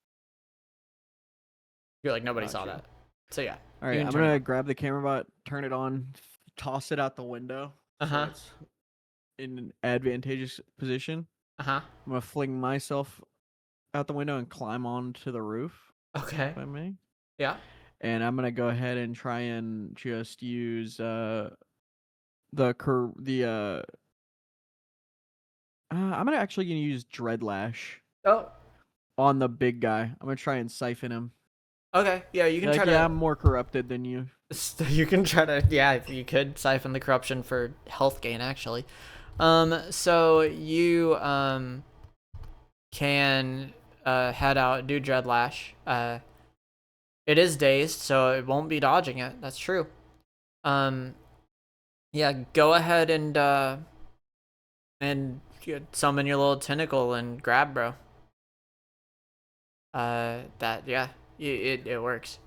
You're like, nobody saw Gotcha. that. So yeah. All You right, can I'm turn it gonna on. grab the camera bot, turn it on, toss it out the window. Uh-huh. So it's in an advantageous position. Uh-huh. I'm gonna fling myself out the window and climb onto the roof, Okay. if I may. Yeah. And I'm gonna go ahead and try and just use I'm actually gonna use Dreadlash Oh. on the big guy. I'm gonna try and siphon him. Okay. Yeah, you can Like, try to. yeah, I'm more corrupted than you. You can try to. Yeah, you could siphon the corruption for health gain, actually. So you can head out, do Dreadlash. It is dazed, so it won't be dodging it. That's true. Yeah, go ahead and summon your little tentacle and grab, bro. It works.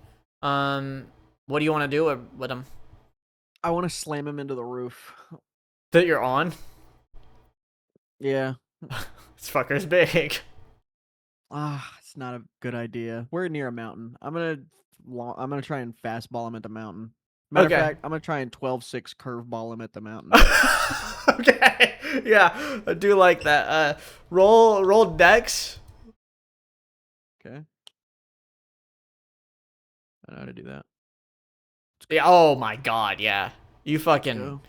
What do you want to do with him? I want to slam him into the roof. That you're on? Yeah. This fucker's big. It's not a good idea. We're near a mountain. I'm gonna try and fastball him at the mountain. Matter Okay. of fact, I'm gonna try and 12-6 curveball him at the mountain. Okay. Yeah, I do like that. Roll dex. Okay. I know how to do that. Yeah, oh my god, yeah. You fucking Go.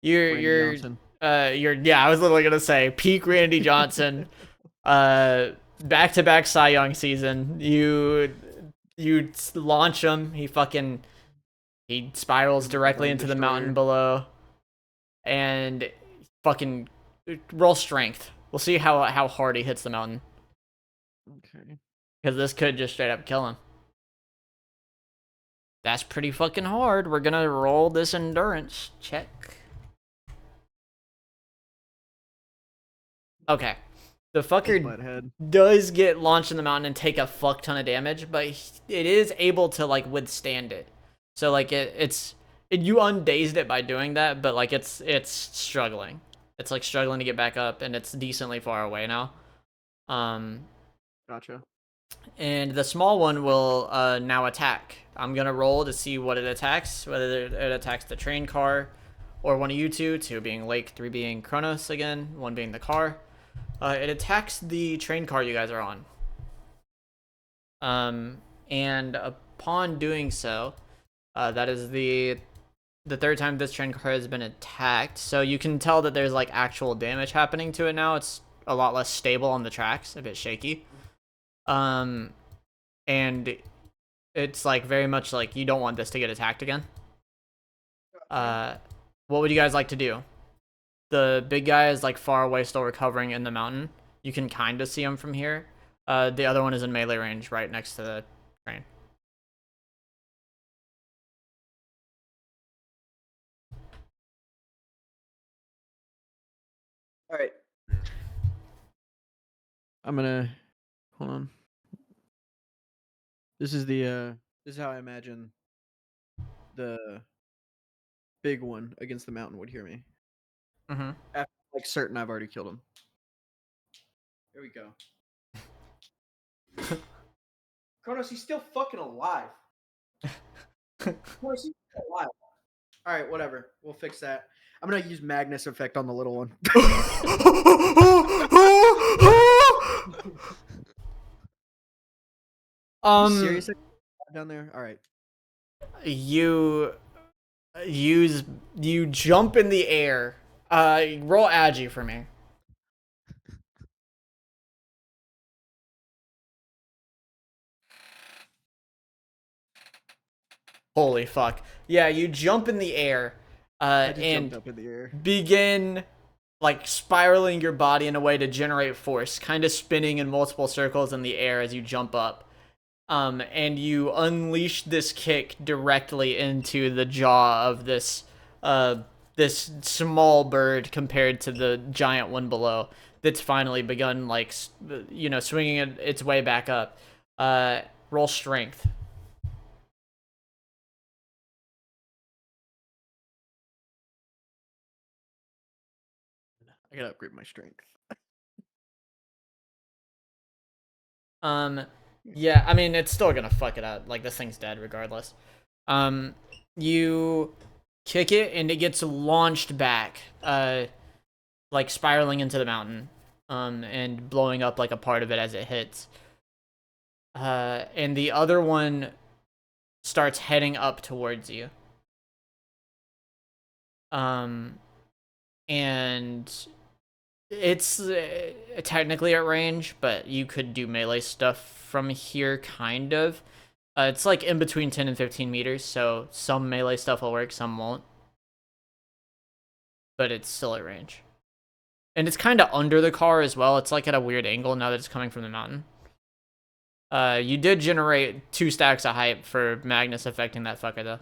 you're Randy Johnson. I was literally gonna say peak Randy Johnson. Back-to-back Cy Young season. You launch him, he spirals directly Flame into the mountain destroyer. below. And fucking roll strength. We'll see how hard he hits the mountain. Okay. Because this could just straight up kill him. That's pretty fucking hard. We're gonna roll this endurance check. Okay. The fucker Butthead. does get launched in the mountain and take a fuck ton of damage, but it is able to like withstand it. So like you undazed it by doing that, but like it's struggling. It's like struggling to get back up, and it's decently far away now. Gotcha. And the small one will now attack. I'm gonna roll to see what it attacks, whether it attacks the train car or one of you two being Lake, 3 being Chronos again, 1 being the car. It attacks the train car you guys are on. And upon doing so, that is the third time this train car has been attacked. So you can tell that there's like actual damage happening to it now. It's a lot less stable on the tracks, a bit shaky. And it's like very much like you don't want this to get attacked again. What would you guys like to do? The big guy is like far away, still recovering in the mountain. You can kind of see him from here. The other one is in melee range right next to the train. All right. I'm gonna hold on. This is how I imagine the big one against the mountain would hear me. Mm-hmm. After like certain I've already killed him. Here we go. Chronos, he's still fucking alive. Chronos, he's still alive. All right, whatever. We'll fix that. I'm gonna use Magnus effect on the little one. Serious down there? All right. You jump in the air. Roll agi for me. Holy fuck. Yeah, you jump in the air and jumped up in the air. begin like spiraling your body in a way to generate force, kind of spinning in multiple circles in the air as you jump up. And you unleash this kick directly into the jaw of this small bird compared to the giant one below that's finally begun like swinging its way back up. Roll strength. I gotta upgrade my strength. Yeah, I mean, it's still gonna fuck it up. Like, this thing's dead regardless. You kick it, and it gets launched back, like, spiraling into the mountain, and blowing up, like, a part of it as it hits. And the other one starts heading up towards you. And it's technically at range, but you could do melee stuff from here, kind of. It's like in between 10 and 15 meters, so some melee stuff will work, some won't. But it's still at range. And it's kind of under the car as well. It's like at a weird angle now that it's coming from the mountain. You did generate 2 stacks of hype for Magnus affecting that fucker, though.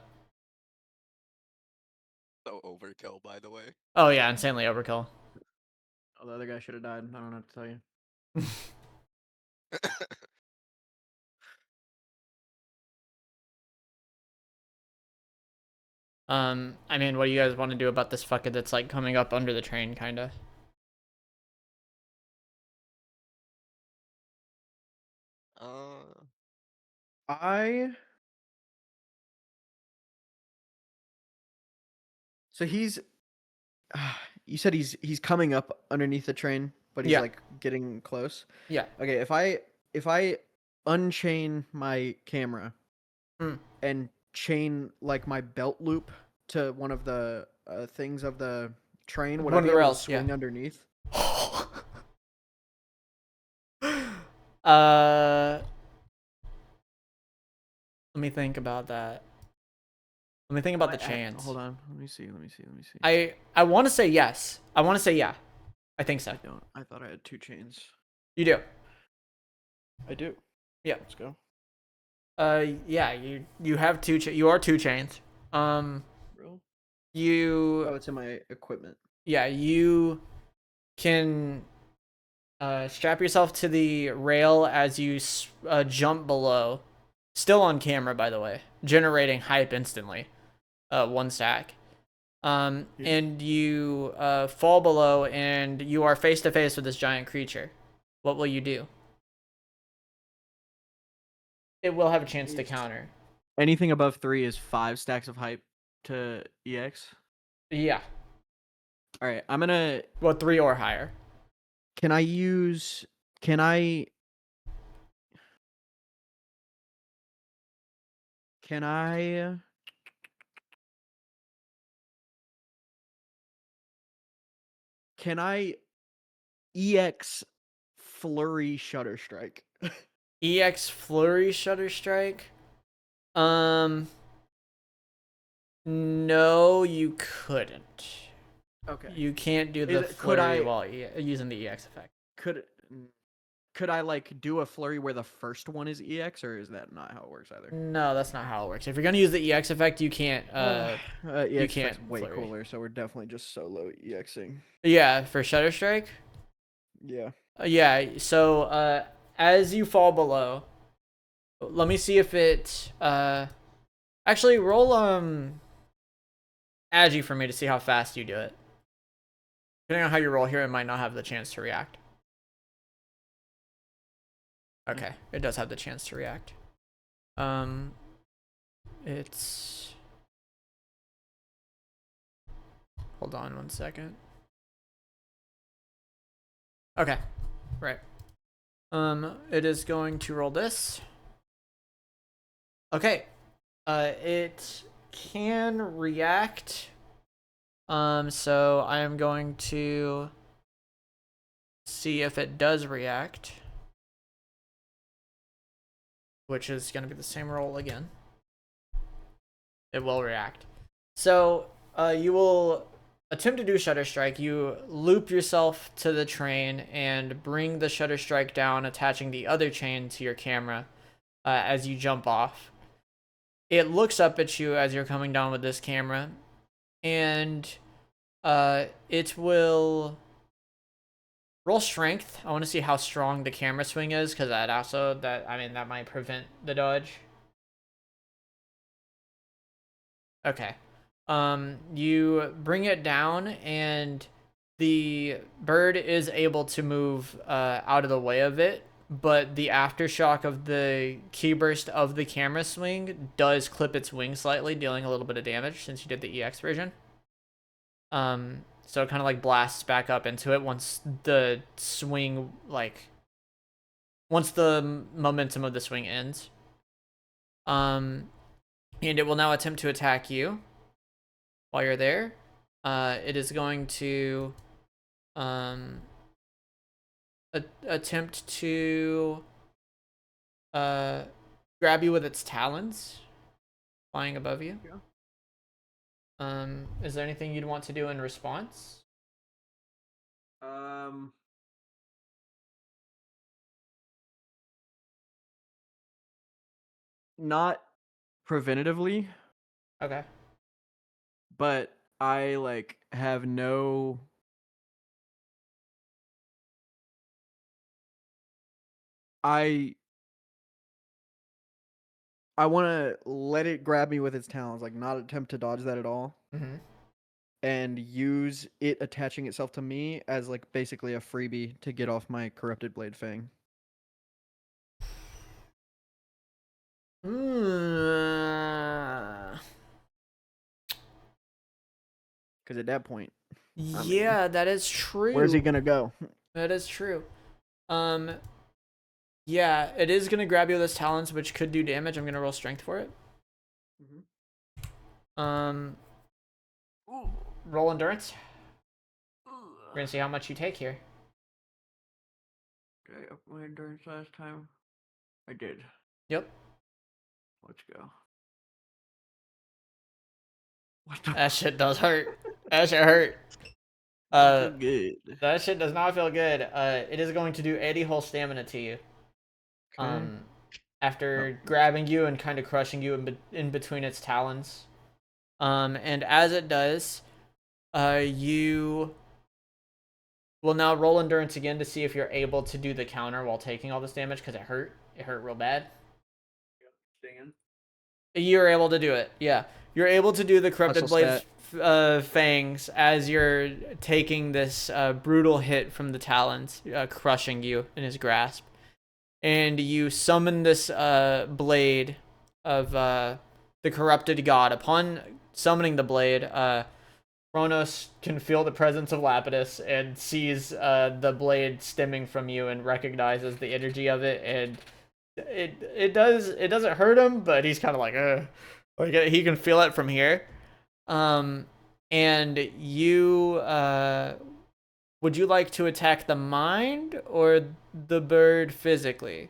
So overkill, by the way. Oh, yeah, insanely overkill. Oh, the other guy should have died. I don't know what to tell you. I mean, what do you guys want to do about this fucker that's like coming up under the train, kinda? So he's you said he's coming up underneath the train, but he's Yeah. like getting close. Yeah. Okay, if I unchain my camera and chain like my belt loop to one of the things of the train, would One I of be the able rails, to swing yeah. underneath? Let me think about that. Let me think about the chance. Hold on. Let me see. I want to say yes. I want to say yeah. I think so. I don't. I thought I had 2 chains. You do. I do. Yeah. Let's go. Yeah. You have 2. You are 2 chains. Bro. You. Oh, it's in my equipment. Yeah. You can strap yourself to the rail as you jump below. Still on camera, by the way. Generating hype instantly. 1 stack. And you fall below, and you are face to face with this giant creature. What will you do? It will have a chance to counter. Anything above 3 is 5 stacks of hype to EX. Yeah. All right, I'm gonna. Well, 3 or higher. Can I use? Can I? Can I? Can I? EX Flurry Shutter Strike. EX Flurry Shutter Strike. No, you couldn't. Okay. You can't do the flurry while using the EX effect. Could I like do a flurry where the first one is EX, or is that not how it works either? No, that's not how it works. If you're gonna use the EX effect, you can't. EX can't effect's way flurry. cooler, so we're definitely just solo EXing. Yeah, for Shutter Strike. Yeah. Yeah. So as you fall below, let me see if it. Actually, roll Agi for me to see how fast you do it. Depending on how you roll here, it might not have the chance to react. Okay, it does have the chance to react. It's... Hold on 1 second. Okay, right. It is going to roll this. Okay. It can react. So I am going to see if it does react, which is going to be the same roll again. It will react. So you will attempt to do Shutter Strike. You loop yourself to the train and bring the Shutter Strike down, attaching the other chain to your camera as you jump off. It looks up at you as you're coming down with this camera, and it will roll strength. I want to see how strong the camera swing is, because that might prevent the dodge. Okay. You bring it down, and the bird is able to move out of the way of it, but the aftershock of the key burst of the camera swing does clip its wing slightly, dealing a little bit of damage since you did the EX version. So it kind of like blasts back up into it once the swing, once the momentum of the swing ends. And it will now attempt to attack you while you're there. It is going to attempt to grab you with its talons, flying above you. Yeah. Is there anything you'd want to do in response? Not preventatively, Okay. but I have no. I want to let it grab me with its talons, not attempt to dodge that at all, Mm-hmm. and use it attaching itself to me as basically a freebie to get off my corrupted blade fang. Because at that point, Yeah, that is true. where's he gonna go? That is true. Yeah, it is gonna grab you with its talons, which could do damage. I'm gonna roll strength for it. Roll endurance. We're gonna see how much you take here. Okay, up my endurance last time. I did. Yep. Let's go. That shit does hurt. That shit hurt. Good. That shit does not feel good. It is going to do 80 whole stamina to you. Okay. After grabbing you and kind of crushing you in between its talons. And as it does, you Well, now roll endurance again to see if you're able to do the counter while taking all this damage because it hurt. It hurt real bad. You're able to do it. Yeah, you're able to do the corrupted Hustle blade fangs as you're taking this brutal hit from the talons, crushing you in his grasp. And you summon this blade of the corrupted god. Upon summoning the blade, Chronos can feel the presence of Lapidus and sees the blade stemming from you and recognizes the energy of it, and it doesn't hurt him, but he's kind of like he can feel it from here. And you would you like to attack the mind or the bird physically?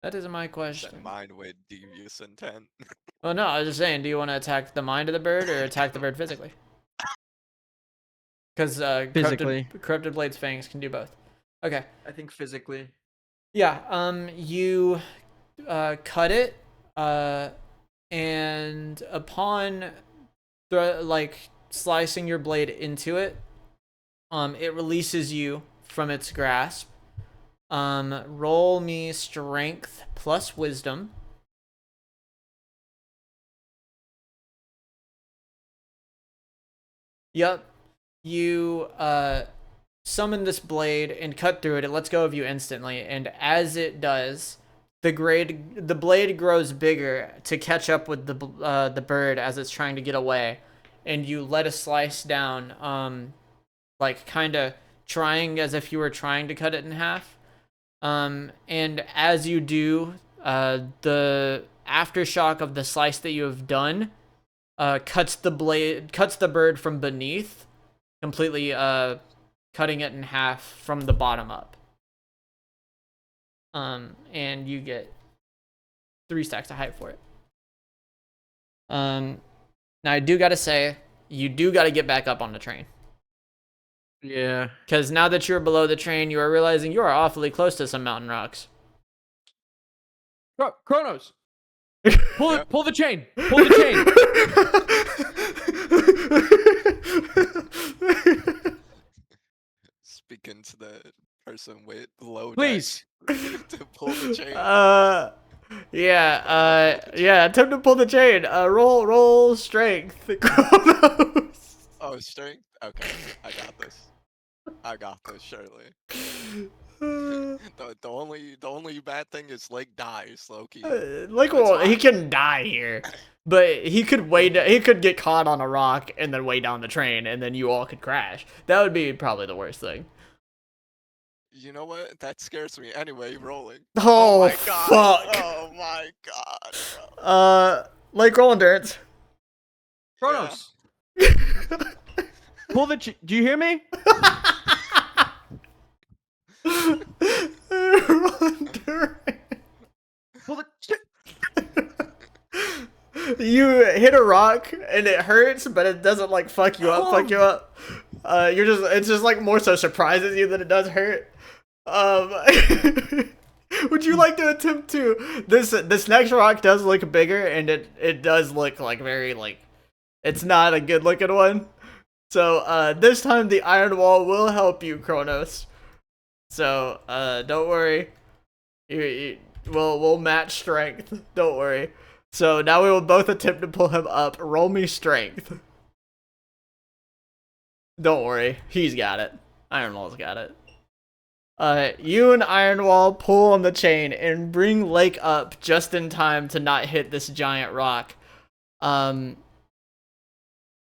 That is my question. That mind with devious intent. Oh no, I was just saying, do you want to attack the mind of the bird or attack the bird physically? Because Physically. corrupted blade's fangs can do both. Okay. I think physically. Yeah. You cut it. And upon slicing your blade into it, it releases you from its grasp. Roll me strength plus wisdom. Yep. You summon this blade and cut through it. It lets go of you instantly, and as it does, the blade grows bigger to catch up with the bird as it's trying to get away, and you let a slice down, kind of trying as if you were trying to cut it in half. And as you do, the aftershock of the slice that you have done cuts the bird from beneath, completely cutting it in half from the bottom up. And you get 3 stacks of height for it. Now I do gotta say, you do gotta get back up on the train. Yeah. Because now that you're below the train, you are realizing you are awfully close to some mountain rocks. Chronos. Pull the chain. Pull the chain. Speaking to the person with low Please. deck to pull the chain. Yeah, attempt to pull the chain. Roll strength. Chronos. Oh, strength? Okay, I got this, surely. The only bad thing is Lake dies, Loki. He can die here, but he could get caught on a rock and then weigh down the train, and then you all could crash. That would be probably the worst thing. You know what? That scares me. Anyway, rolling. Oh my god. fuck. Oh my god. Bro. Roll endurance. Chronos. Pull the. Do you hear me? Roll endurance. Pull the. You hit a rock and it hurts, but it doesn't fuck you up. It's just more so surprises you than it does hurt. Would you like to attempt to this next rock does look bigger, and it does look very it's not a good looking one. So this time the iron wall will help you, Chronos. So don't worry. We'll match strength. Don't worry. So now we will both attempt to pull him up. Roll me strength. Don't worry. He's got it. Ironwall's got it. You and Ironwall pull on the chain and bring Lake up just in time to not hit this giant rock.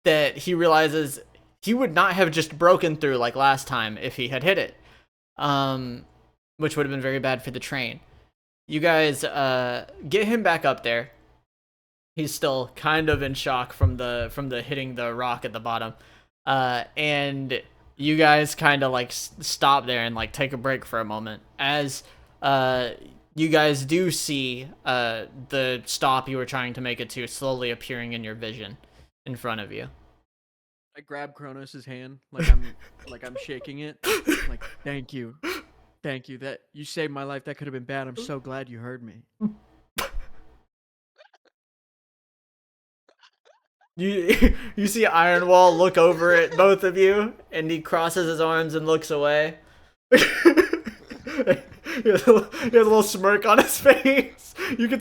That he realizes he would not have just broken through like last time if he had hit it. Which would have been very bad for the train. You guys get him back up there. He's still kind of in shock from the hitting the rock at the bottom. And you guys kind of stop there and take a break for a moment as you guys do see the stop you were trying to make it to slowly appearing in your vision in front of you. I grab Chronos' hand like I'm shaking it. Thank you. That you saved my life. That could have been bad. I'm so glad you heard me. You see Ironwall look over at both of you, and he crosses his arms and looks away. He has a little smirk on his face. You can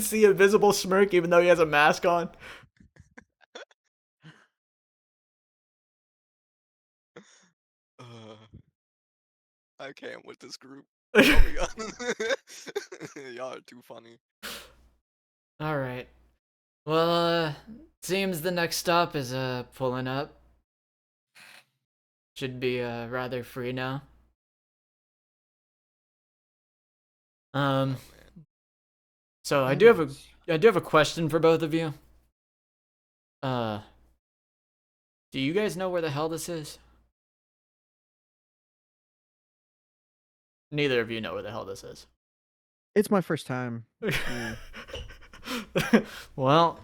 see a visible smirk even though he has a mask on. Uh, I can't with this group. Oh my god. Y'all are too funny. All right. Well, seems the next stop is pulling up. Should be rather free now. Oh man. So I do have a question for both of you. Do you guys know where the hell this is? Neither of you know where the hell this is. It's my first time. Yeah. Well,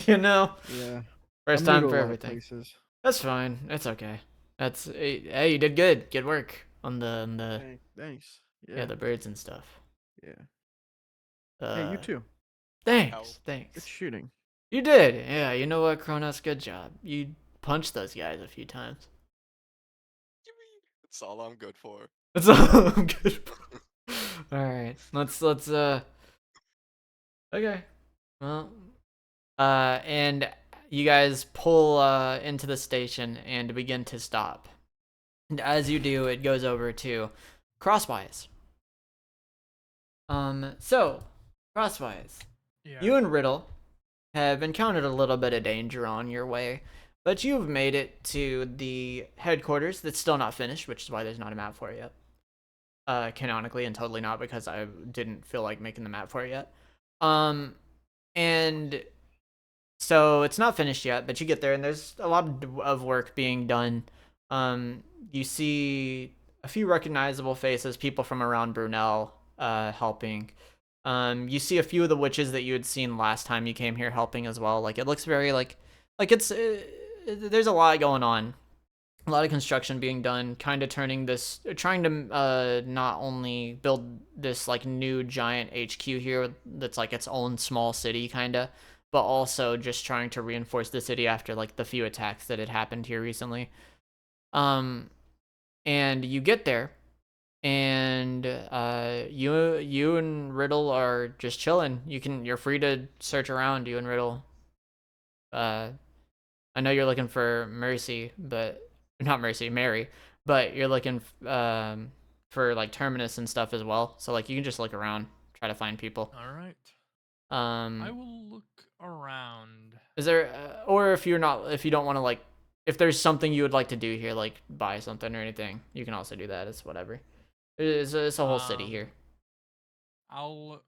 Yeah. first I'm new time to a for lot of everything. places. That's fine. It's okay. Hey, you did good. Good work on the Thanks. yeah, the birds and stuff. Yeah. Uh, Hey, you too. Thanks. Ow. It's Thanks. shooting. You did. Yeah, you know what, Chronos? Good job. You punched those guys a few times. That's all I'm good for. That's all I'm good for. All right. Let's okay. Well, and you guys pull into the station and begin to stop. And as you do, it goes over to Crosswise. So Crosswise, Yeah. you and Riddle have encountered a little bit of danger on your way, but you've made it to the headquarters that's still not finished, which is why there's not a map for it yet. Canonically, and totally not because I didn't feel like making the map for it yet. And so it's not finished yet, but you get there and there's a lot of work being done. You see a few recognizable faces, people from around Brunel, helping. You see a few of the witches that you had seen last time you came here helping as well. Like it looks very like it's there's a lot going on. A lot of construction being done, kind of trying to not only build this like new giant HQ here that's like its own small city kind of, but also just trying to reinforce the city after like the few attacks that had happened here recently. And you get there, and you and Riddle are just chilling. You're free to search around, you and Riddle. I know you're looking for Mercy, but not Mercy, Mary, but you're looking for like Terminus and stuff as well. So like you can just look around, try to find people. All right. I Um, will look around. is there or if you don't want to like if there's something you would like to do here, like buy something or anything, you can also do that. It's whatever. It's a whole city here. I'll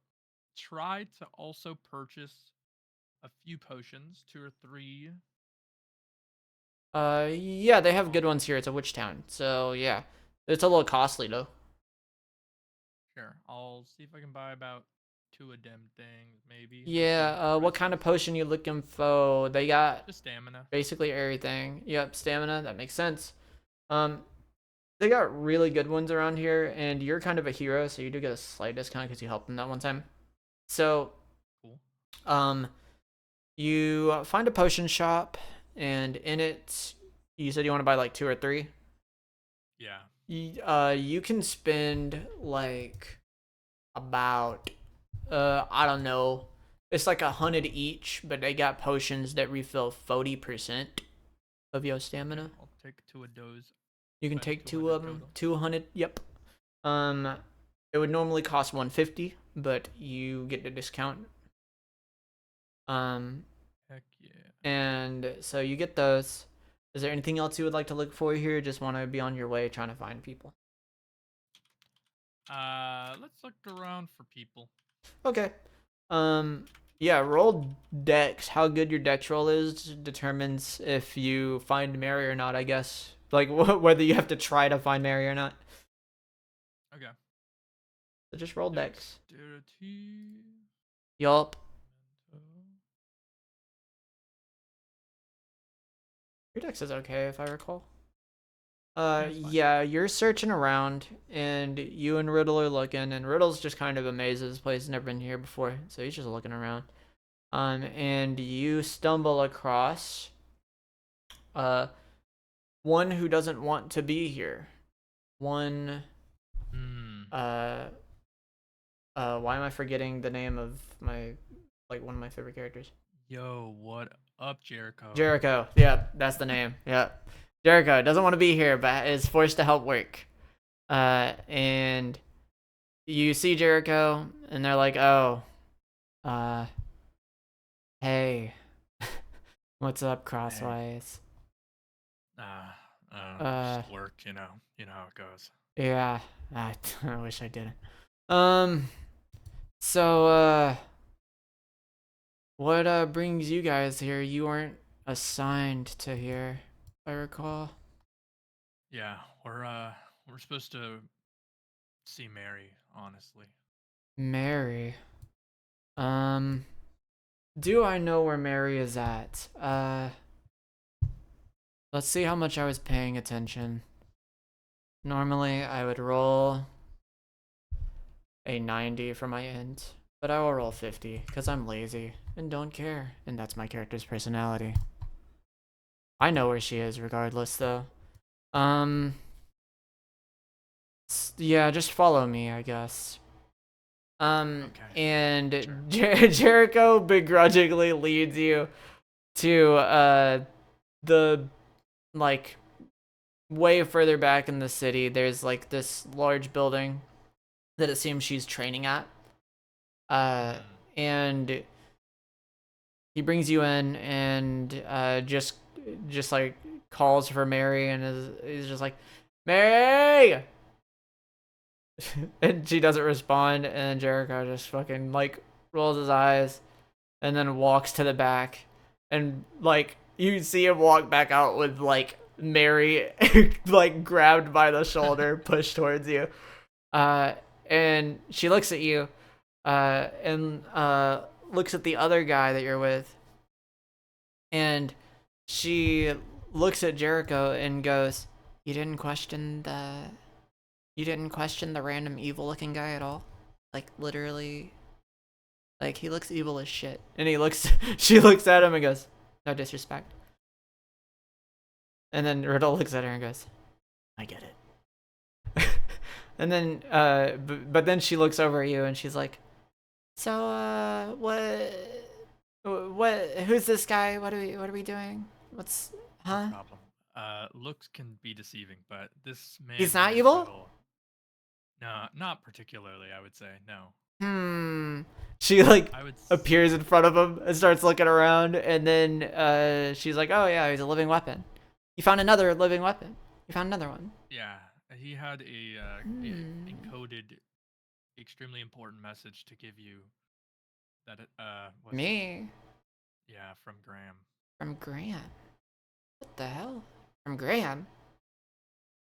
try to also purchase a few potions, 2 or 3. Yeah, they have good ones here. It's a witch town, so yeah, it's a little costly though. Sure. I'll see if I can buy about 2 of them things, maybe. Yeah, what kind of potion you looking for? They got Just stamina. basically everything. Yep, stamina. That makes sense. They got really good ones around here, and you're kind of a hero, so you do get a slight discount because you helped them that one time. So, Cool. you find a potion shop, and in it, you said you want to buy like 2 or 3. Yeah. You can spend like about I don't know. It's like 100 each, but they got potions that refill 40% of your stamina. I'll take 2 of those. You can That's take 2 200 of them. total. 200. Yep. It would normally cost 150, but you get the discount. Heck yeah. And so you get those. Is there anything else you would like to look for here? Just want to be on your way trying to find people. Let's look around for people. Okay. Yeah, roll dex. How good your dex roll is determines if you find Mary or not, I guess. Like whether you have to try to find Mary or not. Okay. So just roll dex. Dexterity. Yup. Your dex is okay if I recall. That's fine. Yeah, you're searching around, and you and Riddle are looking, and Riddle's just kind of amazed that this place has never been here before, so he's just looking around. And you stumble across one who doesn't want to be here. One why am I forgetting the name of my one of my favorite characters? Yo, what up, Jericho? Jericho. Yeah, that's the name. Yeah. Jericho doesn't want to be here, but is forced to help work. And you see Jericho, and they're like, "Oh, hey, what's up, Crosswise?" Just work, you know how it goes. Yeah, I wish I didn't. So, what brings you guys here? You weren't assigned to here, if I recall. Yeah, we're supposed to see Mary, honestly. Mary. Do I know where Mary is at? Let's see how much I was paying attention. Normally, I would roll a 90 for my int, but I will roll 50 because I'm lazy and don't care, and that's my character's personality. I know where she is regardless, though. Yeah, just follow me, I guess. Okay. And Sure. Jericho begrudgingly leads you to the like way further back in the city. There's like this large building that it seems she's training at. And he brings you in and just like calls for Mary and he's just like, "Mary!" And she doesn't respond, and Jericho just fucking like rolls his eyes and then walks to the back, and like you see him walk back out with like Mary like grabbed by the shoulder, pushed towards you. And she looks at you, and looks at the other guy that you're with, and she looks at Jericho and goes, You didn't question the random evil looking guy at all? Like literally, like he looks evil as shit." And she looks at him and goes, "No disrespect." And then Riddil looks at her and goes, "I get it." And then but then she looks over at you and she's like, "So who's this guy? What are we doing? What's huh?" No problem. Looks can be deceiving, but this man. He's not here, evil? Riddil, no, not particularly, I would say. No. She like I would appears in front of him and starts looking around, and then she's like, "Oh yeah, he's a living weapon. You found another living weapon. You found another one." Yeah, he had a encoded, extremely important message to give you. That was Me? Yeah, from Graham. From Graham? What the hell? From Graham?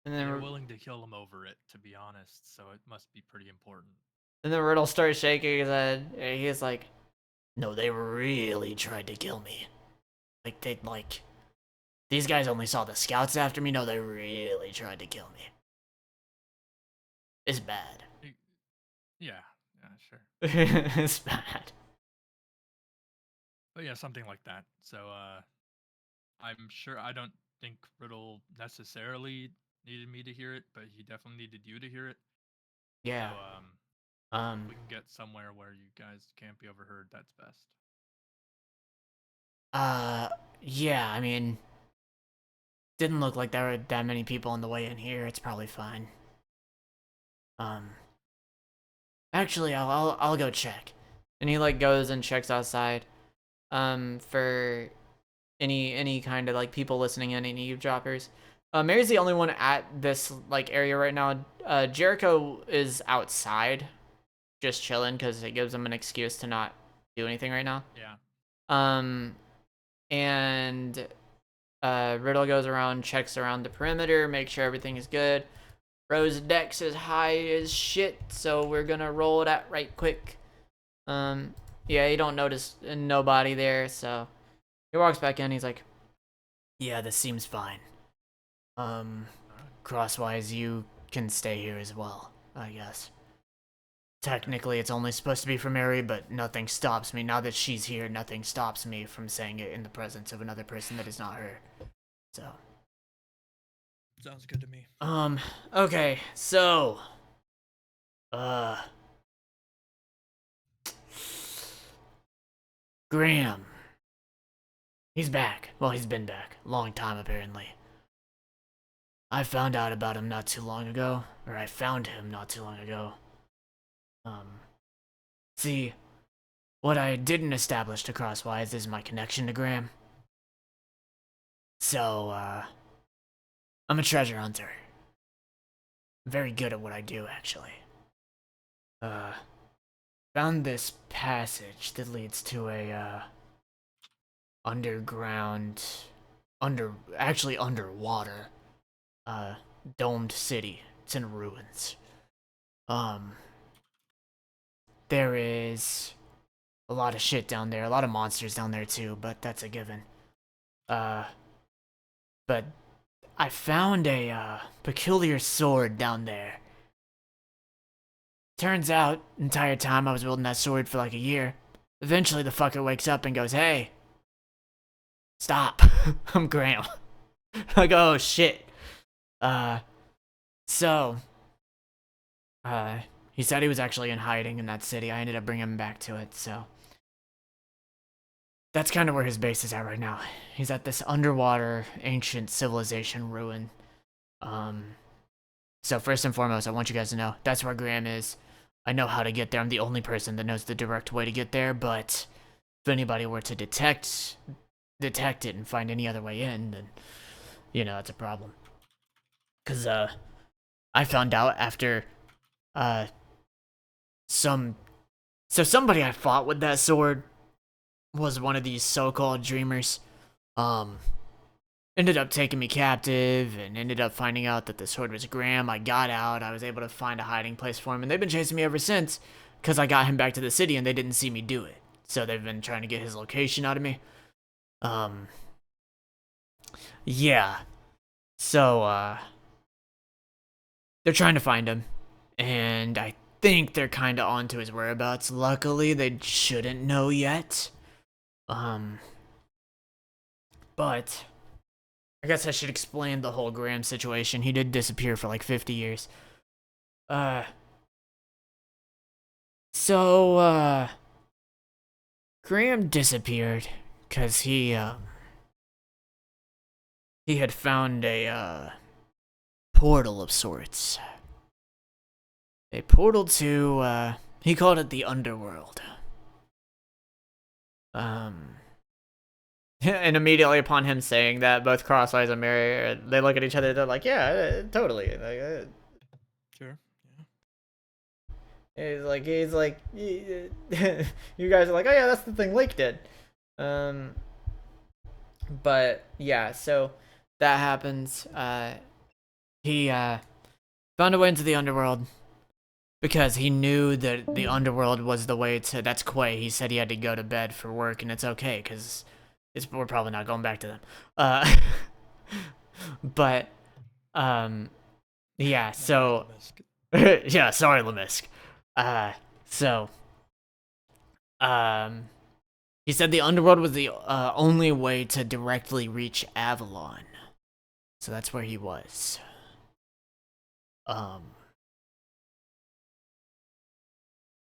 And then You're willing to kill him over it, to be honest, so it must be pretty important. And then Riddle starts shaking his head, and he's like, "No, they really tried to kill me. Like, these guys only saw the scouts after me. No, they really tried to kill me. It's bad." Yeah, sure. It's bad. But yeah, something like that. So, I'm sure I don't think Riddle necessarily needed me to hear it, but he definitely needed you to hear it. Yeah. So, if we can get somewhere where you guys can't be overheard, that's best. Yeah, I mean, didn't look like there were that many people on the way in here. It's probably fine. Actually, I'll go check. And he like goes and checks outside, for any kind of like people listening in, any eavesdroppers. Mary's the only one at this like area right now. Jericho is outside, just chilling because it gives him an excuse to not do anything right now. Yeah. And Riddle goes around, checks around the perimeter, makes sure everything is good. Rose dex is high as shit, so we're gonna roll that right quick. Yeah, you don't notice nobody there, so he walks back in. He's like, "Yeah, this seems fine. Crosswise, you can stay here as well, I guess." technically it's only supposed to be for Mary, but nothing stops me. Now that she's here, nothing stops me from saying it in the presence of another person that is not her. So. Sounds good to me. Okay, so. Graham. He's back. Well, he's been back. Long time, apparently. I found out about him not too long ago. Or I found him not too long ago. See, what I didn't establish to Crosswise is my connection to Graham. So, I'm a treasure hunter. I'm very good at what I do, actually. Found this passage that leads to a, actually underwater, domed city. It's in ruins. There is a lot of shit down there, a lot of monsters down there too, but that's a given. But I found a, peculiar sword down there. Turns out, entire time I was wielding that sword for like a year. Eventually the fucker wakes up and goes, "Hey, stop, I'm Graham." Like, oh shit. He said he was actually in hiding in that city. I ended up bringing him back to it, so. That's kind of where his base is at right now. He's at this underwater ancient civilization ruin. So first and foremost, I want you guys to know, that's where Graham is. I know how to get there. I'm the only person that knows the direct way to get there, but if anybody were to detect it and find any other way in, then, you know, that's a problem. Because, I found out after, somebody I fought with that sword was one of these so-called dreamers. Ended up taking me captive and ended up finding out that the sword was Graham. I got out. I was able to find a hiding place for him, and they've been chasing me ever since because I got him back to the city and they didn't see me do it. So they've been trying to get his location out of me. Yeah. So, they're trying to find him, and I think they're kind of onto his whereabouts. Luckily, they shouldn't know yet. But I guess I should explain the whole Graham situation. He did disappear for like 50 years. Graham disappeared because he had found a, portal of sorts. A portal to, he called it the underworld. And immediately upon him saying that, both Crosswise and Mary, they look at each other, they're like, yeah, totally. Like, Sure. he's like, you guys are like, oh yeah, that's the thing Lake did. But yeah, so that happens. He found a way into the underworld because he knew that the underworld was the way to. That's Quay. He said he had to go to bed for work, and it's okay because we're probably not going back to them. But yeah. So yeah. Sorry, La'misk. He said the underworld was the only way to directly reach Avalon. So that's where he was.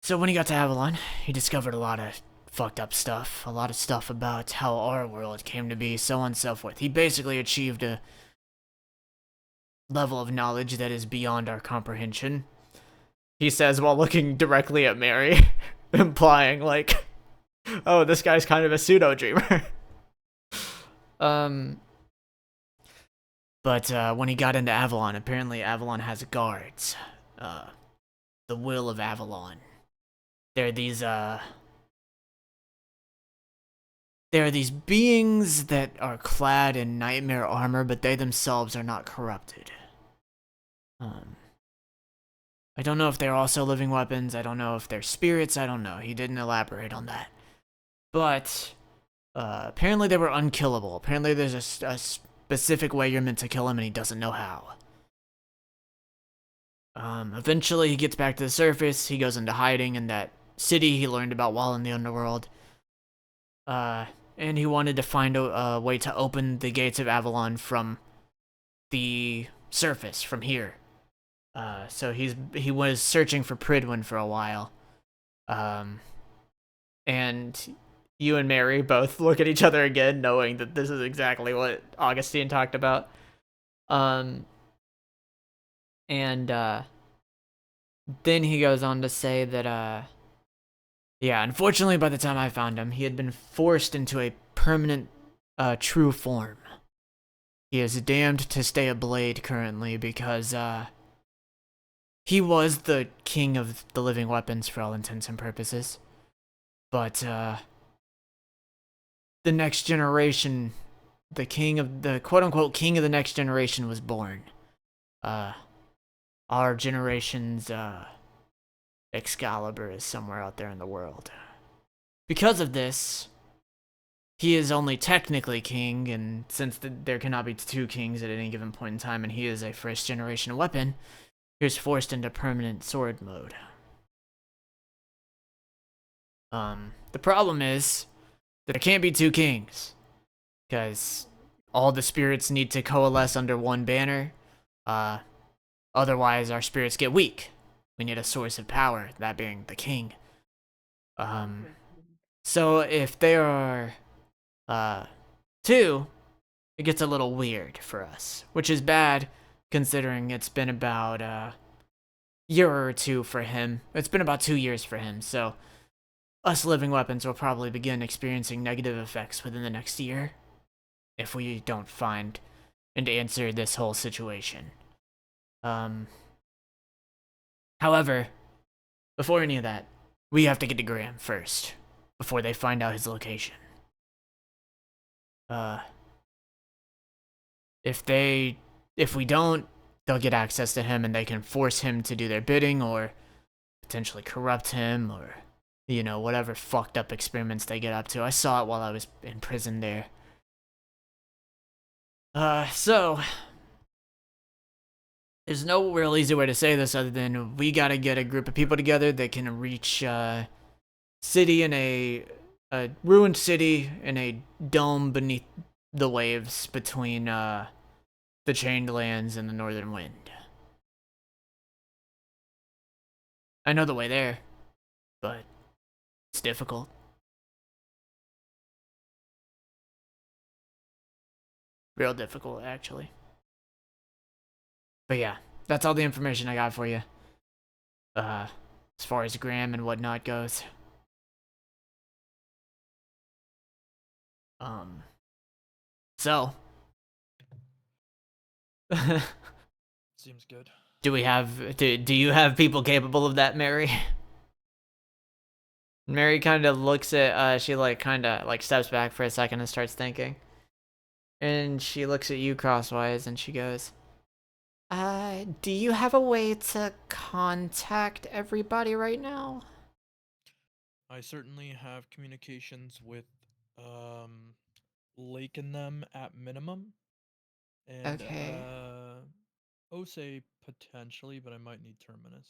So when he got to Avalon, he discovered a lot of fucked up stuff. A lot of stuff about how our world came to be, so on and so forth. He basically achieved a level of knowledge that is beyond our comprehension. He says while looking directly at Mary, implying like, oh, this guy's kind of a pseudo-dreamer. But when he got into Avalon, apparently Avalon has guards. The Will of Avalon. They're these beings that are clad in nightmare armor, but they themselves are not corrupted. I don't know if they're also living weapons. I don't know if they're spirits. I don't know. He didn't elaborate on that. But apparently they were unkillable. Apparently there's a specific way you're meant to kill him, and he doesn't know how. Eventually, he gets back to the surface. He goes into hiding in that city he learned about while in the underworld. And he wanted to find a way to open the gates of Avalon from the surface, from here. So he was searching for Pridwin for a while. And you and Mary both look at each other again, knowing that this is exactly what Augustine talked about. And then he goes on to say that, yeah, unfortunately, by the time I found him, he had been forced into a permanent, true form. He is damned to stay a blade currently because, he was the king of the living weapons for all intents and purposes. But, the next generation, the quote-unquote king of the next generation was born. Our generation's, Excalibur is somewhere out there in the world. Because of this, he is only technically king, and since there cannot be two kings at any given point in time, and he is a first-generation weapon, he was forced into permanent sword mode. The problem is that there can't be two kings, because all the spirits need to coalesce under one banner. Otherwise, our spirits get weak. We need a source of power, that being the king. So if there are two, it gets a little weird for us, which is bad considering it's been about a year or two for him. It's been about 2 years for him, so us living weapons will probably begin experiencing negative effects within the next year if we don't find and answer this whole situation. However, before any of that, we have to get to Graham first, before they find out his location. If we don't, they'll get access to him and they can force him to do their bidding or potentially corrupt him or, whatever fucked up experiments they get up to. I saw it while I was in prison there. So there's no real easy way to say this other than we gotta get a group of people together that can reach, city in a ruined city in a dome beneath the waves between, the Chained Lands and the Northern Wind. I know the way there, but it's difficult. Real difficult, actually. But yeah, that's all the information I got for you. As far as Graham and whatnot goes. So. Seems good. Do you have people capable of that, Mary? Mary kind of looks at, she kind of steps back for a second and starts thinking. And she looks at you, Crosswise, and she goes, do you have a way to contact everybody right now? I certainly have communications with Lake and them at minimum. And Okay. Osei potentially, but I might need Terminus.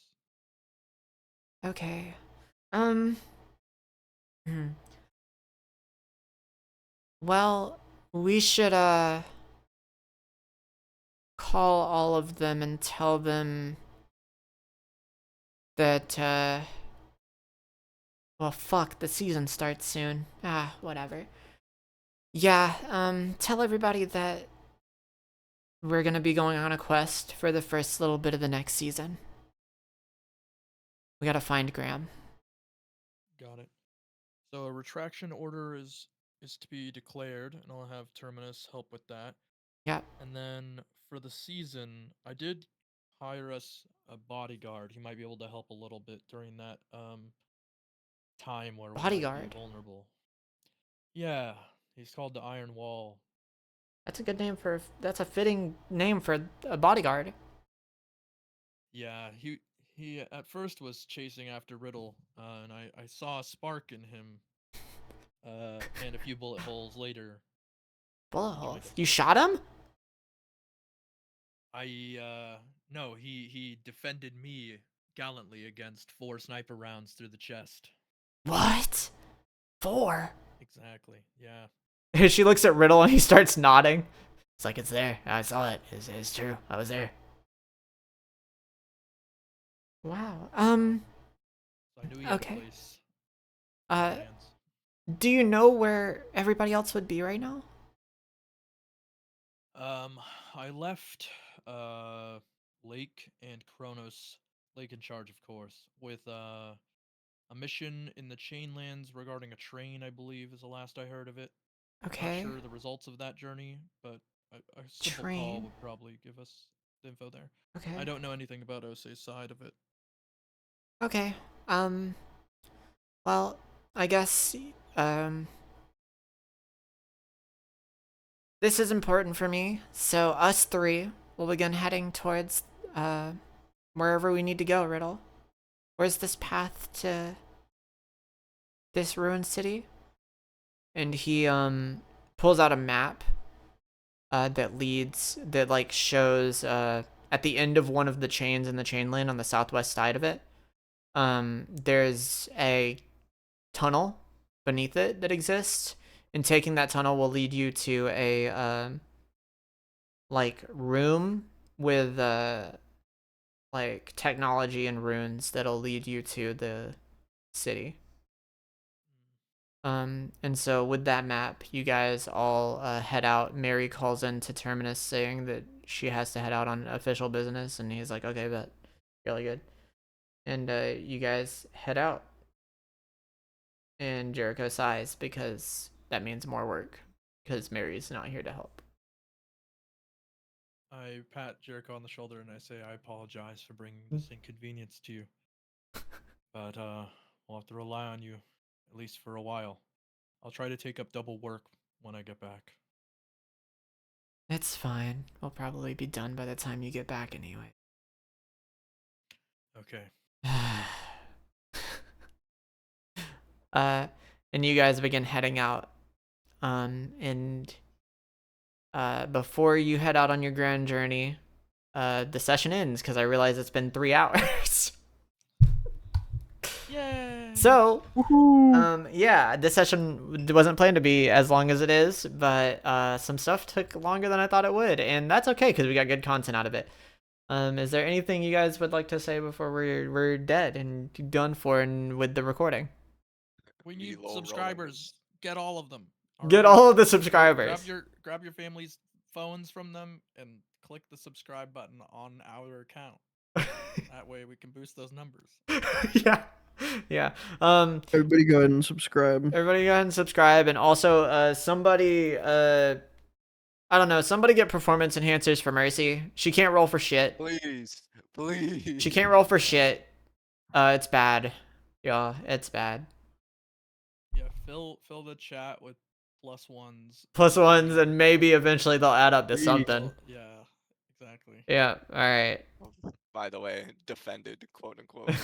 Okay. Well, we should, call all of them and tell them that, well, fuck, the season starts soon. Whatever. Yeah, tell everybody that we're gonna be going on a quest for the first little bit of the next season. We gotta find Graham. Got it. So a retraction order is to be declared, and I'll have Terminus help with that. Yep. And then for the season, I did hire us a bodyguard. He might be able to help a little bit during that time where we might Bodyguard? be vulnerable. Yeah, he's called the Iron Wall. That's a fitting name for a bodyguard. Yeah, he at first was chasing after Riddil, and I saw a spark in him, and a few bullet holes later. Bullet holes? You shot him? No, he defended me gallantly against 4 sniper rounds through the chest. What? 4? Exactly. Yeah. She looks at Riddle and he starts nodding. It's like, it's there. I saw it. It's true. I was there. Wow. So I knew he had Okay. a place. Uh, Plans. do you know where everybody else would be right now? I left Lake and Chronos, Lake in charge, of course, with a mission in the Chainlands regarding a train, I believe, is the last I heard of it. Not Okay. sure the results of that journey, but a simple call Train. would probably give us the info there. Okay. I don't know anything about Osei's side of it. Okay. Well, I guess, this is important for me, so us 3 will begin heading towards, wherever we need to go, Riddle. Where's this path to this ruined city? And he, pulls out a map, that, like, shows, at the end of one of the chains in the chain lane on the southwest side of it, there's a tunnel beneath it that exists, and taking that tunnel will lead you to a like room with like technology and runes that'll lead you to the city. And so with that map, you guys all head out. Mary calls in to Terminus saying that she has to head out on official business, and he's like, okay, but really good. And you guys head out. And Jericho sighs because that means more work, because Mary's not here to help. I pat Jericho on the shoulder and I say, I apologize for bringing this inconvenience to you. But we'll have to rely on you, at least for a while. I'll try to take up double work when I get back. It's fine. We'll probably be done by the time you get back anyway. Okay. And you guys begin heading out. And before you head out on your grand journey, the session ends because I realize it's been 3 hours. Yay! So, yeah, this session wasn't planned to be as long as it is, but some stuff took longer than I thought it would, and that's okay because we got good content out of it. Is there anything you guys would like to say before we're dead and done for and with the recording? We need Reload subscribers. Get all of them. Get right? all of the subscribers. Grab your family's phones from them and click the subscribe button on our account. That way we can boost those numbers. Yeah. Everybody go ahead and subscribe. Everybody go ahead and subscribe, and also somebody I don't know, somebody get performance enhancers for Mercy. She can't roll for shit. Please. She can't roll for shit. It's bad. Yeah, it's bad. Yeah, fill the chat with +1s. +1s, and maybe eventually they'll add up to something. Yeah, exactly. Yeah, alright. By the way, defended, quote unquote.